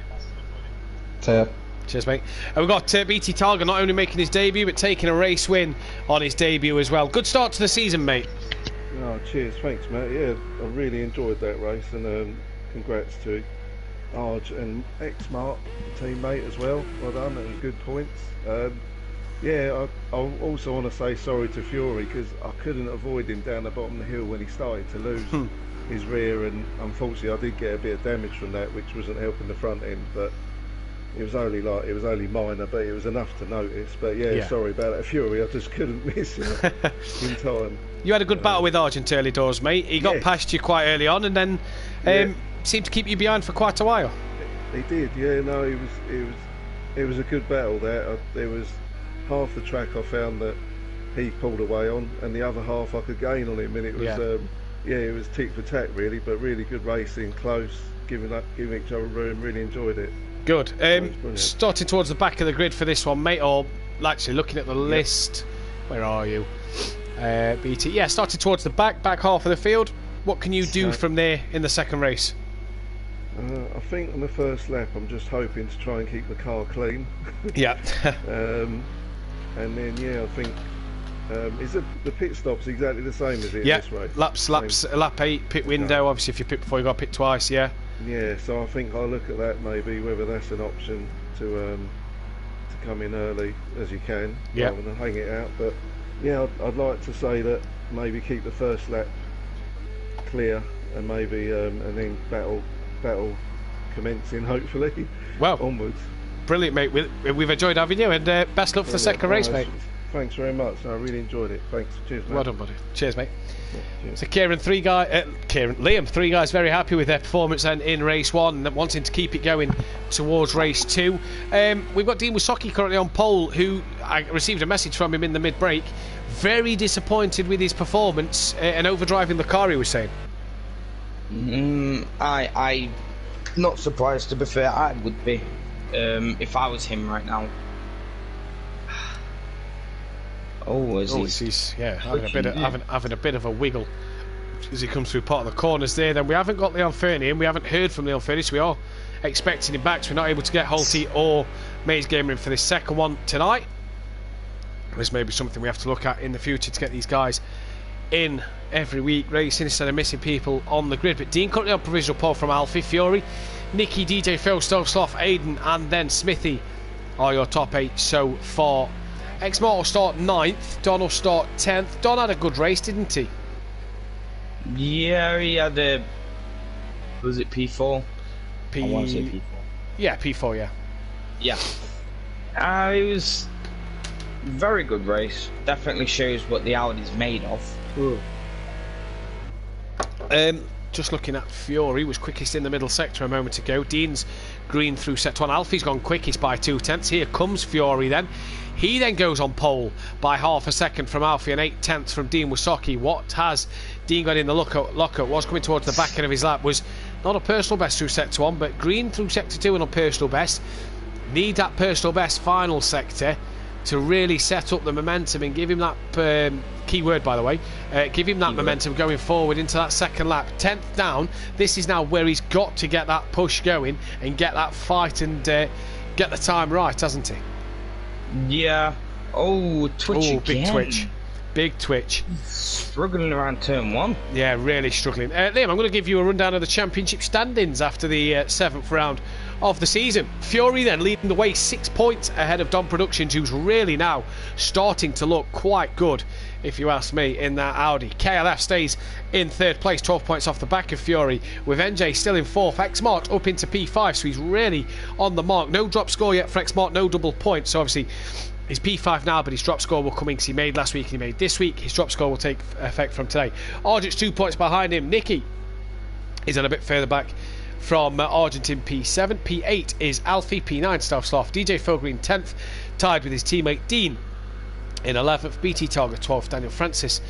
[SPEAKER 6] Cheers,
[SPEAKER 1] mate. And we've got BT Targa not only making his debut, but taking a race win on his debut as well. Good start to the season, mate.
[SPEAKER 7] Oh, cheers, thanks, mate. Yeah, I really enjoyed that race, and congrats to Arj and X-Mart, teammate as well. Well done, that was good points. Yeah, I also want to say sorry to Fury, because I couldn't avoid him down the bottom of the hill when he started to lose his rear, and unfortunately I did get a bit of damage from that, which wasn't helping the front end, but it was only minor, but it was enough to notice. But yeah, sorry about that, Fury. I just couldn't miss him in time.
[SPEAKER 1] You had a good battle with Argent early doors, mate. He got past you quite early on, and then seemed to keep you behind for quite a while.
[SPEAKER 7] He did, yeah. No, it was a good battle there. There was half the track I found that he pulled away on, and the other half I could gain on him, and it was it was tick for tack really, but really good racing, close, giving each other room. Really enjoyed it.
[SPEAKER 1] Good. Starting towards the back of the grid for this one, mate, or actually looking at the list. Where are you? BT. Yeah, starting towards the back half of the field. What can you do from there in the second race?
[SPEAKER 7] I think on the first lap I'm just hoping to try and keep the car clean.
[SPEAKER 1] Yeah.
[SPEAKER 7] And then I think is the pit stops exactly the same as it in this race?
[SPEAKER 1] Lap 8 pit window. Obviously if you pit before, you got to pit twice.
[SPEAKER 7] Yeah, so I think I'll look at that, maybe whether that's an option to come in early as you can, rather than hang it out. But yeah, I'd like to say that maybe keep the first lap clear, and maybe and then battle commencing hopefully.
[SPEAKER 1] Well,
[SPEAKER 7] onwards. Brilliant,
[SPEAKER 1] mate. We've enjoyed having you, and best luck for the second race, mate.
[SPEAKER 7] Thanks very much. I really enjoyed it. Thanks. Cheers, mate.
[SPEAKER 1] Well done, buddy. Cheers, mate. So Liam, 3 guys very happy with their performance then in race 1, and wanting to keep it going towards race 2. We've got Dean Wisocki currently on pole, who I received a message from him in the mid-break. Very disappointed with his performance and overdriving the car, he was saying.
[SPEAKER 3] I not surprised, to be fair. I would be if I was him right now.
[SPEAKER 1] He's having a bit of a wiggle as he comes through part of the corners there. Then we haven't got Leon Fernie in. We haven't heard from Leon Fernie, so we are expecting him back. So we're not able to get Holty or Maze Gamer in for this second one tonight. This may be something we have to look at in the future to get these guys in every week racing instead of missing people on the grid. But Dean currently on provisional pole from Alfie, Fury, Nicky, DJ, Phil, Stove, Sloth, Aiden, and then Smithy are your top 8 so far. X-Mart will start 9th, Don will start 10th. Don had a good race, didn't he?
[SPEAKER 3] Yeah, he had a... Was it P4? I want to say P4.
[SPEAKER 1] Yeah, P4, yeah.
[SPEAKER 3] Yeah. It was a very good race. Definitely shows what the Audi's made of.
[SPEAKER 1] Just looking at Fury, was quickest in the middle sector a moment ago. Dean's green through sector 1. Alfie's gone quickest by 2/10. Here comes Fury then. He then goes on pole by half a second from Alfie and 8/10 from Dean Wysocki. What has Dean got in the lockup was coming towards the back end of his lap was not a personal best through sector 1, but green through sector 2 and a personal best. Need that personal best final sector to really set up the momentum and give him that key word, by the way, give him that momentum going forward into that second lap. 10th down. This is now where he's got to get that push going and get that fight and get the time right, hasn't he?
[SPEAKER 3] Yeah. Oh, twitch again.
[SPEAKER 1] Big twitch. Big twitch.
[SPEAKER 3] Struggling around turn 1. Yeah,
[SPEAKER 1] really struggling. Liam, I'm going to give you a rundown of the championship standings after the 7th round of the season. Fury then leading the way 6 points ahead of Dom Productions, who's really now starting to look quite good, if you ask me, in that Audi. KLF stays in 3rd place, 12 points off the back of Fury, with NJ still in 4th. X-Mart up into P5, so he's really on the mark. No drop score yet for X-Mart, no double points, so obviously he's P5 now, but his drop score will come in because he made last week and he made this week. His drop score will take effect from today. Argent's 2 points behind him. Nicky is a little bit further back from Argent in P7. P8 is Alfie. P9 Stealth Sloth. DJ Foggreen 10th, tied with his teammate Dean in 11th. BT Target 12th. Daniel Francis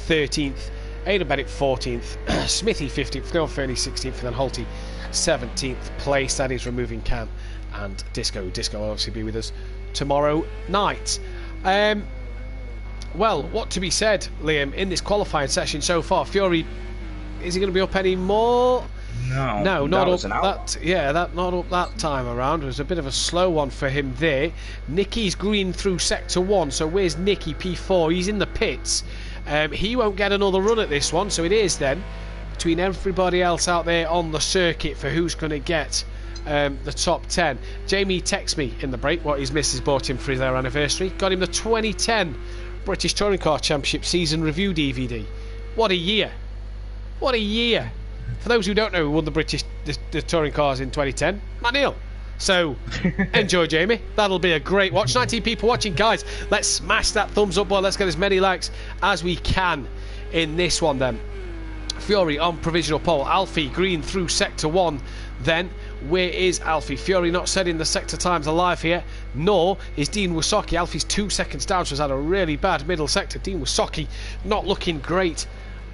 [SPEAKER 1] 13th. Aidan Bennett 14th. Smithy 15th. Neil Fernie 16th. And then Holty 17th place. That is removing Cam and Disco. Disco will obviously be with us tomorrow night. Well, what to be said, Liam, in this qualifying session so far? Fury, is he going to be up any more? No, not up not up that time around. It was a bit of a slow one for him there. Nicky's green through sector 1, so where's Nicky? P4, he's in the pits. He won't get another run at this one, so it is then between everybody else out there on the circuit for who's going to get the top 10. Jamie texts me in the break what his missus bought him for their anniversary. Got him the 2010 British Touring Car Championship season review DVD. What a year! What a year! For those who don't know who won the touring cars in 2010, Matt Neal. So enjoy, Jamie. That'll be a great watch. 19 people watching, guys. Let's smash that thumbs up button. Let's get as many likes as we can in this one then. Fury on provisional pole. Alfie green through sector 1. Then where is Alfie? Fury not setting the sector times alive here, nor is Dean Wysocki. Alfie's 2 seconds down, so he's had a really bad middle sector. Dean Wysocki not looking great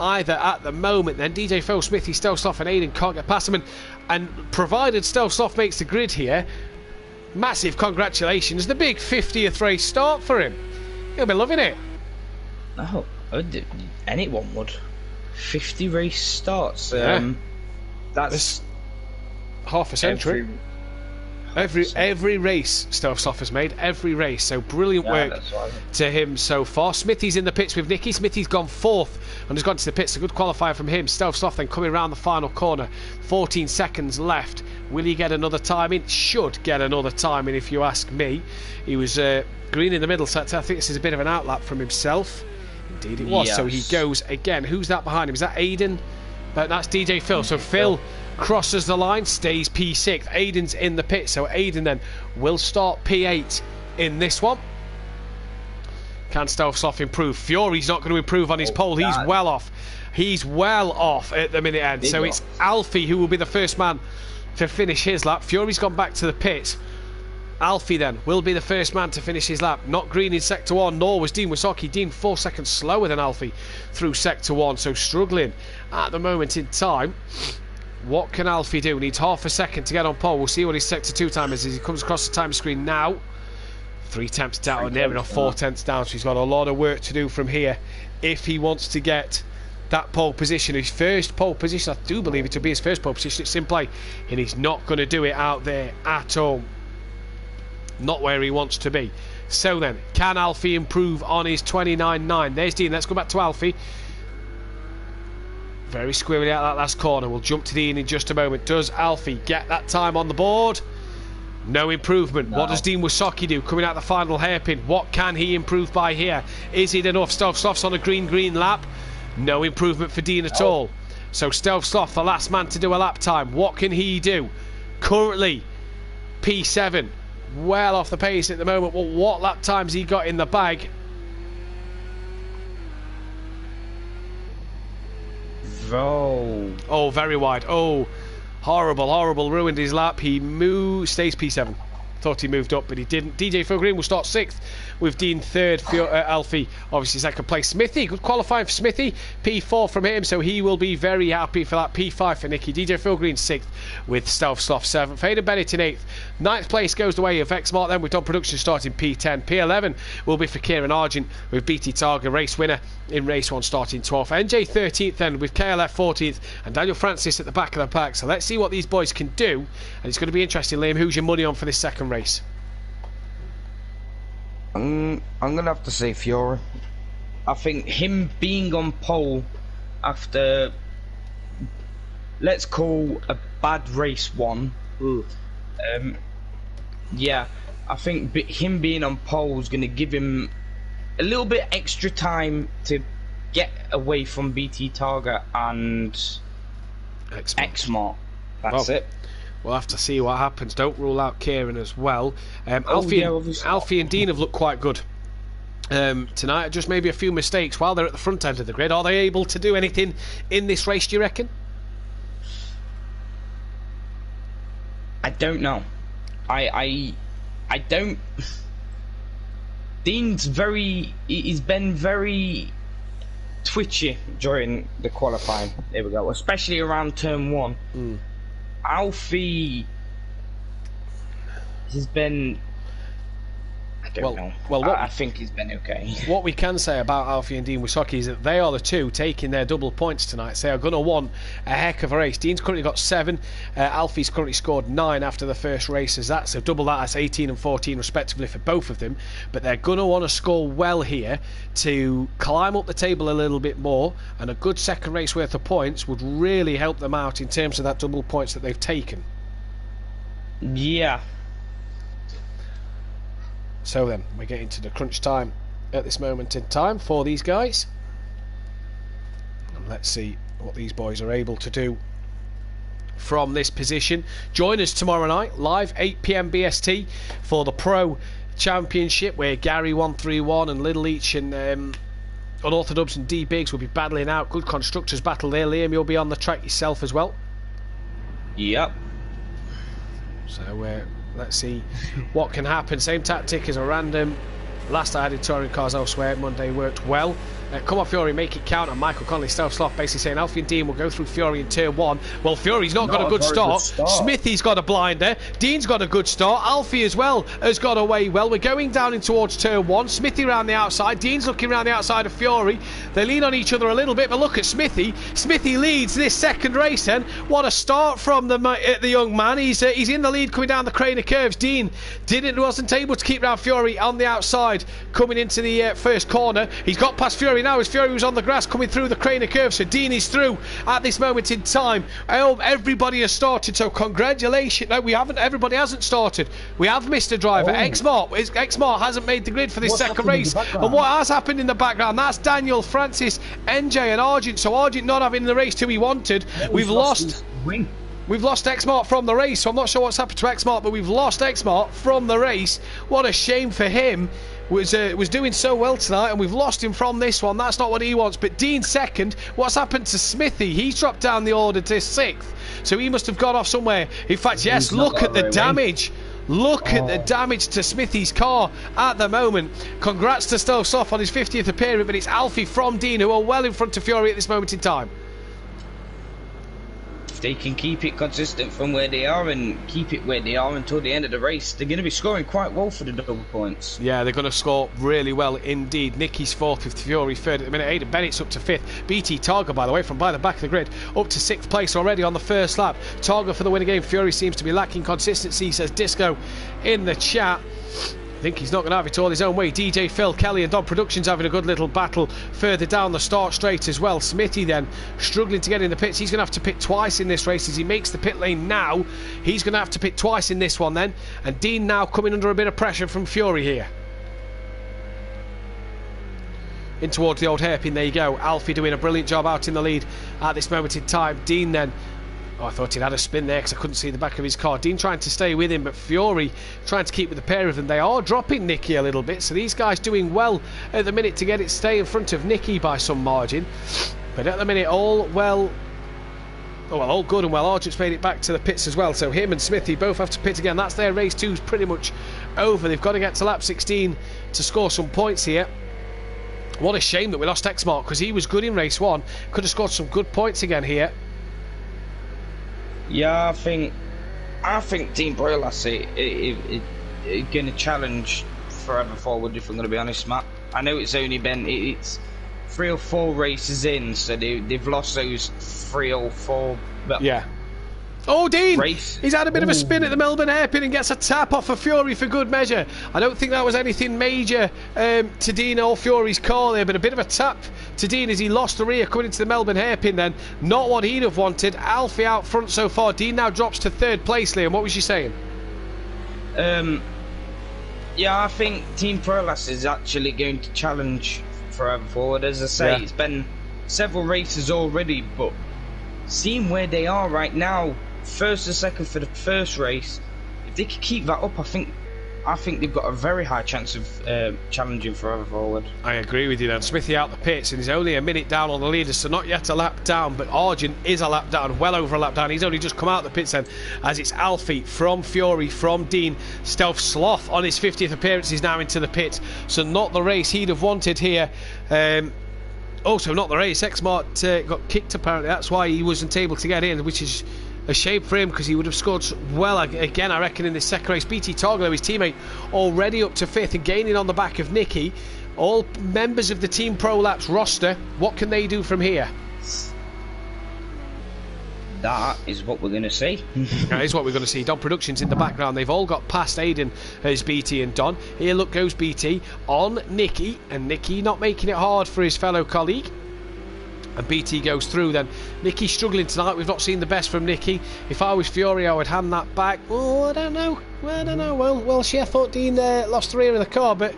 [SPEAKER 1] either at the moment. Then DJ Phil Smithy, Stealth Sloth and Aiden can't get past him, and provided Stealth Sloth makes the grid here, massive congratulations. The big 50th race start for him. He'll be loving it.
[SPEAKER 3] Oh, anyone would. 50 race starts. That's
[SPEAKER 1] half a century. Every race Stealth Sloth has made, every race, so brilliant work to him so far. Smithy's in the pits with Nicky. Smithy's gone 4th and has gone to the pits. A good qualifier from him. Stealth Sloth then coming around the final corner, 14 seconds left. Will he get another time in? Should get another time in, if you ask me. He was green in the middle sector. I think this is a bit of an outlap from himself. Indeed it was. Yes. So he goes again. Who's that behind him? Is that Aiden? That's DJ Phil. So Phil crosses the line, stays P6. Aiden's in the pit, so Aiden then will start P8 in this one. Can Stealth Sloth improve? Fury's not going to improve on his pole. He's well off. He's well off at the minute end. So it's Alfie who will be the first man to finish his lap. Fury's gone back to the pit. Alfie then will be the first man to finish his lap. Not green in sector 1, nor was Dean Wysocki. Dean 4 seconds slower than Alfie through sector 1, so struggling at the moment in time. What can Alfie do? Needs half a second to get on pole. We'll see what his sector 2 time is as he comes across the time screen now. 3 tenths down, near enough 4 tenths down, so he's got a lot of work to do from here if he wants to get that pole position. His first pole position, I do believe it to be his first pole position. It's in play, and he's not going to do it out there at all. Not where he wants to be. So then, can Alfie improve on his 29.9? There's Dean. Let's go back to Alfie. Very squirrely out that last corner. We'll jump to Dean in just a moment. Does Alfie get that time on the board? No improvement. No. What does Dean Wysocki do coming out the final hairpin? What can he improve by here? Is it enough? Stealth Sloth's on a green lap. No improvement for Dean at all. So Stealth Sloth, the last man to do a lap time. What can he do? Currently P7. Well off the pace at the moment. Well, what lap times he got in the bag?
[SPEAKER 3] Oh,
[SPEAKER 1] very wide. Oh, Horrible, ruined his lap. He stays P7. Thought he moved up, but he didn't. DJ Phil Green will start 6th, with Dean 3rd, Alfie obviously 2nd place. Smithy, good qualifying for Smithy, P4 from him, so he will be very happy for that. P5 for Nicky. DJ Phil Green 6th, with Stealth Sloth 7th. Aidan Bennett in 8th. 9th place goes the way of X-Mart then, with Don Production starting P10. P11 will be for Kieran Argent, with BT Targa race winner in race 1 starting 12th. NJ 13th then, with KLF 14th, and Daniel Francis at the back of the pack. So let's see what these boys can do, and it's going to be interesting. Liam, who's your money on for this second race?
[SPEAKER 3] I'm gonna have to say Fiore. I think him being on pole after, let's call a bad race 1. Yeah, I think him being on pole is gonna give him a little bit extra time to get away from BT Targa and X-Mart. That's it.
[SPEAKER 1] We'll have to see what happens. Don't rule out Kieran as well. Alfie and Dean have looked quite good tonight. Just maybe a few mistakes while they're at the front end of the grid. Are they able to do anything in this race, do you reckon?
[SPEAKER 3] I don't know. I don't. Dean's he's been very twitchy during the qualifying. There we go. Especially around turn 1. Alfie has been, I don't know. Well, I think he's been okay.
[SPEAKER 1] What we can say about Alfie and Dean Wysocki is that they are the two taking their double points tonight. So they are going to want a heck of a race. Dean's currently got 7. Alfie's currently scored 9 after the first races. That's so double that. That's 18 and 14 respectively for both of them. But they're going to want to score well here to climb up the table a little bit more. And a good second race worth of points would really help them out in terms of that double points that they've taken.
[SPEAKER 3] Yeah.
[SPEAKER 1] So then, we're getting to the crunch time at this moment in time for these guys. And let's see what these boys are able to do from this position. Join us tomorrow night, live 8 PM BST, for the Pro Championship, where Gary 131 and Little Each and Unorthodox and D Biggs will be battling out. Good constructors battle there. Liam, you'll be on the track yourself as well.
[SPEAKER 3] Yep.
[SPEAKER 1] So let's see what can happen. Same tactic as a random. Last I added touring cars elsewhere. Monday worked well. Come on, Fury, make it count. And Michael Connolly, Stealth Sloth, basically saying Alfie and Dean will go through Fury in turn 1. Well, Fury's not got a good start. Smithy's got a blinder. Dean's got a good start. Alfie as well has got away well. We're going down in towards turn 1. Smithy around the outside. Dean's looking around the outside of Fury. They lean on each other a little bit, but look at Smithy. Smithy leads this second race then. What a start from the young man. He's in the lead coming down the crane of curves. Dean wasn't able to keep round Fury on the outside coming into the first corner. He's got past Fury now as Fury was on the grass coming through the crane of curve. So Dean is through at this moment in time. Everybody has started, so congratulations. No, we haven't. Everybody hasn't started. We have missed a driver. X-Mart hasn't made the grid for this second race. And what has happened in the background, that's Daniel, Francis, NJ and Argent. So Argent not having the race he wanted. We've lost X-Mart from the race, so I'm not sure what's happened to X-Mart, but we've lost X-Mart from the race. What a shame for him. Was doing so well tonight, and we've lost him from this one. That's not what he wants. But Dean second. What's happened to Smithy? He's dropped down the order to 6th, so he must have got off somewhere. In fact, yes, look at the damage. Look at the damage to Smithy's car at the moment. Congrats to Stealth Sloth on his 50th appearance, but it's Alfie from Dean who are well in front of Fury at this moment in time.
[SPEAKER 3] If they can keep it consistent from where they are and keep it where they are until the end of the race, they're going to be scoring quite well for the double points.
[SPEAKER 1] Yeah, they're going to score really well indeed. Nicky's 4th with Fury 3rd at the minute. Aidan Bennett's up to 5th. BT Targa, by the way, from by the back of the grid, up to 6th place already on the first lap. Targa for the win again. Fury seems to be lacking consistency, says Disco in the chat. I think he's not going to have it all his own way. DJ Phil, Kelly and Don Productions having a good little battle further down the start straight as well. Smithy then struggling to get in the pits. He's going to have to pit twice in this race as he makes the pit lane now. He's going to have to pit twice in this one then. And Dean now coming under a bit of pressure from Fury here. In towards the old hairpin, there you go. Alfie doing a brilliant job out in the lead at this moment in time. Dean then... Oh, I thought he'd had a spin there because I couldn't see the back of his car. Dean trying to stay with him, but Fury trying to keep with the pair of them. They are dropping Nicky a little bit, so these guys doing well at the minute to get it stay in front of Nicky by some margin. But at the minute, all well Oh, well, all good and well. Argent's made it back to the pits as well. So him and Smithy both have to pit again. That's their race 2's pretty much over. They've got to get to lap 16 to score some points here. What a shame that we lost X-Mark, because he was good in race 1. Could have scored some good points again here.
[SPEAKER 3] Yeah, I think Team Brolassi is going to challenge forever forward, if I'm going to be honest, Matt. I know it's only been 3 or 4 races in, so they've lost those 3 or 4.
[SPEAKER 1] Yeah. Oh, Dean!
[SPEAKER 3] Race.
[SPEAKER 1] He's had a bit of a spin at the Melbourne hairpin and gets a tap off of Fury for good measure. I don't think that was anything major to Dean or Fury's car there, but a bit of a tap to Dean as he lost the rear coming into the Melbourne hairpin then. Not what he'd have wanted. Alfie out front so far. Dean now drops to 3rd place, Liam. What was you saying?
[SPEAKER 3] Yeah, I think Team Prolas is actually going to challenge forever forward. As I say, It's been several races already, but seeing where they are right now, 1st and 2nd for the first race, if they could keep that up, I think they've got a very high chance of challenging forever forward.
[SPEAKER 1] I agree with you then. Smithy out the pits and he's only a minute down on the leaders, so not yet a lap down, but Argent is a lap down, well over a lap down. He's only just come out the pits then, as it's Alfie from Fury, from Dean. Stealth Sloth on his 50th appearance is now into the pits, so not the race he'd have wanted here. Also not the race. X-Mart got kicked apparently, that's why he wasn't able to get in, which is a shame for him, because he would have scored well again, I reckon, in this second race. BT Targo, his teammate, already up to 5th and gaining on the back of Nicky. All members of the Team Pro Laps roster, what can they do from here?
[SPEAKER 3] That is what we're going to see.
[SPEAKER 1] That is what we're going to see. Don Productions in the background. They've all got past Aiden as BT and Don. Here, look, goes BT on Nicky, and Nicky not making it hard for his fellow colleague. And BT goes through then. Nicky struggling tonight. We've not seen the best from Nicky. If I was Fury, I would hand that back. Oh, I don't know. Well, I thought Dean lost the rear of the car, but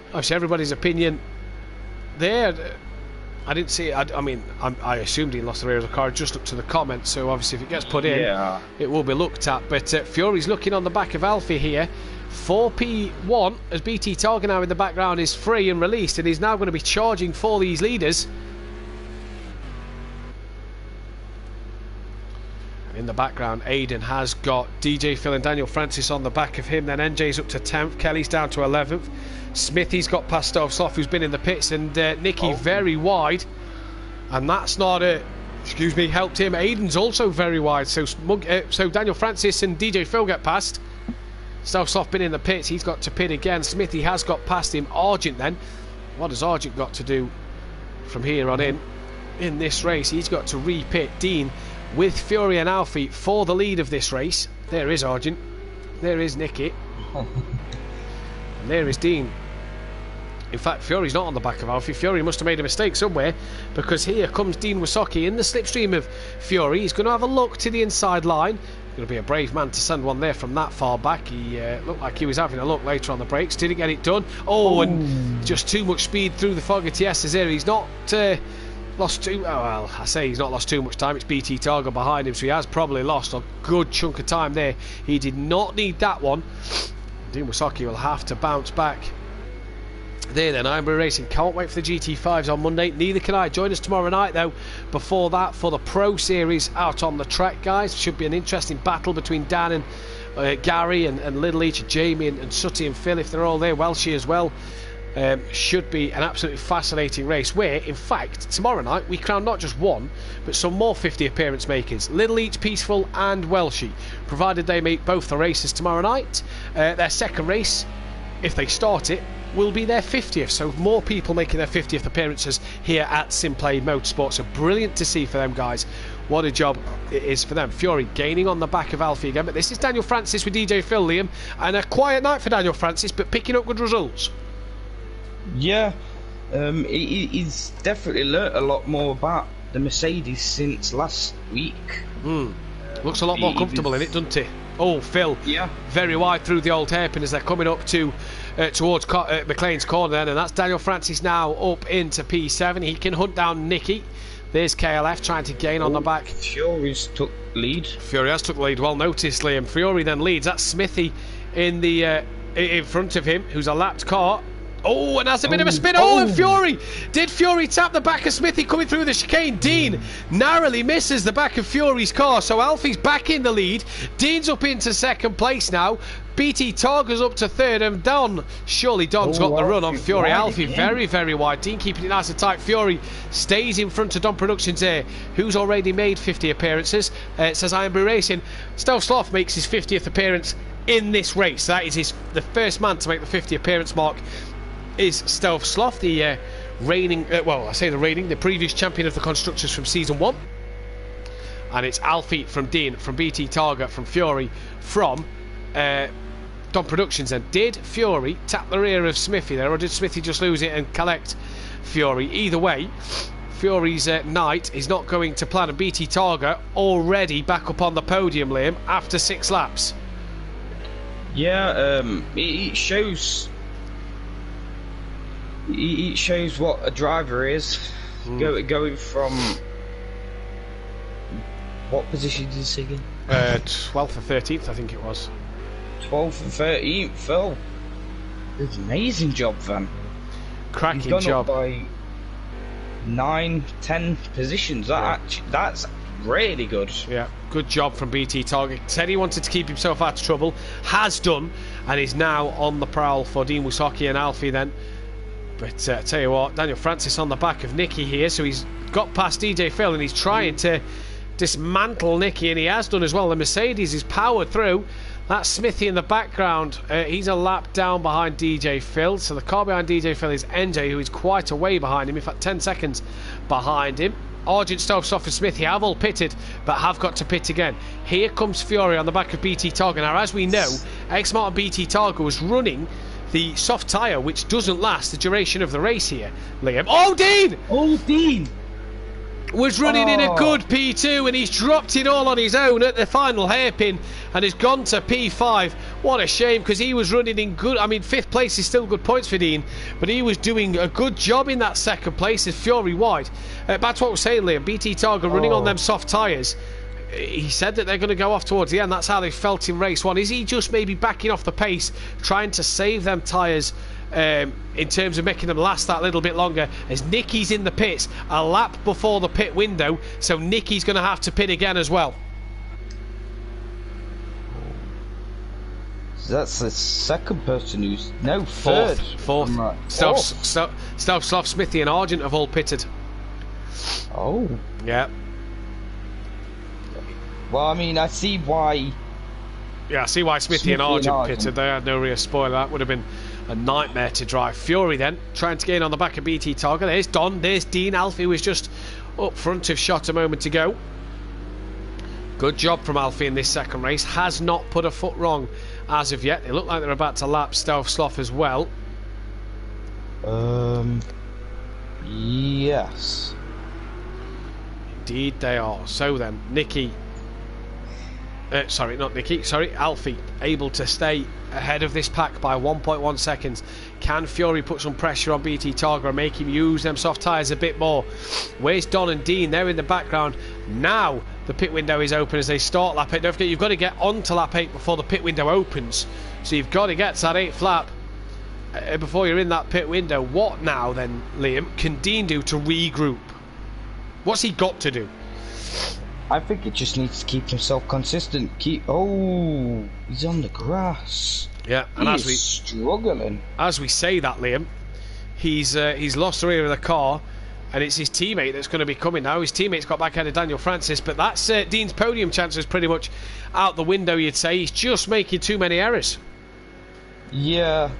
[SPEAKER 1] obviously everybody's opinion there. I didn't see it. I assumed Dean lost the rear of the car. Just looked to the comments, so obviously if it gets put in, it will be looked at. But Fury's looking on the back of Alfie here. 4P1 as BT Targa now in the background is free and released, and he's now going to be charging for these leaders. In the background, Aiden has got DJ Phil and Daniel Francis on the back of him. Then NJ's up to 10th. Kelly's down to 11th. Smithy's got past Stealth Sloth, who's been in the pits, and Nicky very wide. And that's not helped him. Aiden's also very wide. So Daniel Francis and DJ Phil get past. Stealth Sloth been in the pits. He's got to pit again. Smithy has got past him. Argent then. What has Argent got to do from here on in this race? He's got to re-pit Dean with Fury and Alfie for the lead of this race. There is Argent, there is Nicky, and there is Dean. In fact, Fury's not on the back of Alfie. Fury must have made a mistake somewhere, because here comes Dean Wysocki in the slipstream of Fury. He's going to have a look to the inside line. Going to be a brave man to send one there from that far back. He looked like he was having a look later on the brakes. Didn't get it done. And just too much speed through the fog of TS's here. He's not lost too... Oh, well, I say he's not lost too much time. It's BT Targa behind him, so he has probably lost a good chunk of time there. He did not need that one. Dean Wysocki will have to bounce back. There then, Ironbury Racing can't wait for the GT5s on Monday. Neither can I. Join us tomorrow night though, before that, for the Pro Series out on the track, guys. Should be an interesting battle between Dan and Gary and Little Each, Jamie and Sutty and Phil, if they're all there. Welshie as well. Should be an absolutely fascinating race, where in fact tomorrow night we crown not just one but some more 50 appearance makers, Little Each, Peaceful and Welshie, provided they make both the races tomorrow night. Their second race, if they start it, will be their 50th, so more people making their 50th appearances here at Simplay Motorsport. So brilliant to see for them guys. What a job it is for them. Fury gaining on the back of Alfie again, but this is Daniel Francis with DJ Phil, Liam, and a quiet night for Daniel Francis, but picking up good results.
[SPEAKER 3] Yeah, he's definitely learnt a lot more about the Mercedes since last week.
[SPEAKER 1] Looks a lot more comfortable in it, doesn't he? Oh, Phil, very wide through the old hairpin as they're coming up to towards McLean's corner then, and that's Daniel Francis now up into P7. He can hunt down Nicky. There's KLF trying to gain on the back.
[SPEAKER 3] Fury's took lead.
[SPEAKER 1] Fury has took the lead, well noticed, Liam. Fury then leads. That's Smithy in the in front of him, who's a lapped car. Oh, and that's a bit of a spin. Oh, and Fury! Did Fury tap the back of Smithy coming through the chicane? Dean narrowly misses the back of Fury's car, so Alfie's back in the lead. Dean's up into second place now. BT Targa's up to third, and surely Don's got the run on Fury. Alfie very, very wide. Dean keeping it nice and tight. Fury stays in front of Don Productions here, who's already made 50 appearances. It says Iron Brew Racing. Stealth Sloth makes his 50th appearance in this race. That is the first man to make the 50 appearance mark. Is Stealth Sloth, the reigning, the previous champion of the Constructors from Season 1. And it's Alfie from Dean, from BT Targa, from Fury, from Don Productions. And did Fury tap the rear of Smithy there, or did Smithy just lose it and collect Fury? Either way, Fury's night is not going to plan, and BT Targa already back up on the podium, Liam, after 6 laps.
[SPEAKER 3] Yeah, it shows... It shows what a driver is. Going from... What position did you say again?
[SPEAKER 1] 12th or 13th, I think it was.
[SPEAKER 3] 12th and 13th, oh. It's an amazing job, Van.
[SPEAKER 1] Cracking job.
[SPEAKER 3] Up by 9, 10 positions. That's really good.
[SPEAKER 1] Yeah, good job from BT Target. Said he wanted to keep himself out of trouble. Has done, and is now on the prowl for Dean Wysocki and Alfie then. But I tell you what, Daniel Francis on the back of Nicky here, so he's got past DJ Phil and he's trying to dismantle Nicky, and he has done as well. The Mercedes is powered through. That's Smithy in the background. He's a lap down behind DJ Phil, so the car behind DJ Phil is NJ, who is quite a way behind him, in fact 10 seconds behind him. Argent, Stokes, and Smithy have all pitted, but have got to pit again. Here comes Fury on the back of BT Targa. Now, as we know, X-Mart and BT Targa was running the soft tyre, which doesn't last the duration of the race here, Liam. Oh, Dean!
[SPEAKER 3] Oh, Dean!
[SPEAKER 1] Was running in a good P2, and he's dropped it all on his own at the final hairpin and has gone to P5. What a shame, because he was running in good... I mean, 5th place is still good points for Dean, but he was doing a good job in that 2nd place as Fury wide. That's what we're saying, Liam. BT Targa running on them soft tyres. He said that they're going to go off towards the end. That's how they felt in race 1. Is he just maybe backing off the pace, trying to save them tyres in terms of making them last that little bit longer, as Nicky's in the pits a lap before the pit window, so Nicky's going to have to pit again as well.
[SPEAKER 3] So that's the second person who's... No, third.
[SPEAKER 1] Fourth.
[SPEAKER 3] Right.
[SPEAKER 1] Stealth, Sloth, Smithy and Argent have all pitted.
[SPEAKER 3] Oh.
[SPEAKER 1] Yeah.
[SPEAKER 3] Well, I mean, I see why...
[SPEAKER 1] Yeah, I see why Smithy and Argent pitted. They had no real spoiler. That would have been a nightmare to drive. Fury then, trying to gain on the back of BT Targa. There's Don, there's Dean. Alfie was just up front of shot a moment ago. Good job from Alfie in this second race. Has not put a foot wrong as of yet. They look like they're about to lap Stealth Sloth as well.
[SPEAKER 3] Yes.
[SPEAKER 1] Indeed they are. So then, Alfie able to stay ahead of this pack by 1.1 seconds. Can Fury put some pressure on BT Targa and make him use them soft tyres a bit more? Where's Don and Dean? They're in the background. Now the pit window is open as they start lap 8. Don't forget, you've got to get onto lap 8 before the pit window opens. So you've got to get to that 8th lap before you're in that pit window. What now then, Liam, can Dean do to regroup? What's he got to do?
[SPEAKER 3] I think it just needs to keep himself consistent. He's on the grass.
[SPEAKER 1] Yeah, and
[SPEAKER 3] he's struggling.
[SPEAKER 1] As we say that, Liam, he's lost the rear of the car, and it's his teammate that's going to be coming now. His teammate's got back ahead of Daniel Francis, but that's Dean's podium chance is pretty much out the window, you'd say. He's just making too many errors.
[SPEAKER 3] Yeah,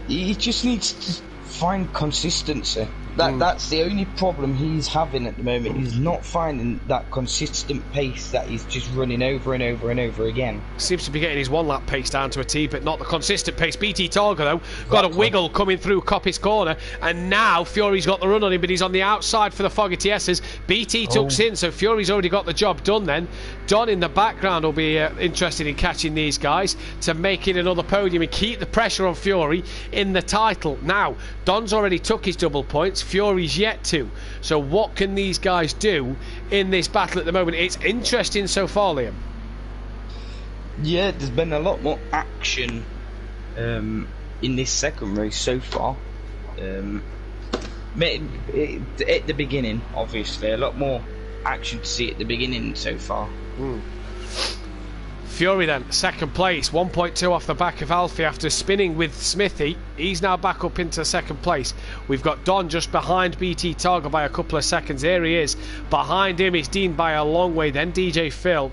[SPEAKER 3] he just needs to find consistency. That's the only problem he's having at the moment. He's not finding that consistent pace that he's just running over and over and over again.
[SPEAKER 1] Seems to be getting his 1 lap pace down to a T, but not the consistent pace. BT Targa though got a wiggle coming through Coppice corner, and now Fury's got the run on him, but he's on the outside for the Foggy TS's. BT tucks in, so Fury's already got the job done then. Don in the background will be interested in catching these guys to make it another podium and keep the pressure on Fury in the title. Now, Don's already took his double points. Fury's yet to. So what can these guys do in this battle at the moment? It's interesting so far, Liam.
[SPEAKER 3] Yeah, there's been a lot more action in this second race so far. At the beginning, obviously, a lot more action to see at the beginning so far.
[SPEAKER 1] Fury then, second place, 1.2 off the back of Alfie after spinning with Smithy. He's now back up into second place. We've got Don just behind BT Targa by a couple of seconds. Here he is. Behind him is Dean by a long way. Then DJ Phil.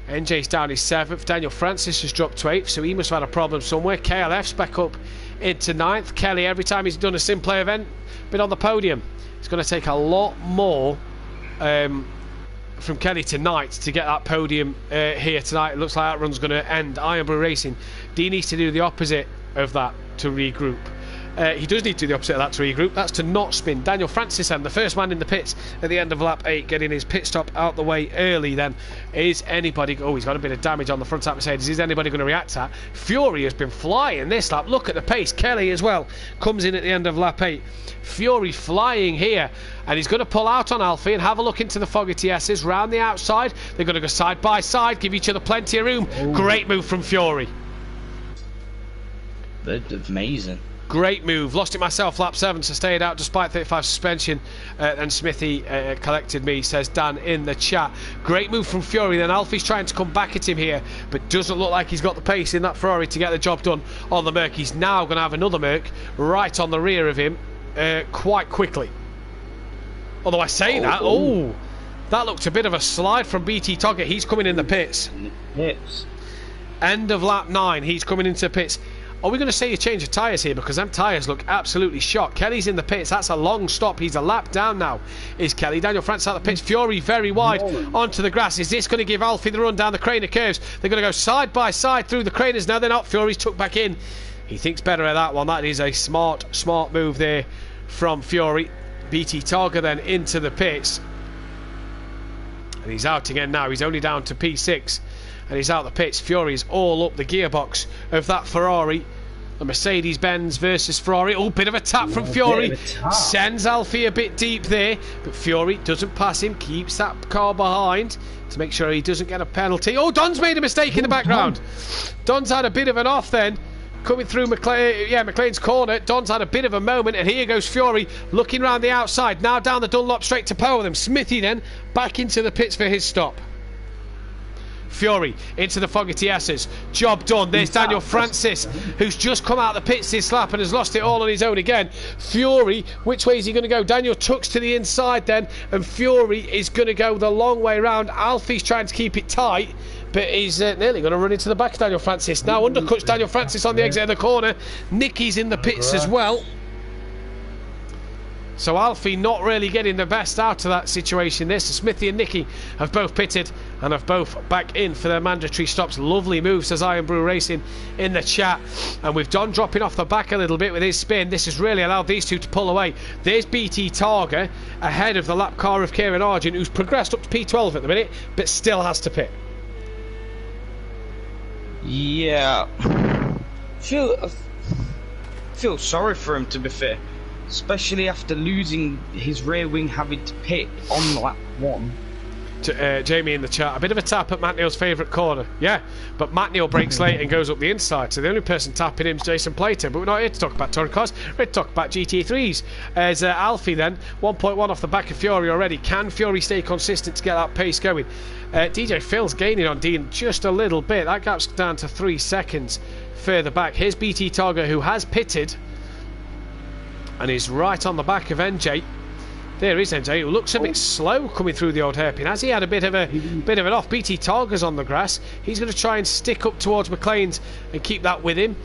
[SPEAKER 1] NJ's down his 7th. Daniel Francis has dropped to 8th, so he must have had a problem somewhere. KLF's back up into 9th. Kelly, every time he's done a Simplay event, been on the podium. It's going to take a lot more from Kelly tonight to get that podium here tonight. It looks like that run's going to end. Iron Brew Racing. Dean needs to do the opposite of that to regroup. He does need to do the opposite of that to regroup. That's to not spin. Daniel Francis, the first man in the pits at the end of lap 8, getting his pit stop out the way early. Then is anybody... Oh, he's got a bit of damage on the front of Mercedes. Is anybody going to react to that? Fury has been flying this lap. Look at the pace. Kelly as well comes in at the end of lap 8. Fury flying here, and he's going to pull out on Alfie and have a look into the Fogger TSs round the outside. They're going to go side by side, give each other plenty of room. Ooh. Great move from Fury.
[SPEAKER 3] Amazing.
[SPEAKER 1] Great move. Lost it myself, lap 7, so stayed out despite 35 suspension. And Smithy collected me, says Dan in the chat. Great move from Fury. Then Alfie's trying to come back at him here, but doesn't look like he's got the pace in that Ferrari to get the job done on the Merc. He's now going to have another Merc right on the rear of him quite quickly. Although I say that looked a bit of a slide from BT Togger. He's coming in the pits. End of lap 9, he's coming into the pits. Are we going to see a change of tyres here? Because them tyres look absolutely shot. Kelly's in the pits. That's a long stop. He's a lap down now, is Kelly. Daniel Francis out the pits. Fury very wide onto the grass. Is this going to give Alfie the run down the Craner curves? They're going to go side by side through the Craners. No, they're not. Fury's tucked back in. He thinks better of that one. That is a smart move there from Fury. BT Targa then into the pits. And he's out again now. He's only down to P6. And he's out the pits. Fury's all up the gearbox of that Ferrari. The Mercedes-Benz versus Ferrari. Oh, bit of a tap from Fury. Sends Alfie a bit deep there. But Fury doesn't pass him. Keeps that car behind to make sure he doesn't get a penalty. Oh, Don's made a mistake in the background. Don's had a bit of an off then. Coming through McLean's corner. Don's had a bit of a moment. And here goes Fury looking round the outside. Now down the Dunlop straight to power them. Smithy then back into the pits for his stop. Fury into the Fogger TSs. Job done. There's Daniel Francis, who's just come out of the pits this lap and has lost it all on his own again. Fury, which way is he going to go? Daniel tucks to the inside then, and Fury is going to go the long way round. Alfie's trying to keep it tight, but he's nearly going to run into the back of Daniel Francis. Now undercuts Daniel Francis on the exit of the corner. Nicky's in the pits as well. So Alfie not really getting the best out of that situation. This Smithy and Nicky have both pitted and have both back in for their mandatory stops. Lovely move, says Iron Brew Racing in the chat. And with Don dropping off the back a little bit with his spin, this has really allowed these two to pull away. There's BT Targa ahead of the lap car of Kieran Argent, who's progressed up to P12 at the minute, but still has to pit.
[SPEAKER 3] Yeah. Feel sorry for him, to be fair. Especially after losing his rear wing, having to pit on lap 1.
[SPEAKER 1] Jamie in the chat, a bit of a tap at Matt Neal's favourite corner. Yeah, but Matt Neal breaks late and goes up the inside, so the only person tapping him is Jason Plater. But we're not here to talk about touring cars, we're here to talk about GT3s. As Alfie then, 1.1 off the back of Fury already. Can Fury stay consistent to get that pace going? DJ Phil's gaining on Dean just a little bit. That gap's down to 3 seconds further back. Here's BT Targa, who has pitted and is right on the back of NJ. There is NJ, who looks a bit slow coming through the old hairpin. Has he had a bit of an off? BT Targa's on the grass. He's going to try and stick up towards McLean's and keep that with him.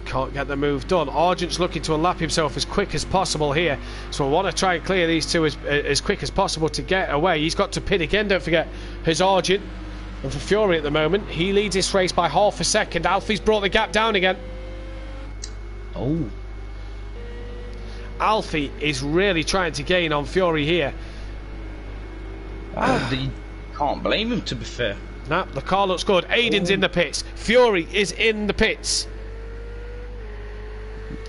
[SPEAKER 1] Can't get the move done. Argent's looking to unlap himself as quick as possible here. So I want to try and clear these two as quick as possible to get away. He's got to pit again, don't forget. Here's Argent. And for Fury at the moment, he leads this race by half a second. Alfie's brought the gap down again.
[SPEAKER 3] Oh.
[SPEAKER 1] Alfie is really trying to gain on Fury here.
[SPEAKER 3] You can't blame him, to be fair.
[SPEAKER 1] No, the car looks good. Aiden's in the pits. Fury is in the pits.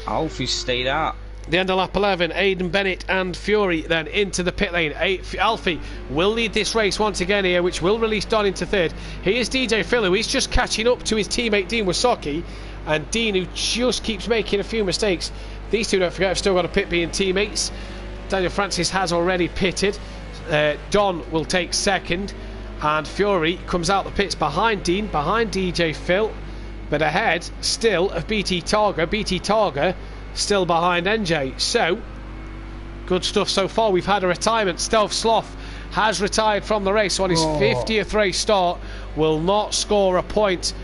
[SPEAKER 3] Alfie stayed out.
[SPEAKER 1] The end of lap 11, Aiden Bennett and Fury then into the pit lane. Alfie will lead this race once again here, which will release Don into third. Here's DJ Phil, who is just catching up to his teammate Dean Wasocki. and Dean, who just keeps making a few mistakes. These two, don't forget, have still got a pit being teammates. Daniel Francis has already pitted. Don will take second, and Fury comes out the pits behind Dean, behind DJ Phil, but ahead still of BT Targa. BT Targa still behind NJ. So good stuff so far. We've had a retirement. Stealth Sloth has retired from the race on his 50th race start. Will not score a point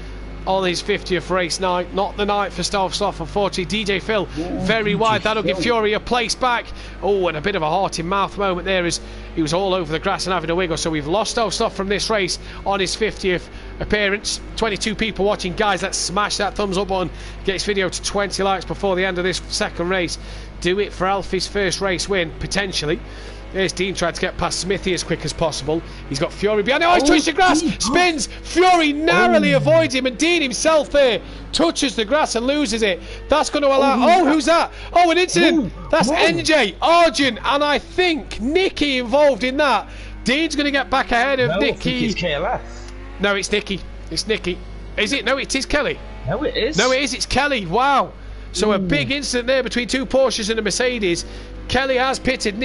[SPEAKER 1] on his 50th race night. Not the night for Stealth Sloth, unfortunately. DJ Phil very wide. That'll give Fury a place back. Oh, and a bit of a heart in mouth moment there as he was all over the grass and having a wiggle. So we've lost Stealth Sloth from this race on his 50th appearance. 22 people watching. Guys, let's smash that thumbs up button. Get this video to 20 likes before the end of this second race. Do it for Alfie's first race win, potentially. There's Dean trying to get past Smithy as quick as possible. He's got Fury behind him. Oh, he's touched the grass. Spins. Fury narrowly avoids him. And Dean himself there touches the grass and loses it. That's going to allow... who's that? Oh, an incident. That's NJ, Argent, and I think Nicky involved in that. Dean's going to get back ahead of Nicky.
[SPEAKER 3] It's KLF.
[SPEAKER 1] No, it's Nicky. It's Nicky. Is it? No, it is Kelly.
[SPEAKER 3] No, it is.
[SPEAKER 1] No, it is. It's Kelly. Wow. So a big incident there between two Porsches and a Mercedes. Kelly has pitted.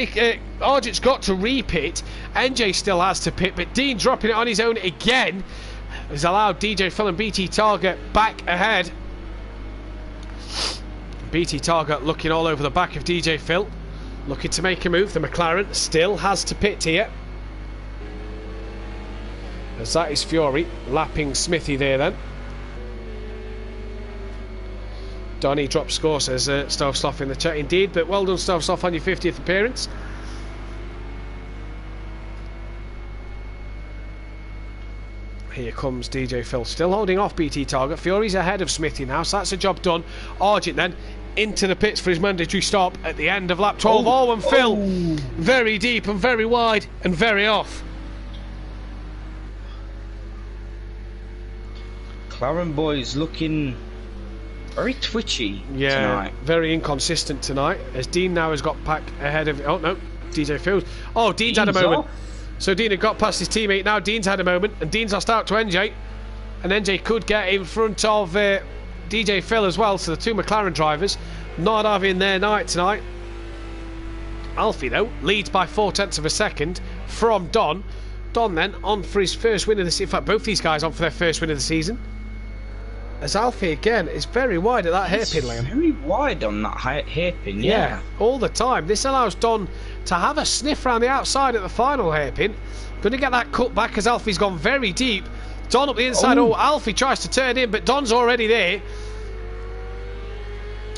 [SPEAKER 1] Argent's got to re-pit. NJ still has to pit, but Dean dropping it on his own again has allowed DJ Phil and BT Target back ahead. BT Target looking all over the back of DJ Phil, looking to make a move. The McLaren still has to pit here, as that is Fury lapping Smithy there then. Donny drops score, says Stealth Sloth in the chat. Indeed, but well done, Stealth Sloth, on your 50th appearance. Here comes DJ Phil, still holding off BT Target. Fury's ahead of Smithy now, so that's a job done. Argent then into the pits for his mandatory stop at the end of lap 12. And Phil very deep and very wide and very off.
[SPEAKER 3] McLaren boys looking very twitchy tonight.
[SPEAKER 1] Very inconsistent tonight, as Dean now has got back ahead of... Oh, no, DJ Phil. Oh, Dean's had a moment. Off. So Dean had got past his teammate. Now Dean's had a moment, and Dean's lost out to NJ. And NJ could get in front of DJ Phil as well. So the two McLaren drivers not having their night tonight. Alfie, though, leads by 0.4 of a second from Don. Don then on for his first win of the season. In fact, both these guys on for their first win of the season. As Alfie again is very wide at that hairpin, Liam.
[SPEAKER 3] Very wide on that hairpin,
[SPEAKER 1] yeah. All the time. This allows Don to have a sniff around the outside at the final hairpin. Going to get that cut back as Alfie's gone very deep. Don up the inside. Alfie tries to turn in, but Don's already there.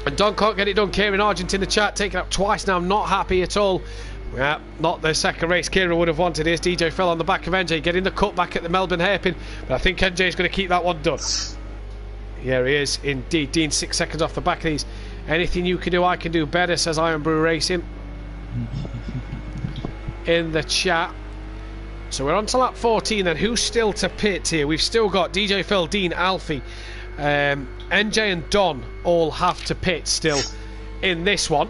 [SPEAKER 1] And Don can't get it done. Kieran Argent in the chat, taken up twice now. Not happy at all. Yeah, not the second race Kieran would have wanted. Here's DJ Phil on the back of NJ, getting the cut back at the Melbourne hairpin. But I think NJ's going to keep that one done. Yeah, he is indeed. Dean 6 seconds off the back of these. Anything you can do, I can do better, says Iron Brew Racing in the chat. So we're on to lap 14 then. Who's still to pit here? We've still got DJ Phil, Dean, Alfie, NJ and Don all have to pit still in this one.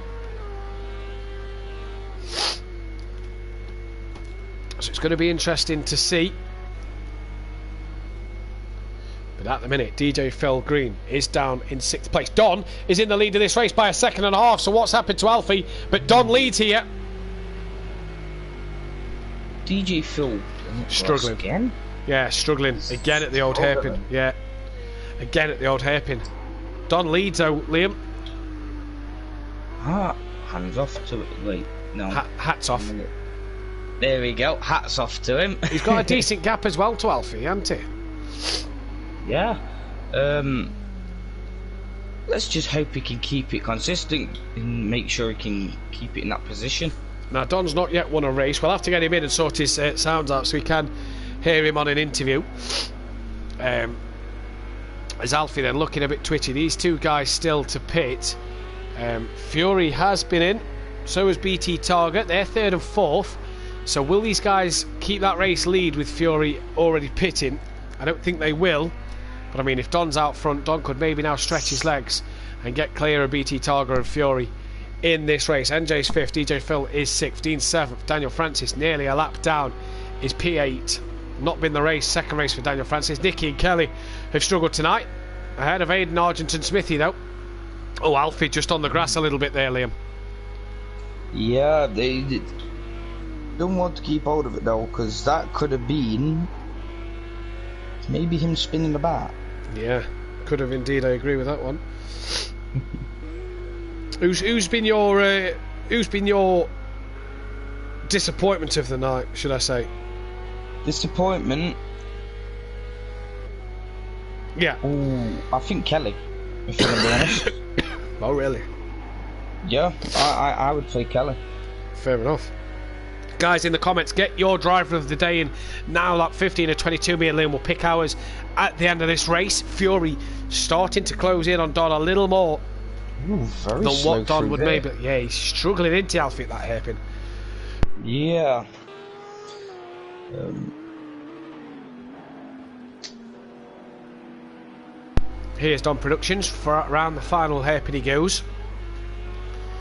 [SPEAKER 1] So it's going to be interesting to see. But at the minute, DJ Phil Green is down in 6th place. Don is in the lead of this race by 1.5 seconds. So what's happened to Alfie? But Don leads here.
[SPEAKER 3] DJ Phil
[SPEAKER 1] struggling
[SPEAKER 3] again.
[SPEAKER 1] Yeah, struggling again at the old hairpin. Yeah, again at the old hairpin. Don leads though, Liam.
[SPEAKER 3] Hands off to it. Wait, no.
[SPEAKER 1] Hats off.
[SPEAKER 3] There we go. Hats off to him.
[SPEAKER 1] He's got a decent gap as well to Alfie, hasn't he?
[SPEAKER 3] Yeah. Let's just hope he can keep it consistent and make sure he can keep it in that position.
[SPEAKER 1] Now, Don's not yet won a race. We'll have to get him in and sort his sounds out so we can hear him on an interview. As Alfie then looking a bit twitchy. These two guys still to pit. Fury has been in. So has BT Target. They're 3rd and 4th. So will these guys keep that race lead with Fury already pitting? I don't think they will. But I mean, if Don's out front, Don could maybe now stretch his legs and get clear of BT Target and Fury in this race. NJ's 5th, DJ Phil is 6th, Dean 7th, Daniel Francis nearly a lap down is P8. Not been the race, second race for Daniel Francis. Nicky and Kelly have struggled tonight. Ahead of Aiden, Argent and Smithy, though. Oh, Alfie just on the grass a little bit there, Liam.
[SPEAKER 3] Yeah, they don't want to keep hold of it, though, because that could have been maybe him spinning the bat.
[SPEAKER 1] Yeah, could have indeed. I agree with that one. Who's been your disappointment of the night, should I say?
[SPEAKER 3] Disappointment?
[SPEAKER 1] Yeah.
[SPEAKER 3] Ooh, I think Kelly, if I'm going to be honest.
[SPEAKER 1] Oh, really?
[SPEAKER 3] Yeah, I would say Kelly.
[SPEAKER 1] Fair enough. Guys, in the comments, get your driver of the day in now. Lap 15 or 22. Me and Liam will pick ours at the end of this race. Fury starting to close in on Don a little more
[SPEAKER 3] than
[SPEAKER 1] what Don would maybe. Yeah, he's struggling into Alfie at that hairpin.
[SPEAKER 3] Yeah.
[SPEAKER 1] Here's Don Productions for around the final hairpin he goes.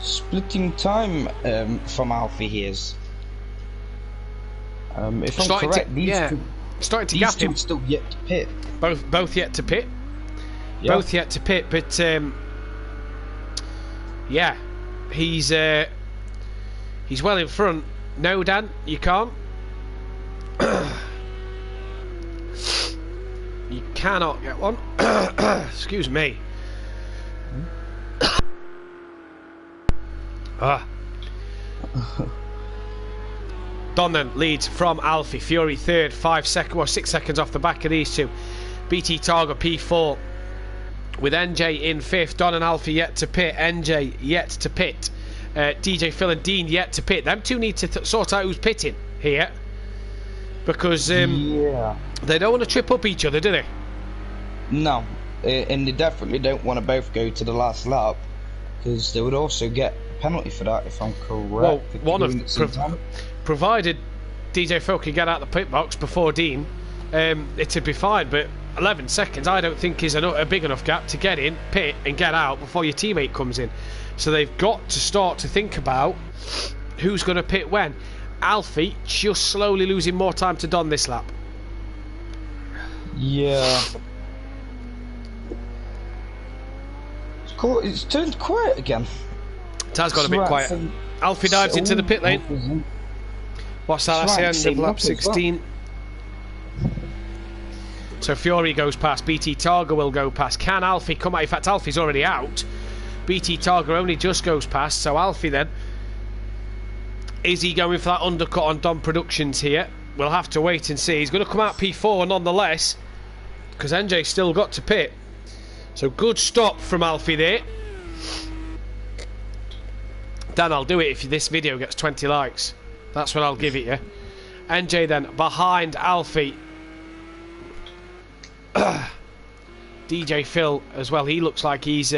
[SPEAKER 3] Splitting time from Alfie here's. If I'm correct, these two still yet to pit.
[SPEAKER 1] Both yet to pit. Yeah. Both yet to pit, but yeah, he's well in front. No, Dan, you can't. You cannot get one. Excuse me. Don then leads from Alfie. Fury third, 6 seconds off the back of these two. BT Targa P4 with NJ in fifth. Don and Alfie yet to pit. NJ yet to pit. DJ Phil and Dean yet to pit. Them two need to sort out who's pitting here, because they don't want to trip up each other, do they?
[SPEAKER 3] No, and they definitely don't want to both go to the last lap, because they would also get a penalty for that, if I'm correct.
[SPEAKER 1] Well, one of provided DJ Phil can get out the pit box before Dean, it'd be fine. But 11 seconds, I don't think is a big enough gap to get in, pit, and get out before your teammate comes in. So they've got to start to think about who's going to pit when. Alfie just slowly losing more time to Don this lap.
[SPEAKER 3] Yeah. It's turned quiet again.
[SPEAKER 1] It has got a bit quiet. Alfie dives into the pit lane. What's that? That's the end of lap 16. So Fury goes past. BT Targa will go past. Can Alfie come out? In fact, Alfie's already out. BT Targa only just goes past. So Alfie then, is he going for that undercut on Don Productions here? We'll have to wait and see. He's going to come out P4 nonetheless, because NJ's still got to pit. So good stop from Alfie there. Dan, I'll do it if this video gets 20 likes. That's what I'll give it you. NJ then behind Alfie. DJ Phil as well. He looks like he's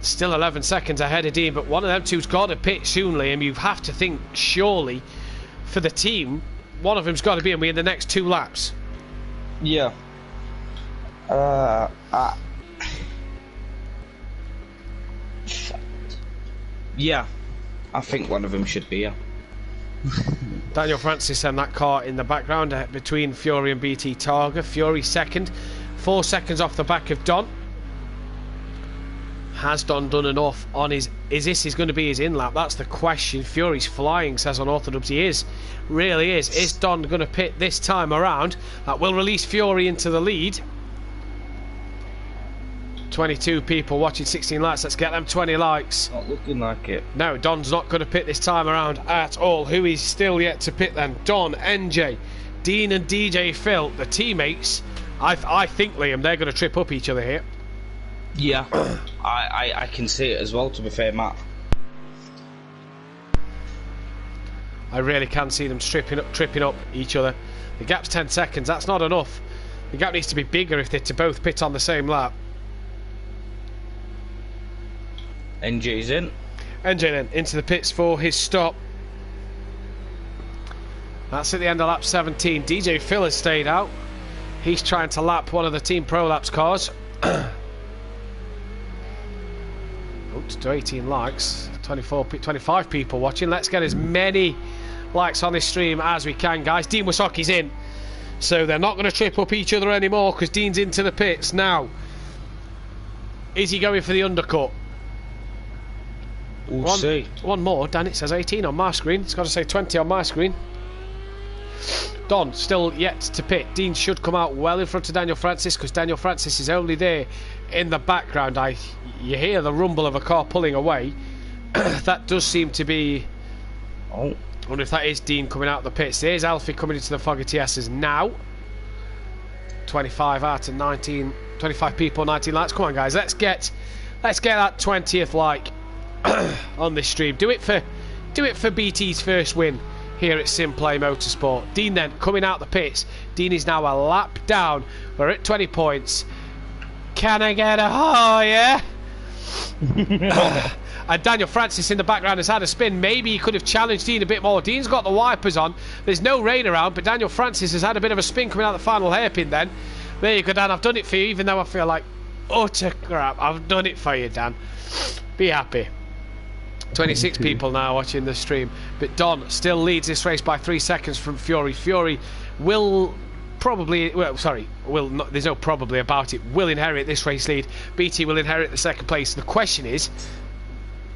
[SPEAKER 1] still 11 seconds ahead of Dean, but one of them two's got to pit soon, Liam. You have to think, surely, for the team, one of them's got to be in the next 2 laps.
[SPEAKER 3] Yeah. Yeah, I think one of them should be, yeah.
[SPEAKER 1] Daniel Francis and that car in the background between Fury and BT Targa. Fury second, 4 seconds off the back of Don. Has Don done enough on his... Is this going to be his in-lap? That's the question. Fury's flying, says on Orthodox. He is. Really is. Is Don going to pit this time around? That will release Fury into the lead. 22 people watching, 16 likes. Let's get them 20 likes.
[SPEAKER 3] Not looking like it.
[SPEAKER 1] No, Don's not going to pit this time around at all. Who is still yet to pit then? Don, NJ, Dean and DJ Phil, the teammates. I think, Liam, they're going to trip up each other here.
[SPEAKER 3] Yeah, I can see it as well, to be fair, Matt.
[SPEAKER 1] I really can see them tripping up each other. The gap's 10 seconds. That's not enough. The gap needs to be bigger if they're to both pit on the same lap.
[SPEAKER 3] NJ's in.
[SPEAKER 1] NJ then into the pits for his stop. That's at the end of lap 17. DJ Phil has stayed out. He's trying to lap one of the Team Pro Laps cars. Oops, to 18 likes. 25 people watching. Let's get as many likes on this stream as we can, guys. Dean Wasaki's in. So they're not going to trip up each other anymore, because Dean's into the pits now. Is he going for the undercut?
[SPEAKER 3] We'll see.
[SPEAKER 1] One more. Dan, it says 18 on my screen. It's got to say 20 on my screen. Don still yet to pit. Dean should come out well in front of Daniel Francis, because Daniel Francis is only there in the background. You hear the rumble of a car pulling away. That does seem to be... I wonder if that is Dean coming out of the pits. There's Alfie coming into the Foggy TSs now. 25 out of 19... 25 people, 19 likes. Come on, guys. Let's get that 20th like on this stream. Do it for BT's first win here at Simplay Motorsport. Dean then coming out the pits. Dean is now a lap down. We're at 20 points. Can I get a yeah? And Daniel Francis in the background has had a spin. Maybe he could have challenged Dean a bit more. Dean's got the wipers on. There's no rain around, but Daniel Francis has had a bit of a spin coming out the final hairpin then. There you go, Dan. I've done it for you, even though I feel like utter crap. I've done it for you, Dan. Be happy. 26 people now watching the stream, but Don still leads this race by 3 seconds from Fury. Fury will probably, there's no probably about it, will inherit this race lead. BT will inherit the second place. The question is,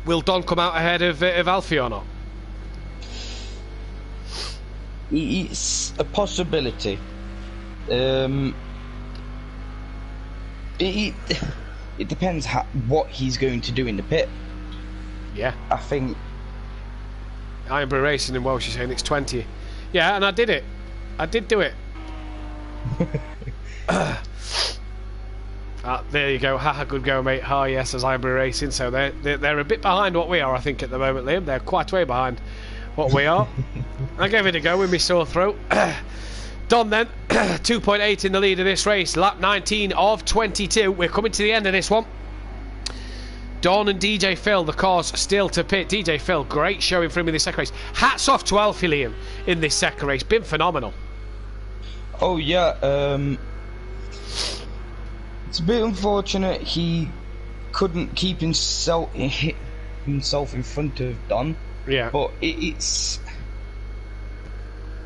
[SPEAKER 1] will Don come out ahead of Alfie or not?
[SPEAKER 3] It's a possibility. It depends what he's going to do in the pit.
[SPEAKER 1] Yeah,
[SPEAKER 3] I think
[SPEAKER 1] Ironbury Racing in Welsh is saying it's 20. Yeah, and I did it. I did do it. There you go. Haha, good go, mate. Yes, says Ironbury Racing. So they're a bit behind what we are, I think, at the moment, Liam. They're quite way behind what we are. I gave it a go with my sore throat. Don then, 2.8 in the lead of this race. Lap 19 of 22. We're coming to the end of this one. Don and DJ Phil, the cars still to pit. DJ Phil, great showing for him in this second race. Hats off to Alfie, Liam, in this second race. Been phenomenal.
[SPEAKER 3] Oh, yeah. It's a bit unfortunate he couldn't keep himself in front of Don.
[SPEAKER 1] Yeah.
[SPEAKER 3] But it's...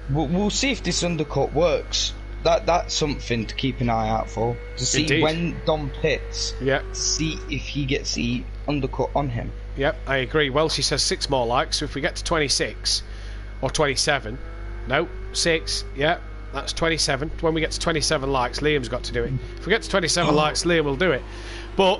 [SPEAKER 3] We'll see if this undercut works. That's something to keep an eye out for. To see
[SPEAKER 1] Indeed.
[SPEAKER 3] when Don pits.
[SPEAKER 1] Yeah.
[SPEAKER 3] See if he gets the undercut on him.
[SPEAKER 1] Yep, I agree. Well, she says 6 more likes. So if we get to 26 or 27, no, 6. Yeah, that's 27. When we get to 27 likes, Liam's got to do it. If we get to 27 likes, Liam will do it. But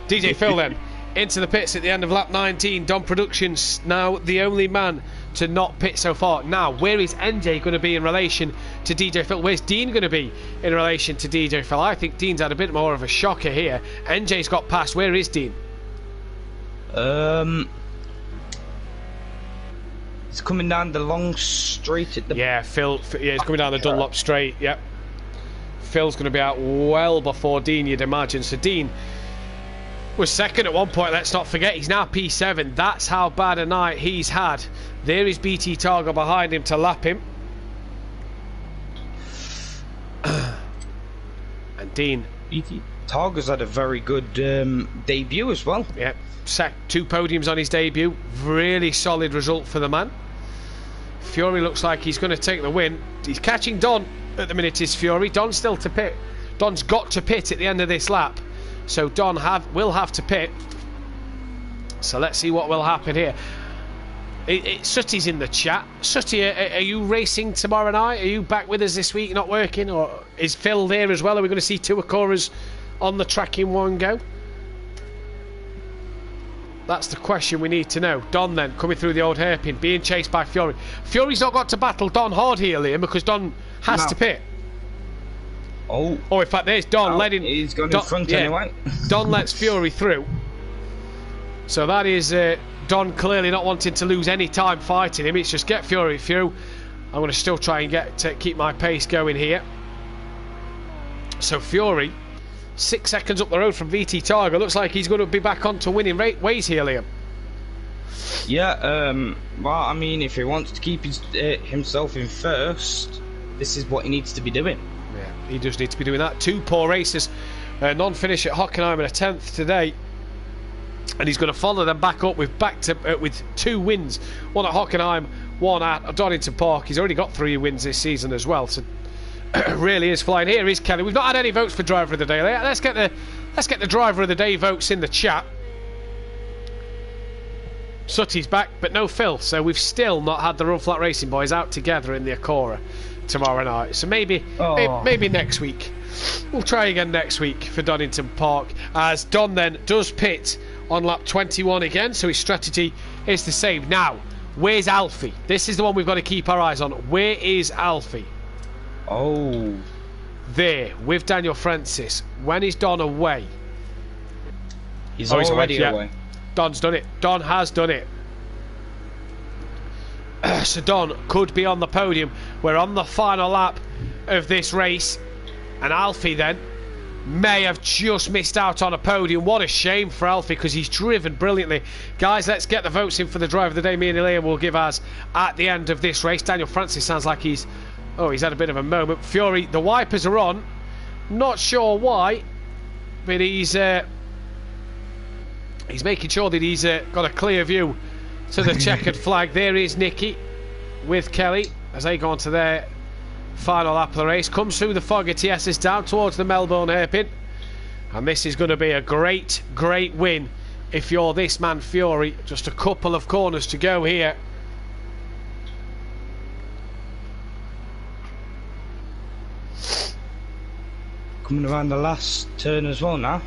[SPEAKER 1] DJ Phil then into the pits at the end of lap 19. Don Productions now the only man to not pit so far. Now, where is NJ going to be in relation to DJ Phil? Where's Dean going to be in relation to DJ Phil? I think Dean's had a bit more of a shocker here. NJ's got past. Where is Dean?
[SPEAKER 3] He's coming down the long straight at the...
[SPEAKER 1] Yeah, Phil. Yeah, he's coming down the Dunlop straight. Yep. Phil's going to be out well before Dean, you'd imagine. So Dean was second at one point. Let's not forget, he's now P7. That's how bad a night he's had. There is BT Targa behind him to lap him. And Dean.
[SPEAKER 3] BT Targa's had a very good debut as well.
[SPEAKER 1] Yeah, 2 podiums on his debut. Really solid result for the man. Fury looks like he's going to take the win. He's catching Don at the minute, is Fury. Don's still to pit. Don's got to pit at the end of this lap. So Don will have to pit. So let's see what will happen here. Sutty's in the chat. Sutty, are you racing tomorrow night? Are you back with us this week, not working? Or is Phil there as well? Are we going to see 2 Acoras on the track in one go? That's the question we need to know. Don then, coming through the old hairpin, being chased by Fury. Fury's not got to battle Don hard here, Liam, because Don has to pit. Oh, in fact, there's Don letting...
[SPEAKER 3] He's going in front anyway.
[SPEAKER 1] Don lets Fury through. So that is Don clearly not wanting to lose any time fighting him. It's just get Fury through. I'm going to still try and keep my pace going here. So Fury, 6 seconds up the road from VT Targa. Looks like he's going to be back on to winning ways here, Liam.
[SPEAKER 3] Yeah, well, I mean, if he wants to keep himself in first, this is what he needs to be doing.
[SPEAKER 1] Yeah, he does need to be doing that. 2 poor races. Non-finish at Hockenheim and a 10th today. And he's going to follow them back up with 2 wins. 1 at Hockenheim, 1 at Donington Park. He's already got 3 wins this season as well. So really is flying. Here is Kelly. We've not had any votes for driver of the day. Let's get let's get the driver of the day votes in the chat. Sutty's back, but no Phil, so we've still not had the Run Flat Racing boys out together in the Acora tomorrow night. So maybe next week. We'll try again next week for Donington Park, as Don then does pit on lap 21 again, so his strategy is the same. Now, where's Alfie? This is the one we've got to keep our eyes on. Where is Alfie?
[SPEAKER 3] Oh.
[SPEAKER 1] There, with Daniel Francis. When is Don away?
[SPEAKER 3] He's already away.
[SPEAKER 1] Don's done it. Don has done it. So Don could be on the podium. We're on the final lap of this race, and Alfie then may have just missed out on a podium. What a shame for Alfie, because he's driven brilliantly. Guys, let's get the votes in for the driver of the day. Me and Liam will give ours at the end of this race. Daniel Francis sounds like he's had a bit of a moment. Fury, the wipers are on. Not sure why, but he's making sure that he's got a clear view to the checkered flag. There is Nicky with Kelly as they go on to their final lap of the race. Comes through the fog at TSS down towards the Melbourne hairpin, and this is going to be a great win if you're this man Fury. Just a couple of corners to go here.
[SPEAKER 3] Coming around the last turn as well now.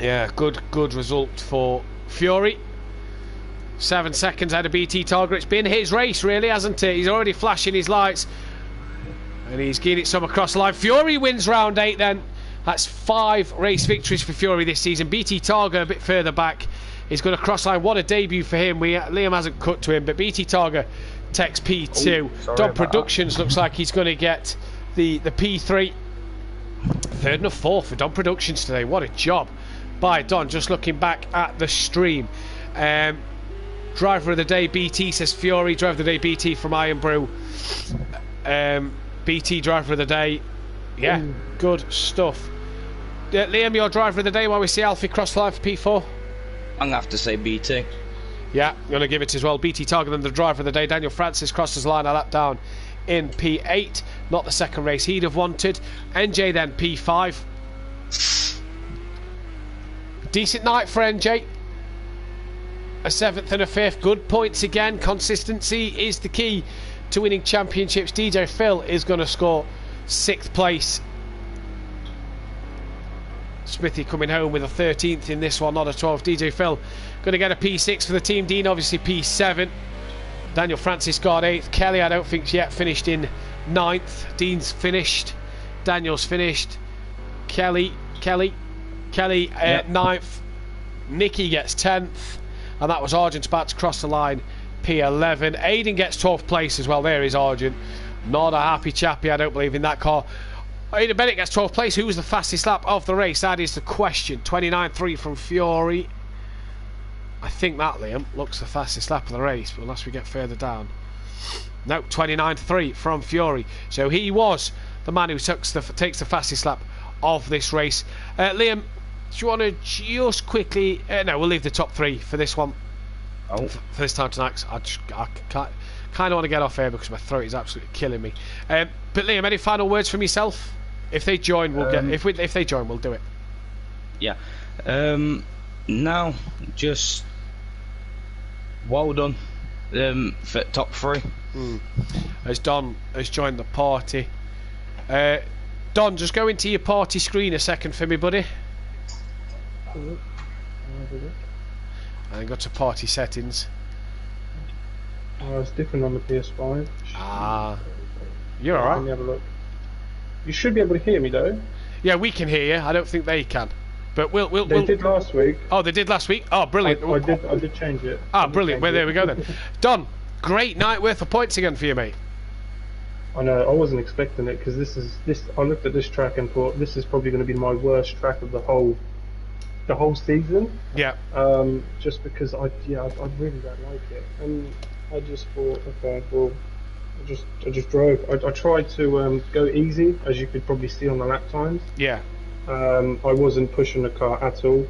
[SPEAKER 1] Yeah, good result for Fury. 7 seconds out of BT Target. It's been his race, really, hasn't it? He's already flashing his lights, and he's getting it some across the line. Fury wins round 8 then. That's 5 race victories for Fury this season. BT Target a bit further back. He's going to cross line. What a debut for him. Liam hasn't cut to him, but BT Target takes P2. Don Productions looks like he's going to get the P3. 3rd and a 4th for Don Productions today. What a job by Don. Just looking back at the stream. Driver of the day BT, says Fury. Driver of the day BT from Iron Brew. BT driver of the day. Yeah, good stuff. Liam, your driver of the day while we see Alfie cross the line for P4.
[SPEAKER 3] I'm going to have to say BT.
[SPEAKER 1] Yeah, I'm going to give it as well. BT Target than the driver of the day. Daniel Francis crosses the line a lap down in P8. Not the second race he'd have wanted. NJ then P5. Decent night for NJ. A 7th and a 5th. Good points again. Consistency is the key to winning championships. DJ Phil is going to score 6th place. Smithy coming home with a 13th in this one, not a 12th. DJ Phil going to get a P6 for the team. Dean obviously P7. Daniel Francis got 8th. Kelly I don't think yet finished in 9th. Dean's finished. Daniel's finished. Kelly 9th. Nicky gets 10th. And that was Argent's about to cross the line, P11. Aiden gets 12th place as well. There is Argent. Not a happy chappy, I don't believe, in that car. Aiden Bennett gets 12th place. Who was the fastest lap of the race? That is the question. 29.3 from Fury. I think that, Liam, looks the fastest lap of the race, but unless we get further down. No, 29.3 from Fury. So he was the man who takes the fastest lap of this race. Liam, do you want to just quickly... no, we'll leave the top 3 for this one. For this time tonight. I kind of want to get off here because my throat is absolutely killing me. But Liam, any final words from yourself? If they join, we'll get. If they join, we'll do it.
[SPEAKER 3] Yeah. Now, just well done for top 3.
[SPEAKER 1] As Don has joined the party. Don, just go into your party screen a second for me, buddy. And go to party settings.
[SPEAKER 8] It's different on the PS5.
[SPEAKER 1] You're alright.
[SPEAKER 8] Let me have a look. You should be able to hear me though.
[SPEAKER 1] Yeah, we can hear you. I don't think they can. But
[SPEAKER 8] They did last week.
[SPEAKER 1] Oh, they did last week? Oh, brilliant.
[SPEAKER 8] I did change it.
[SPEAKER 1] Brilliant. Well, there we go then. Don, great night worth of points again for you, mate.
[SPEAKER 8] I know, I wasn't expecting it because I looked at this track and thought this is probably going to be my worst track of the whole season.
[SPEAKER 1] Yeah.
[SPEAKER 8] Just because I really don't like it, and I just thought, okay, well, I just drove. I tried to go easy, as you could probably see on the lap times.
[SPEAKER 1] Yeah.
[SPEAKER 8] I wasn't pushing the car at all,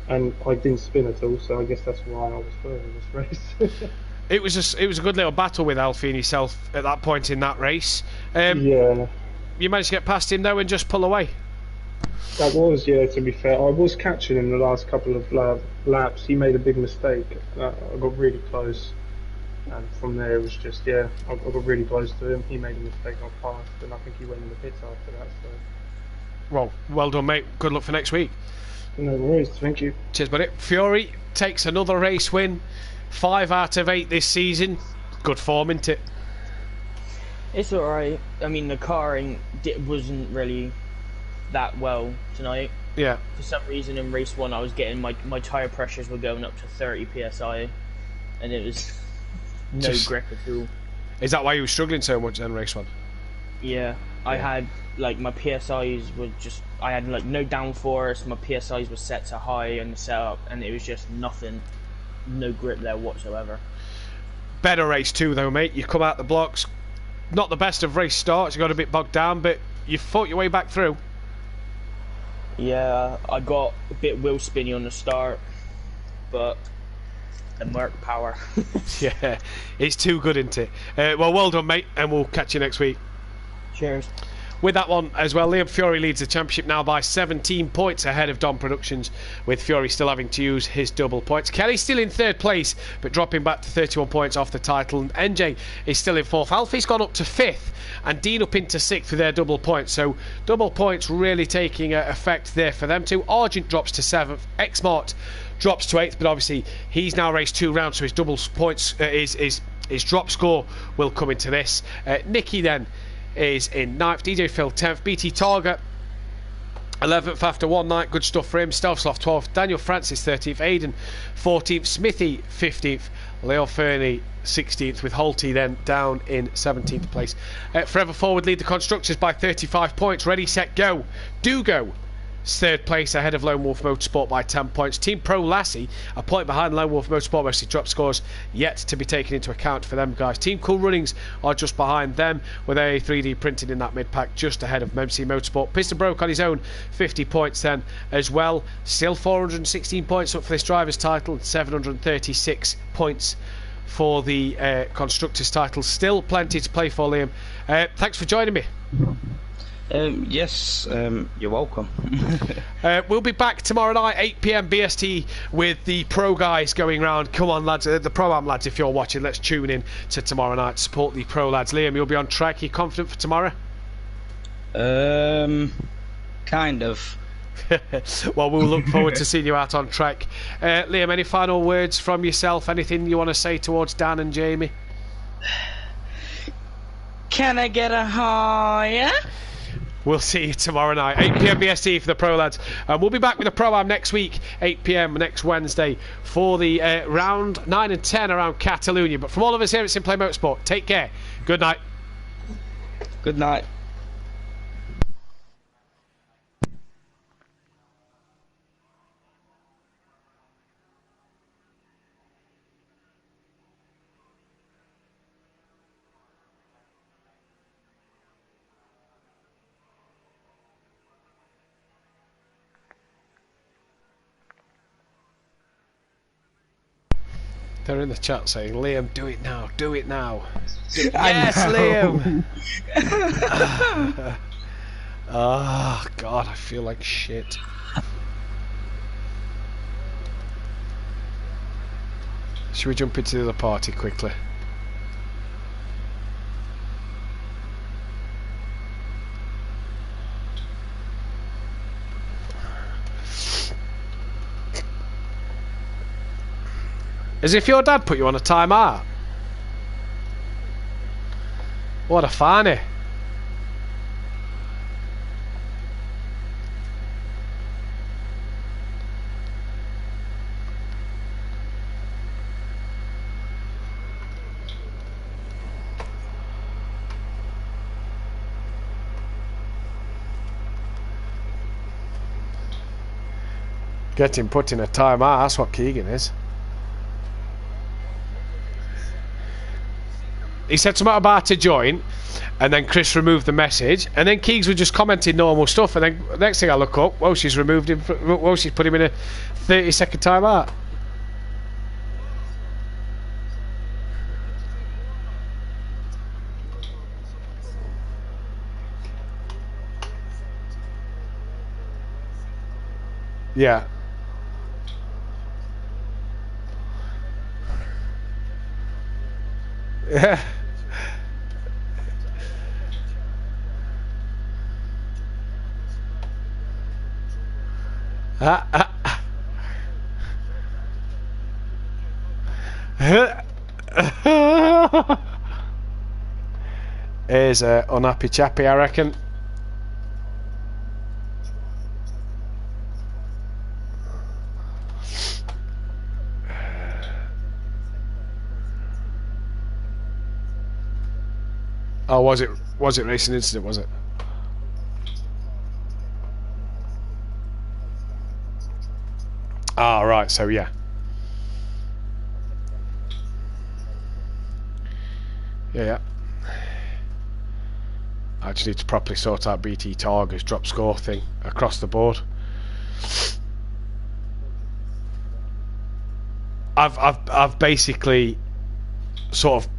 [SPEAKER 8] and I didn't spin at all. So I guess that's why I was third in this race.
[SPEAKER 1] It was a good little battle with Alfie and yourself at that point in that race.
[SPEAKER 8] Yeah.
[SPEAKER 1] You managed to get past him though and just pull away.
[SPEAKER 8] That was, yeah, to be fair. I was catching him the last couple of laps. He made a big mistake. I got really close. And from there, it was just, yeah, I got really close to him. He made a mistake, I passed, and I think he went in the pits after that. So.
[SPEAKER 1] Well done, mate. Good luck for next week.
[SPEAKER 8] No worries, thank you.
[SPEAKER 1] Cheers, buddy. Fury takes another race win. 5 out of 8 this season. Good form, isn't it?
[SPEAKER 9] It's alright. I mean, the carring wasn't really that well tonight.
[SPEAKER 1] Yeah.
[SPEAKER 9] For some reason in race 1 I was getting my tyre pressures were going up to 30 psi and it was no grip at all.
[SPEAKER 1] Is that why you were struggling so much in race 1?
[SPEAKER 9] Yeah. I had like my PSIs were just I had like no downforce, my PSIs were set to high in the setup and it was just nothing, no grip there whatsoever. Better
[SPEAKER 1] race 2 though, mate. You come out the blocks, not the best of race starts, you got a bit bogged down, but you fought your way back through.
[SPEAKER 9] Yeah, I got a bit wheel spinny on the start, but the Merc power.
[SPEAKER 1] Yeah, it's too good, isn't it? Well done, mate, and we'll catch you next week.
[SPEAKER 9] Cheers.
[SPEAKER 1] With that one as well, Liam Fury leads the championship now by 17 points ahead of Dom Productions, with Fury still having to use his double points. Kelly's still in 3rd place, but dropping back to 31 points off the title, and NJ is still in 4th. Alfie's gone up to 5th, and Dean up into 6th with their double points, so double points really taking effect there for them too. Argent drops to 7th, Xmart drops to 8th, but obviously he's now raced 2 rounds, so his double points, his drop score will come into this. Nicky then is in 9th, DJ Phil 10th, BT Target 11th after one night, good stuff for him. Stealthsloth 12th, Daniel Francis 13th, Aiden 14th, Smithy 15th, Leo Fernie 16th, with Holty then down in 17th place. Forever Forward lead the constructors by 35 points. Ready, set, go. Do go. 3rd place ahead of Lone Wolf Motorsport by 10 points. Team Pro Lassie a point behind Lone Wolf Motorsport. Mostly drop scores yet to be taken into account for them guys. Team Cool Runnings are just behind them with a 3D printing in that mid pack, just ahead of Mtcc Motorsport. Piston Broke on his own 50 points then as well. Still 416 points up for this driver's title, 736 points for the constructors title. Still plenty to play for, Liam. Thanks for joining me.
[SPEAKER 3] Yes, you're welcome.
[SPEAKER 1] We'll be back tomorrow night, 8 PM BST, with the pro guys going round. Come on, lads, the pro-am lads, if you're watching, let's tune in to tomorrow night, support the pro lads. Liam, you'll be on track. Are you confident for tomorrow?
[SPEAKER 3] Kind of.
[SPEAKER 1] Well, we'll look forward to seeing you out on track. Liam, any final words from yourself? Anything you want to say towards Dan and Jamie?
[SPEAKER 3] Can I get a higher?
[SPEAKER 1] We'll see you tomorrow night, 8 PM BST for the pro lads. We'll be back with the pro-am next week, 8 PM next Wednesday, for the round 9 and 10 around Catalonia. But from all of us here at Simply Motorsport, take care. Good night.
[SPEAKER 3] Good night.
[SPEAKER 1] They're in the chat saying, Liam, do it now, do it now. Yes, Liam! Oh, God, I feel like shit. Should we jump into the other party quickly? As if your dad put you on a time out. What a fanny. Get him put in a time out, that's what Keegan is. He said something about to join, and then Chris removed the message, and then Keegs was just commenting normal stuff, and then the next thing I look up, well, she's removed him, well, she's put him in a 30-second timeout. Yeah. Yeah. Here's a unhappy chappy, I reckon. Oh, was it racing incident? Was it? Ah, right. So yeah. Yeah. I just need to properly sort out BT Target's drop score thing across the board. I've basically sort of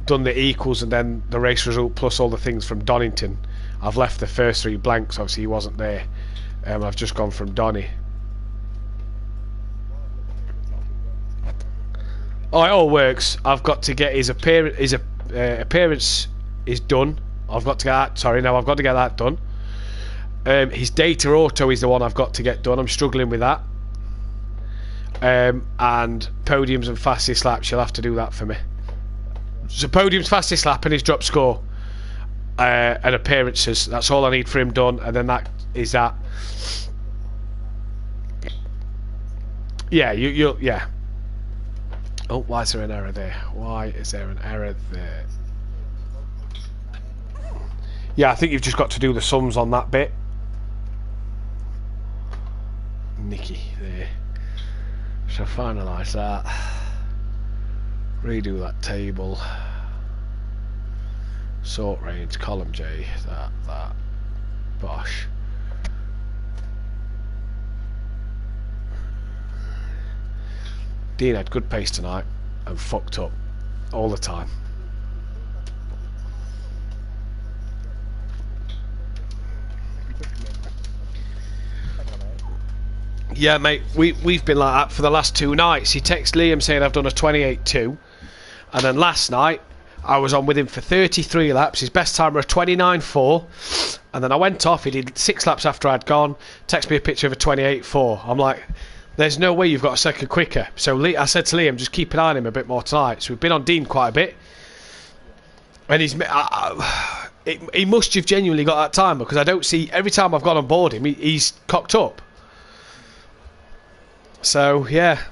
[SPEAKER 1] done the equals and then the race result plus all the things from Donington. I've left the first 3 blanks. Obviously, he wasn't there. I've just gone from Donny. Oh, it all works. I've got to get his appearance is done. I've got to get that. Sorry, no, I've got to get that done. His data auto is the one I've got to get done. I'm struggling with that. And podiums and fastest laps, you'll have to do that for me. So podiums, fastest lap, and his drop score and appearances. That's all I need for him done, and then that is that. Yeah, yeah. Oh, why is there an error there? Why is there an error there? Yeah, I think you've just got to do the sums on that bit. Nicky, there. So finalise that. Redo that table. Sort range, column J, that. Bosh. Dean had good pace tonight and fucked up all the time. Yeah, mate, we've been like that for the last 2 nights. He texted Liam saying I've done a 28.2, and then last night I was on with him for 33 laps. His best time was a 29.4, and then I went off. He did 6 laps after I'd gone. Texted me a picture of a 28.4. I'm like, there's no way you've got a second quicker. So I said to Liam, just keep an eye on him a bit more tonight. So we've been on Dean quite a bit, and he must have genuinely got that time, because I don't see, every time I've gone on board him, he's cocked up. So yeah,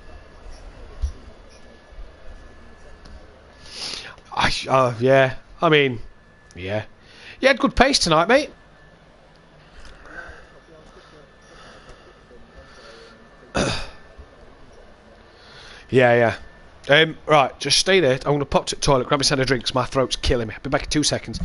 [SPEAKER 1] yeah. I mean, yeah. You had good pace tonight, mate. Yeah. Right, just stay there. I'm going to pop to the toilet, grab a set of drinks. My throat's killing me. I'll be back in 2 seconds.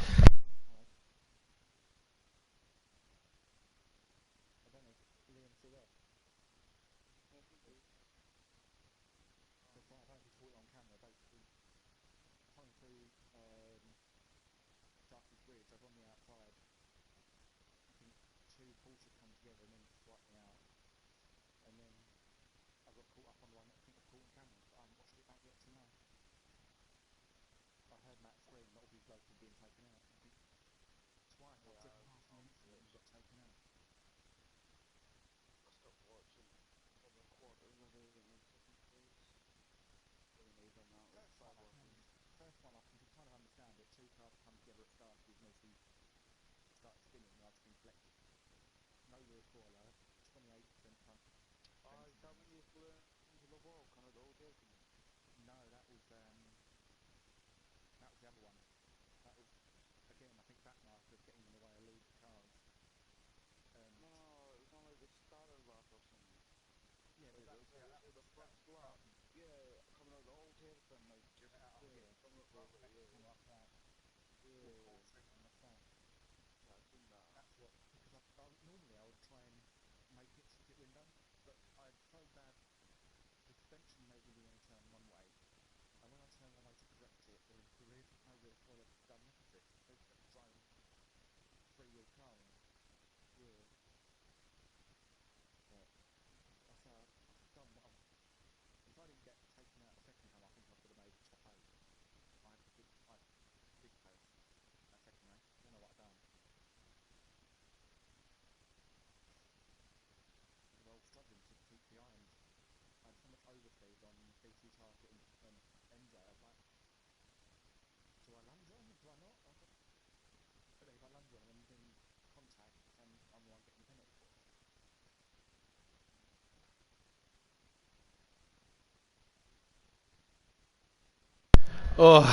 [SPEAKER 1] Oh,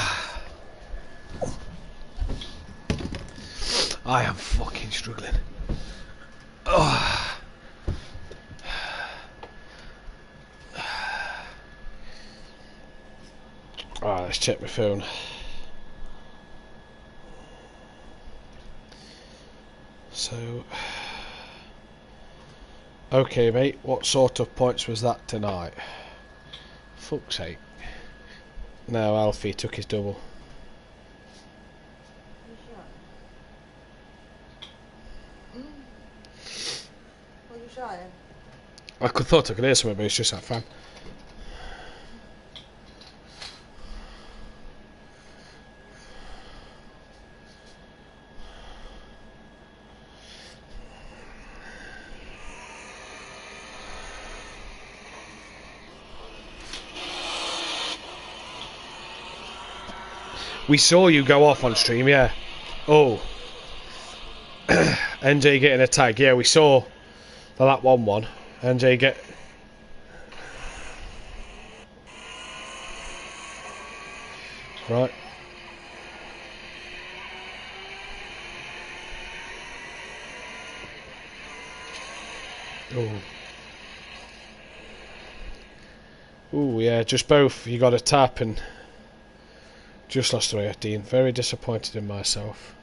[SPEAKER 1] I am fucking struggling. Oh. Alright, let's check my phone. So, okay, mate, what sort of points was that tonight? Fuck's sake. No, Alfie took his double.
[SPEAKER 10] What are you shouting?
[SPEAKER 1] I thought I could hear something, but it's just that fan. We saw you go off on stream, yeah. Oh. NJ getting a tag, yeah, we saw the lap 1-1. NJ get... Right. Oh. Ooh, yeah, just both. You got a tap and... Just lost 3-18. Very disappointed in myself.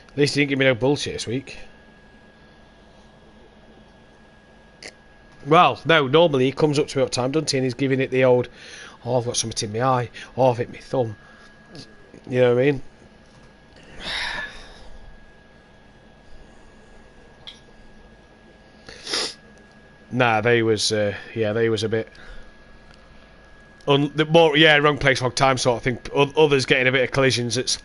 [SPEAKER 1] At least he didn't give me no bullshit this week. Well, no, normally he comes up to me all the time, doesn't he? And he's giving it the old, oh, I've got something in my eye. Oh, I've hit my thumb. You know what I mean? Nah, they was a bit... wrong place, wrong time sort of thing. Others getting a bit of collisions. It's...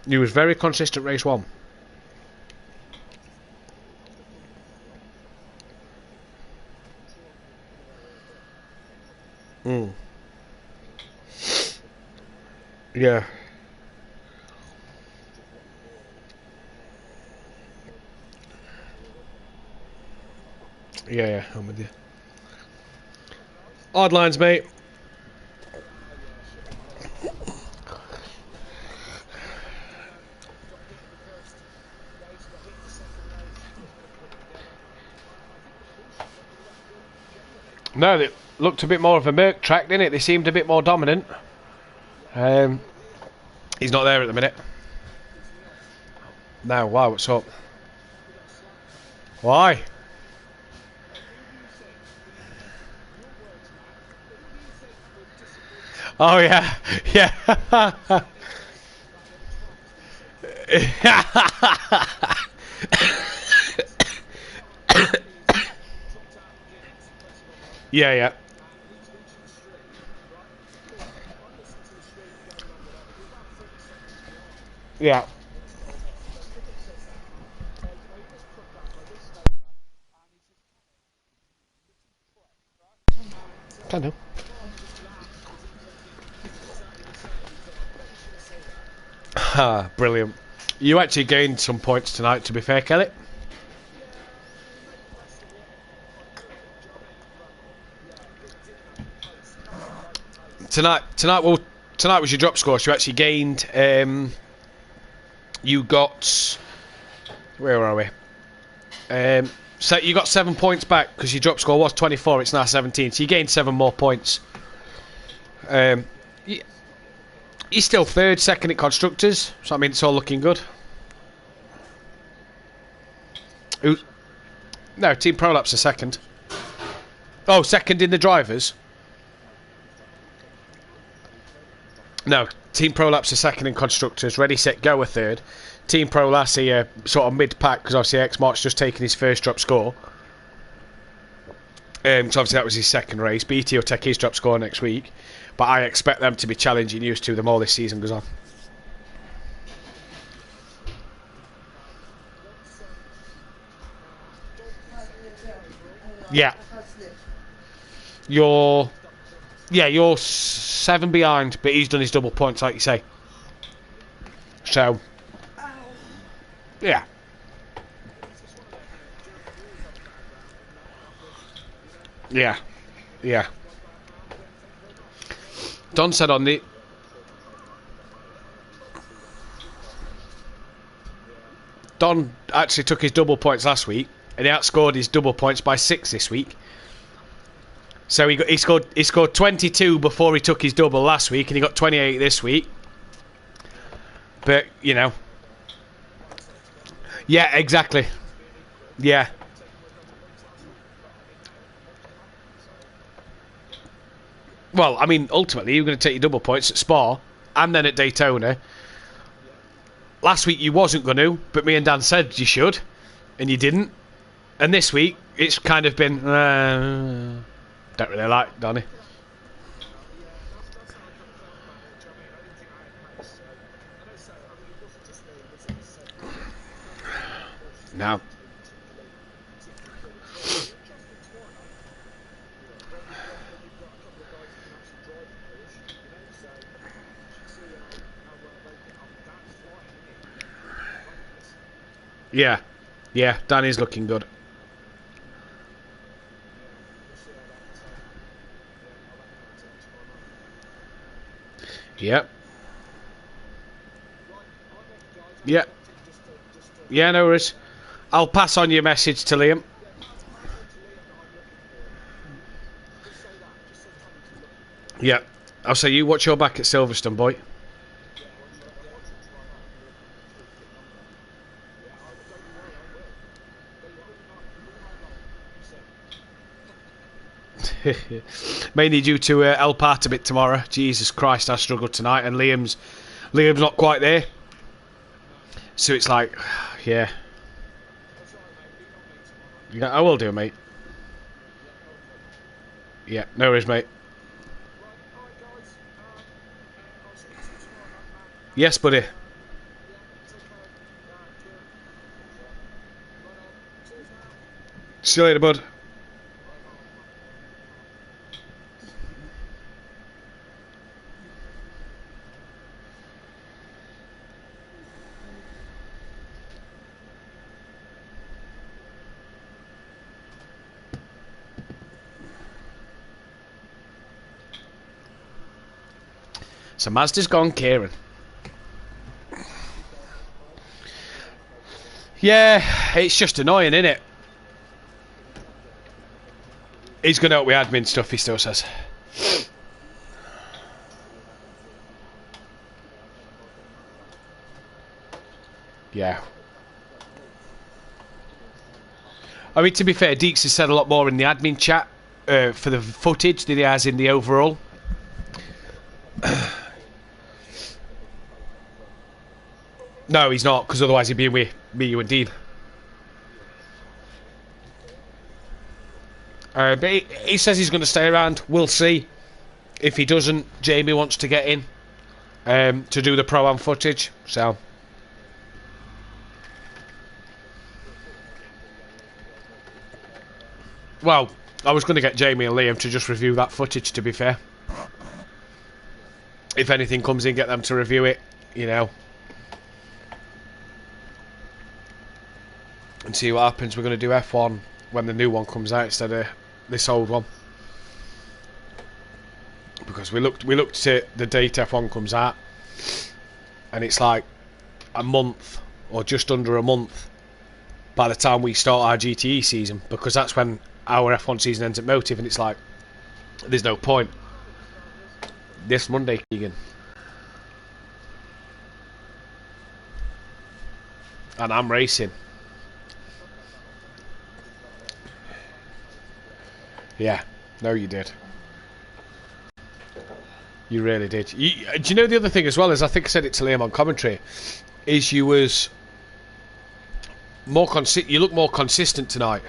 [SPEAKER 1] He was very consistent race 1. Yeah. Yeah, I'm with you. Odd lines, mate. No, it looked a bit more of a Merc track, didn't it? They seemed a bit more dominant. He's not there at the minute. No, why? What's up? Why? Oh yeah, yeah. Yeah. Yeah. I know. Ah, brilliant. You actually gained some points tonight, to be fair, Kelly. Tonight was your drop score. So you actually gained. You got. Where are we? So you got 7 points back because your drop score was 24. It's now 17. So you gained 7 more points. You're still third, second at constructors. So I mean, it's all looking good. No, Team Prolapse are second. Oh, second in the drivers. No, Team Prolapse are second in constructors. Ready, set, go are third. Team Prolapse are sort of mid-pack because obviously X-Mark's just taken his first drop score. So obviously that was his second race. BT will take his drop score next week. But I expect them to be challenging you to them all this season goes on. Yeah. You're 7 behind, but he's done his double points, like you say. So, yeah. Yeah. Yeah. Don said on the... Don actually took his double points last week, and he outscored his double points by 6 this week. So he scored 22 before he took his double last week, and he got 28 this week. But, you know. Yeah, exactly. Yeah. Well, I mean, ultimately, you're going to take your double points at Spa, and then at Daytona. Last week you wasn't going to, but me and Dan said you should, and you didn't. And this week, it's kind of been... don't really like Donny. No. Yeah. Yeah, Danny's looking good. Yep. Yeah. Yeah, no worries. I'll pass on your message to Liam. Yeah. I'll say you watch your back at Silverstone, boy. Mainly due to help out a bit tomorrow. Jesus Christ, I struggled tonight, and Liam's not quite there. So it's like, yeah. I will do, mate. Yeah, no worries, mate. Yes, buddy. See you later, bud. So Mazda's gone, Kieran. Yeah, it's just annoying, isn't it? He's going to help with admin stuff, he still says. Yeah. I mean, to be fair, Deeks has said a lot more in the admin chat for the footage than he has in the overall. No, he's not, because otherwise he'd be with me, you and Dean. But he says he's going to stay around. We'll see. If he doesn't, Jamie wants to get in to do the Pro-Am footage. So... Well, I was going to get Jamie and Liam to just review that footage, to be fair. If anything comes in, get them to review it, you know. And see what happens. We're going to do F1 when the new one comes out instead of this old one. Because we looked at the date F1 comes out, and it's like a month, or just under a month, by the time we start our GTE season, because that's when our F1 season ends at Motive, and it's like, there's no point. This Monday, Keegan. And I'm racing. Yeah, no you did. You really did. Do you know the other thing as well is, I think I said it to Liam on commentary, is you was more you look more consistent tonight.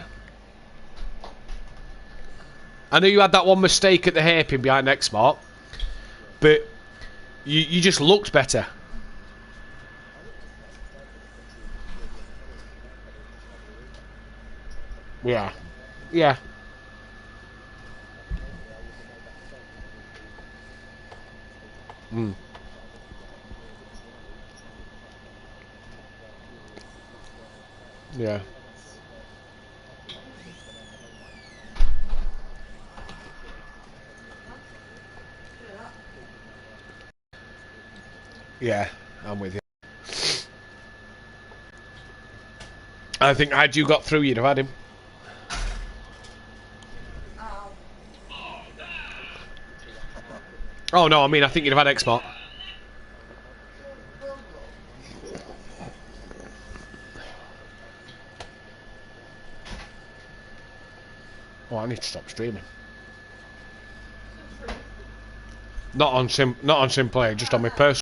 [SPEAKER 1] I know you had that one mistake at the hairpin behind X-Mark, but you just looked better. Yeah. Yeah. Yeah. Yeah, I'm with you. I think had you got through, you'd have had him. Oh no, I mean I think you'd have had X-Mark. Oh, I need to stop streaming. Not on Simplay, just on my personal.